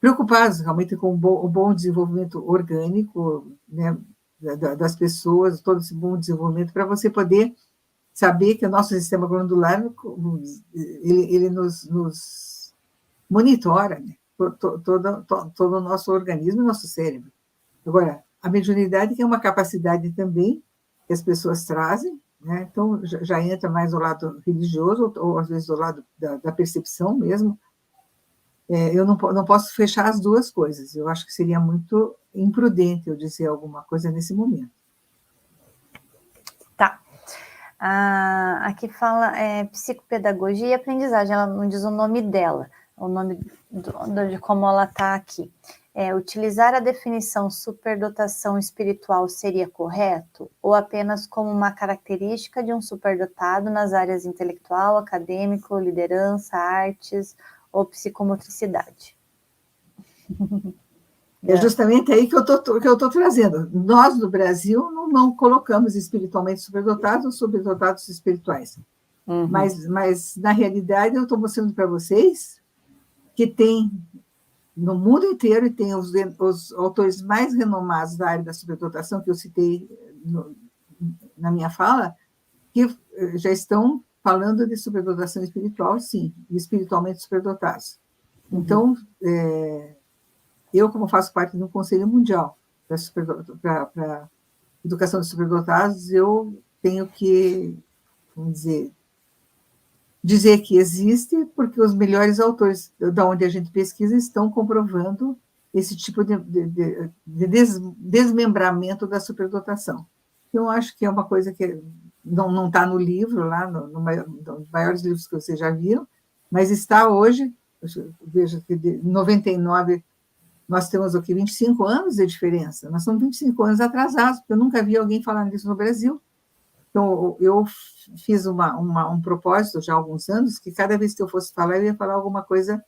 preocupados realmente com o bom desenvolvimento orgânico, né, das pessoas, todo esse bom desenvolvimento, para você poder saber que o nosso sistema glandular, ele nos monitora, né, todo o nosso organismo e nosso cérebro. Agora, a mediunidade que é uma capacidade também que as pessoas trazem, né, então já entra mais do lado religioso, ou às vezes do lado da percepção mesmo. Eu não posso fechar as duas coisas. Eu acho que seria muito imprudente eu dizer alguma coisa nesse momento. Tá. Aqui fala psicopedagogia e aprendizagem. Ela não diz o nome dela, o nome de como ela está aqui. Utilizar a definição superdotação espiritual seria correto? Ou apenas como uma característica de um superdotado nas áreas intelectual, acadêmico, liderança, artes ou psicomotricidade? É justamente aí que eu tô trazendo. Nós, no Brasil, não colocamos espiritualmente superdotados ou superdotados espirituais. Uhum. Mas, na realidade, eu estou mostrando para vocês que tem, no mundo inteiro, e tem os autores mais renomados da área da superdotação, que eu citei na minha fala, que já estão falando de superdotação espiritual, sim, e espiritualmente superdotados. Uhum. Então, eu, como faço parte do Conselho Mundial para Educação de Superdotados, eu tenho que, vamos dizer que existe, porque os melhores autores da onde a gente pesquisa estão comprovando esse tipo de desmembramento da superdotação. Então, acho que é uma coisa que não está no livro, lá, nos maiores livros que vocês já viram, mas está hoje. Veja que de 99, nós temos aqui 25 anos de diferença. Nós somos 25 anos atrasados, porque eu nunca vi alguém falando disso no Brasil. Então, eu fiz um propósito já há alguns anos, que cada vez que eu fosse falar, eu ia falar alguma coisa,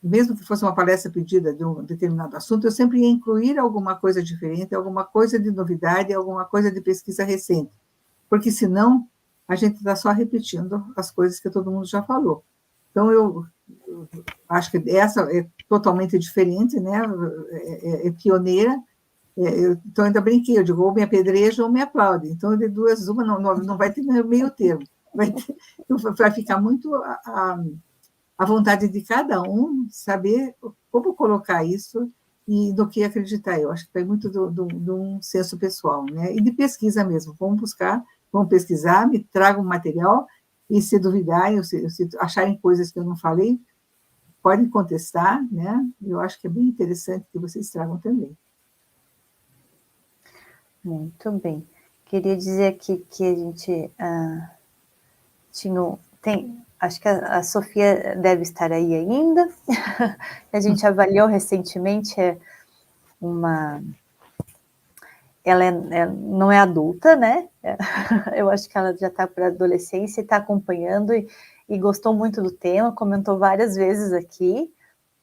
mesmo que fosse uma palestra pedida de um determinado assunto, eu sempre ia incluir alguma coisa diferente, alguma coisa de novidade, alguma coisa de pesquisa recente, porque senão a gente está só repetindo as coisas que todo mundo já falou. Então, eu acho que essa é totalmente diferente, né? É pioneira. Então, ainda brinquei, eu digo, ou me apedreja ou me aplaude. Então, de duas, uma não vai ter meio termo. Vai ficar muito à vontade de cada um saber como colocar isso e do que acreditar. Eu acho que vai muito de um senso pessoal, né? E de pesquisa mesmo. Vamos pesquisar, me tragam um material, e se duvidarem, se acharem coisas que eu não falei, podem contestar, né? Eu acho que é bem interessante que vocês tragam também. Muito bem. Queria dizer aqui que a gente acho que a Sofia deve estar aí ainda. A gente avaliou recentemente ela não é adulta, né? Eu acho que ela já está para adolescência e está acompanhando e gostou muito do tema, comentou várias vezes aqui,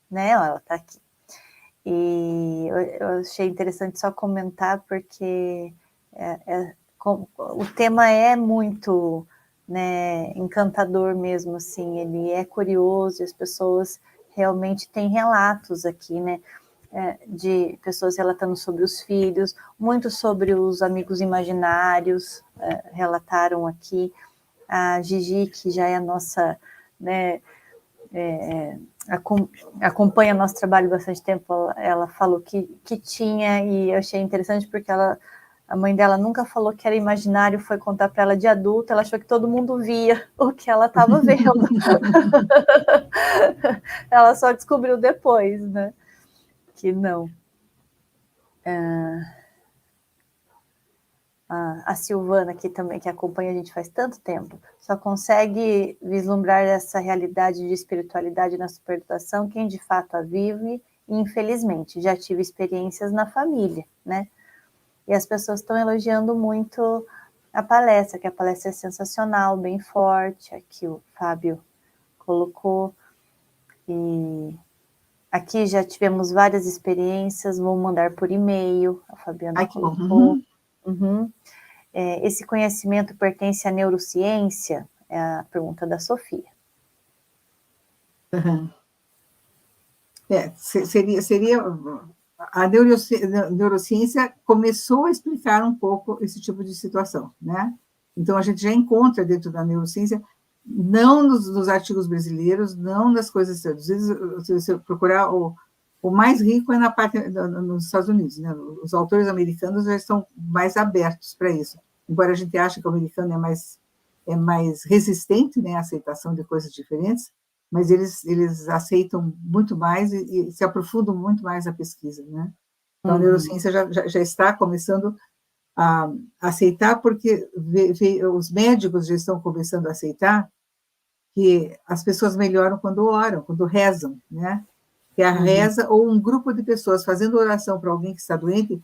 né? Ó, ela está aqui. E eu achei interessante só comentar, porque o tema é muito, né, encantador mesmo, assim, ele é curioso, e as pessoas realmente têm relatos aqui, né? De pessoas relatando sobre os filhos, muito sobre os amigos imaginários, relataram aqui. A Gigi, que já é a nossa, né, acompanha nosso trabalho há bastante tempo, ela falou que tinha, e eu achei interessante porque a mãe dela nunca falou que era imaginário, foi contar para ela de adulta, ela achou que todo mundo via o que ela estava vendo. Ela só descobriu depois, né? Que não. A Silvana aqui também, que acompanha a gente faz tanto tempo, só consegue vislumbrar essa realidade de espiritualidade na superdotação quem de fato a vive, e infelizmente já tive experiências na família, né? E as pessoas estão elogiando muito a palestra, que a palestra é sensacional, bem forte, aqui o Fábio colocou, e aqui já tivemos várias experiências, vou mandar por e-mail, a Fabiana colocou. Esse conhecimento pertence à neurociência? É a pergunta da Sofia. Seria a neurociência começou a explicar um pouco esse tipo de situação, né? Então, a gente já encontra dentro da neurociência, não nos artigos brasileiros, não nas coisas traduzidas, se você procurar, o mais rico é na parte nos Estados Unidos, né? Os autores americanos já estão mais abertos para isso, embora a gente ache que o americano é mais resistente, né, à aceitação de coisas diferentes, mas eles aceitam muito mais e se aprofundam muito mais na pesquisa, né? Então, a neurociência já está começando a aceitar, porque os médicos já estão começando a aceitar que as pessoas melhoram quando oram, quando rezam, né? Que a reza ou um grupo de pessoas fazendo oração para alguém que está doente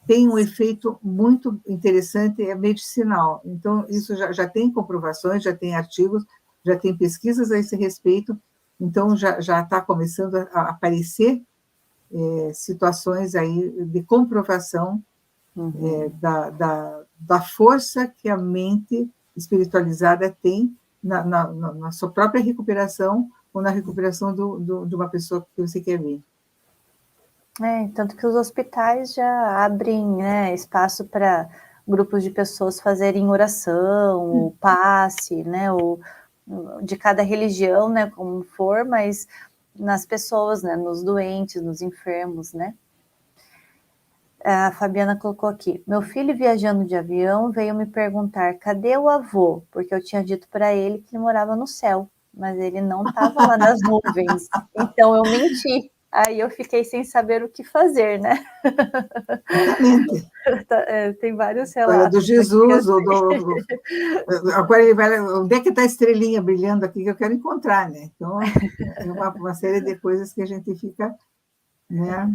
tem um efeito muito interessante, é medicinal. Então, isso já tem comprovações, já tem artigos, já tem pesquisas a esse respeito, então já está começando a aparecer situações aí de comprovação da força que a mente espiritualizada tem na sua própria recuperação ou na recuperação de uma pessoa que você quer ver. Tanto que os hospitais já abrem, né, espaço para grupos de pessoas fazerem oração, ou passe, né, ou de cada religião, né, como for, mas nas pessoas, né, nos doentes, nos enfermos, né. A Fabiana colocou aqui, meu filho viajando de avião veio me perguntar, cadê o avô? Porque eu tinha dito para ele que ele morava no céu, mas ele não estava lá nas nuvens, então eu menti. Aí eu fiquei sem saber o que fazer, né? Exatamente. Tem vários Olha, relatos. do Jesus, agora ele vai, onde é que está a estrelinha brilhando aqui que eu quero encontrar, né? Então, é uma série de coisas que a gente fica, né,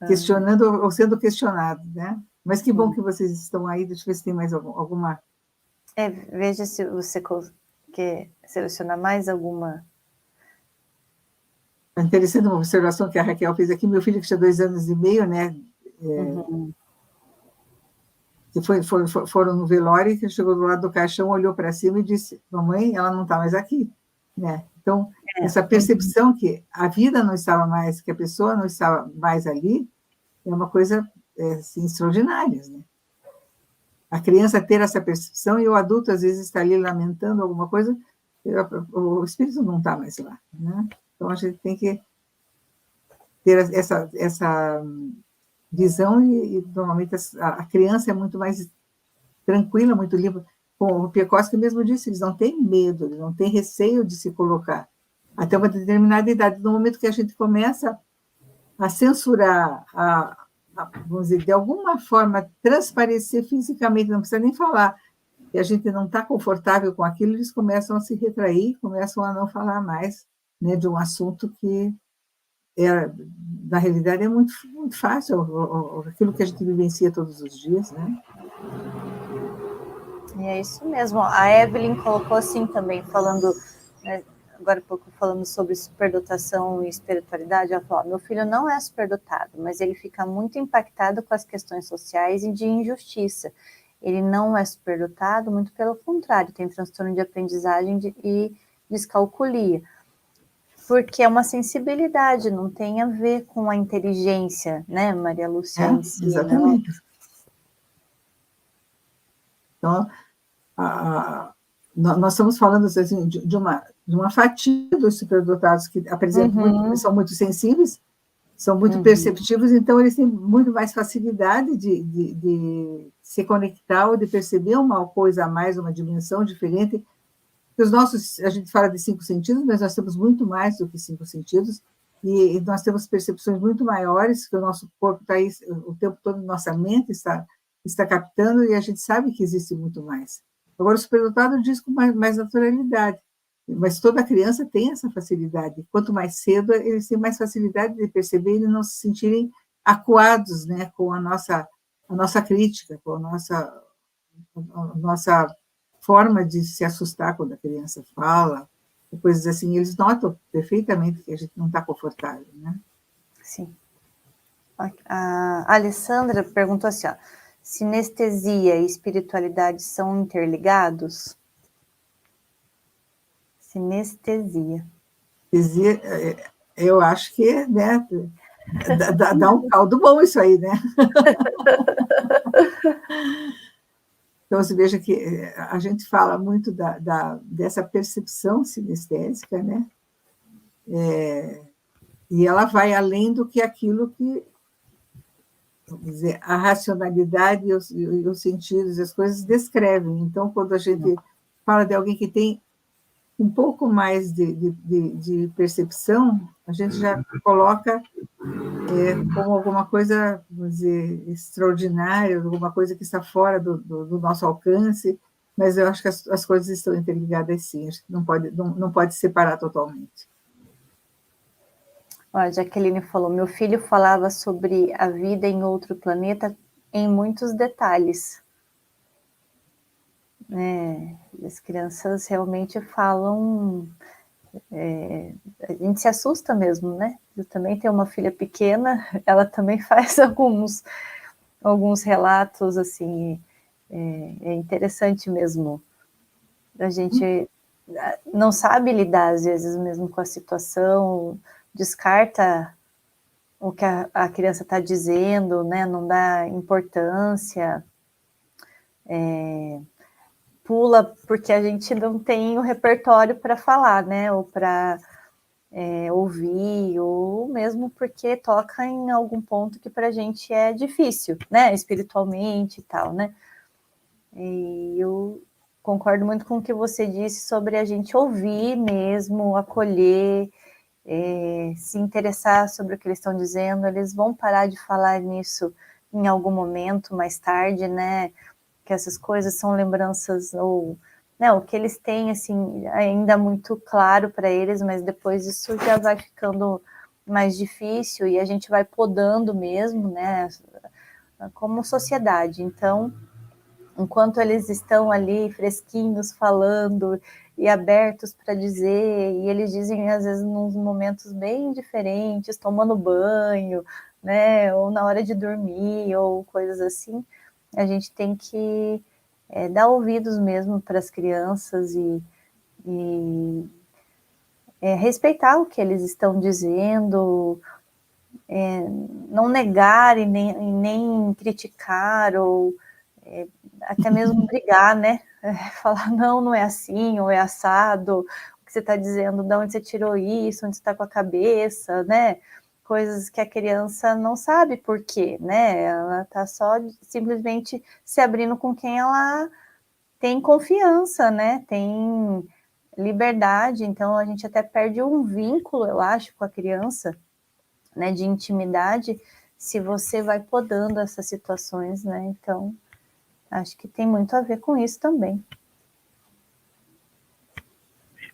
questionando ou sendo questionado, né? Mas que bom que vocês estão aí, deixa eu ver se tem mais alguma... Veja se você quer selecionar mais alguma. É interessante uma observação que a Raquel fez aqui, meu filho que tinha 2 anos e meio, né, que foram no velório, que chegou do lado do caixão, olhou para cima e disse, mamãe, ela não está mais aqui, né? Então, essa percepção que a vida não estava mais, que a pessoa não estava mais ali, é uma coisa assim, extraordinária, né? A criança ter essa percepção e o adulto, às vezes, está ali lamentando alguma coisa, o espírito não está mais lá, né? Então, a gente tem que ter essa visão e normalmente, a criança é muito mais tranquila, muito limpa. Com o Piekoski mesmo disse, eles não têm medo, eles não têm receio de se colocar até uma determinada idade. No momento que a gente começa a censurar, vamos dizer, de alguma forma, transparecer fisicamente, não precisa nem falar, e a gente não está confortável com aquilo, eles começam a se retrair, começam a não falar mais, né, de um assunto que na realidade, é muito, muito fácil, aquilo que a gente vivencia todos os dias, né? E é isso mesmo. A Evelyn colocou assim também, falando, né, agora há pouco falando sobre superdotação e espiritualidade, ela falou, meu filho não é superdotado, mas ele fica muito impactado com as questões sociais e de injustiça. Ele não é superdotado, muito pelo contrário, tem transtorno de aprendizagem e descalculia. Porque é uma sensibilidade, não tem a ver com a inteligência, né, Maria Lúcia, em si, exatamente. Não. Então, nós estamos falando assim, de uma fatia dos superdotados que apresentam são muito sensíveis, são muito perceptivos, então eles têm muito mais facilidade de se conectar ou de perceber uma coisa a mais, uma dimensão diferente. Os nossos, a gente fala de 5 sentidos, mas nós temos muito mais do que 5 sentidos, e nós temos percepções muito maiores, que o nosso corpo está aí o tempo todo, nossa mente está captando, e a gente sabe que existe muito mais. Agora, o superdotado diz com mais naturalidade, mas toda criança tem essa facilidade. Quanto mais cedo, eles têm mais facilidade de perceber e não se sentirem acuados, né, com a nossa crítica, com a nossa forma de se assustar quando a criança fala, coisas assim. Eles notam perfeitamente que a gente não está confortável, né? Sim. A Alessandra perguntou assim, ó, sinestesia e espiritualidade são interligados? Sinestesia. Eu acho que, né, dá um caldo bom isso aí, né? Então, você veja que a gente fala muito dessa percepção sinestésica, né? E ela vai além do que aquilo que, vamos dizer, a racionalidade e os sentidos, as coisas descrevem. Então, quando a gente fala de alguém que tem um pouco mais de percepção, a gente já coloca como alguma coisa, vamos dizer, extraordinária, alguma coisa que está fora do nosso alcance, mas eu acho que as coisas estão interligadas sim, acho que não pode separar totalmente. A Jaqueline falou, meu filho falava sobre a vida em outro planeta em muitos detalhes. As crianças realmente falam, a gente se assusta mesmo, né? Eu também tenho uma filha pequena, ela também faz alguns relatos, assim, é interessante mesmo. A gente não sabe lidar, às vezes, mesmo com a situação, descarta o que a criança está dizendo, né? Não dá importância, pula porque a gente não tem o repertório para falar, né? Ou para ouvir, ou mesmo porque toca em algum ponto que para a gente é difícil, né? Espiritualmente e tal, né? E eu concordo muito com o que você disse sobre a gente ouvir mesmo, acolher, se interessar sobre o que eles estão dizendo. Eles vão parar de falar nisso em algum momento mais tarde, né? Que essas coisas são lembranças, ou né, o que eles têm assim, ainda muito claro para eles, mas depois isso já vai ficando mais difícil e a gente vai podando mesmo, né? Como sociedade. Então, enquanto eles estão ali fresquinhos, falando e abertos para dizer, e eles dizem às vezes nos momentos bem diferentes, tomando banho, né, ou na hora de dormir, ou coisas assim, a gente tem que dar ouvidos mesmo para as crianças e respeitar o que eles estão dizendo, não negar e nem criticar, ou até mesmo brigar, né? Falar, não é assim, ou é assado, o que você está dizendo, de onde você tirou isso, onde você está com a cabeça, né? Coisas que a criança não sabe por quê, né? Ela está só simplesmente se abrindo com quem ela tem confiança, né? Tem liberdade, então a gente até perde um vínculo, eu acho, com a criança, né? De intimidade, se você vai podando essas situações, né? Então, acho que tem muito a ver com isso também.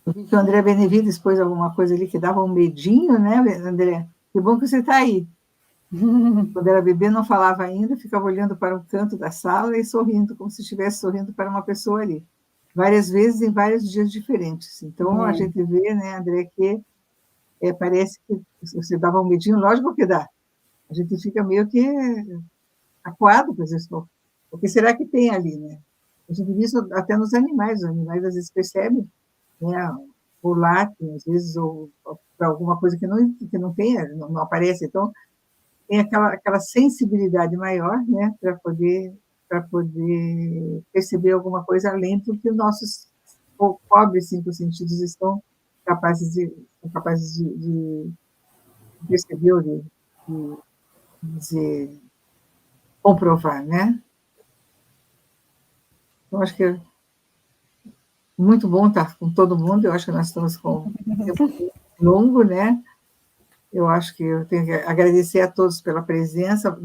Eu vi que o André Benevides pôs alguma coisa ali que dava um medinho, né, André? Que bom que você está aí. Quando era bebê, não falava ainda, ficava olhando para um canto da sala e sorrindo, como se estivesse sorrindo para uma pessoa ali. Várias vezes, em vários dias diferentes. Então, a gente vê, né, André, que parece que você dava um medinho, lógico que dá. A gente fica meio que acuado com isso. O que será que tem ali, né? A gente vê isso até nos animais. Os animais, às vezes, percebem, né, ou latem, às vezes, ou para alguma coisa que não tem, não aparece. Então, tem aquela sensibilidade maior, né, para poder perceber alguma coisa além do que os nossos pobres cinco sentidos estão capazes de perceber ou de dizer, comprovar, né? Então, acho que é muito bom estar com todo mundo. Eu acho que nós estamos com um tempo longo, né? Eu acho que eu tenho que agradecer a todos pela presença.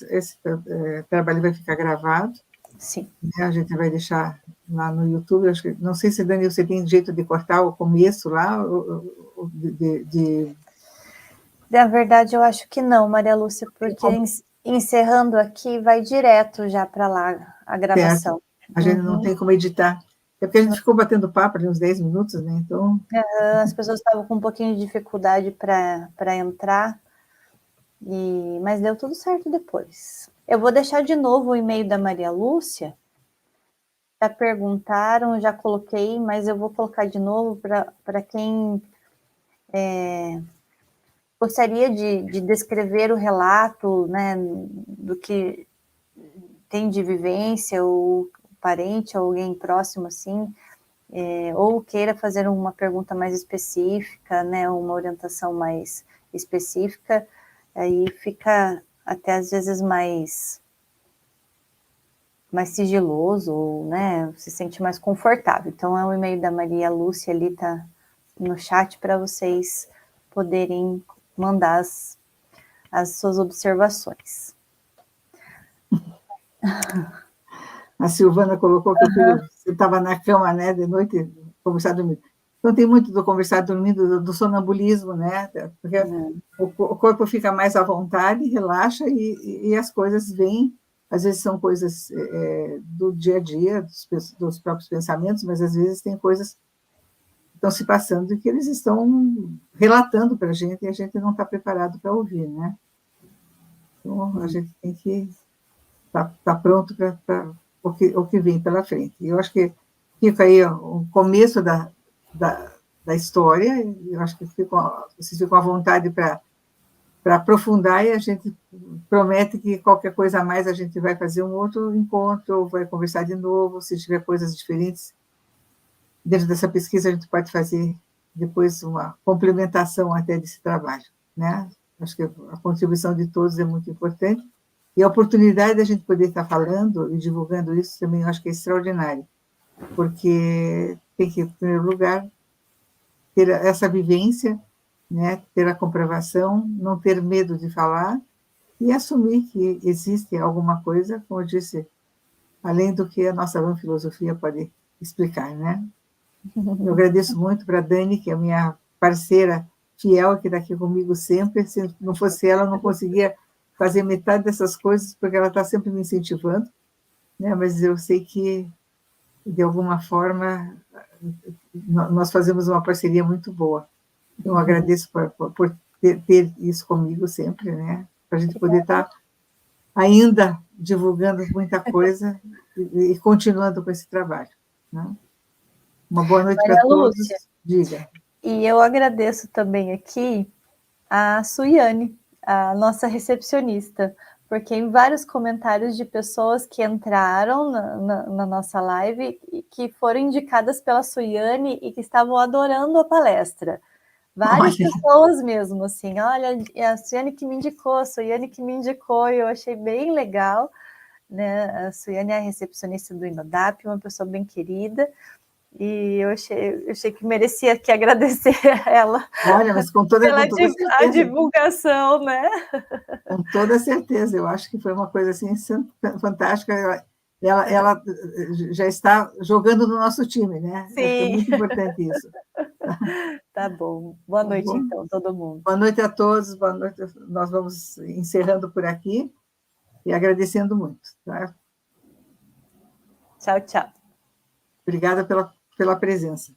Esse trabalho vai ficar gravado. Sim. Né? A gente vai deixar lá no YouTube. Acho que, não sei se, Dani, você tem jeito de cortar o começo lá, Na verdade, eu acho que não, Maria Lúcia, porque encerrando aqui, vai direto já para lá a gravação. Certo. A gente não tem como editar. É porque a gente ficou batendo papo ali uns 10 minutos, né? Então... As pessoas estavam com um pouquinho de dificuldade para entrar, mas deu tudo certo depois. Eu vou deixar de novo o e-mail da Maria Lúcia. Já perguntaram, já coloquei, mas eu vou colocar de novo para quem gostaria de descrever o relato, né, do que tem de vivência, ou parente, ou alguém próximo, assim, ou queira fazer uma pergunta mais específica, né, uma orientação mais específica, aí fica até às vezes mais sigiloso, ou, né, se sente mais confortável. Então, é o e-mail da Maria Lúcia ali, tá no chat para vocês poderem mandar as suas observações. A Silvana colocou que o filho, você estava na cama, né, de noite, conversar dormindo. Então, tem muito do conversar dormindo, do sonambulismo, né, porque o corpo fica mais à vontade, relaxa e as coisas vêm. Às vezes são coisas do dia a dia, dos próprios pensamentos, mas às vezes tem coisas que estão se passando e que eles estão relatando para a gente e a gente não está preparado para ouvir, né? Então, a gente tem que estar pronto para o que vem pela frente. Eu acho que fica aí o começo da história, eu acho que vocês ficam à vontade para aprofundar, e a gente promete que qualquer coisa a mais a gente vai fazer um outro encontro, ou vai conversar de novo, se tiver coisas diferentes. Dentro dessa pesquisa, a gente pode fazer depois uma complementação até desse trabalho, né? Acho que a contribuição de todos é muito importante, e a oportunidade da gente poder estar falando e divulgando isso também eu acho que é extraordinário, porque tem que, em primeiro lugar, ter essa vivência, né, ter a comprovação, não ter medo de falar e assumir que existe alguma coisa, como eu disse, além do que a nossa vã filosofia pode explicar, né? Eu agradeço muito para a Dani, que é a minha parceira fiel, que está aqui comigo sempre. Se não fosse ela, eu não conseguia fazer metade dessas coisas, porque ela está sempre me incentivando, né? Mas eu sei que, de alguma forma, nós fazemos uma parceria muito boa. Então, eu agradeço por ter isso comigo sempre, né? Para a gente poder estar ainda divulgando muita coisa e continuando com esse trabalho, né? Uma boa noite para todos. Lúcia, diga. E eu agradeço também aqui a Suiane, a nossa recepcionista, porque em vários comentários de pessoas que entraram na nossa live e que foram indicadas pela Suiane e que estavam adorando a palestra. Várias pessoas mesmo, assim, olha, a Suiane que me indicou, a Suiane que me indicou, e eu achei bem legal, né? A Suiane é a recepcionista do Inodap, uma pessoa bem querida, e eu achei que merecia aqui agradecer a ela. Olha, mas com toda certeza. A divulgação, né? Com toda certeza, eu acho que foi uma coisa assim fantástica. Ela já está jogando no nosso time, né? Sim. É muito importante isso. Tá bom. Boa Tá noite, bom? então, todo mundo. Boa noite a todos, boa noite. Nós vamos encerrando por aqui e agradecendo muito, tá? Tchau, tchau. Obrigada pela presença.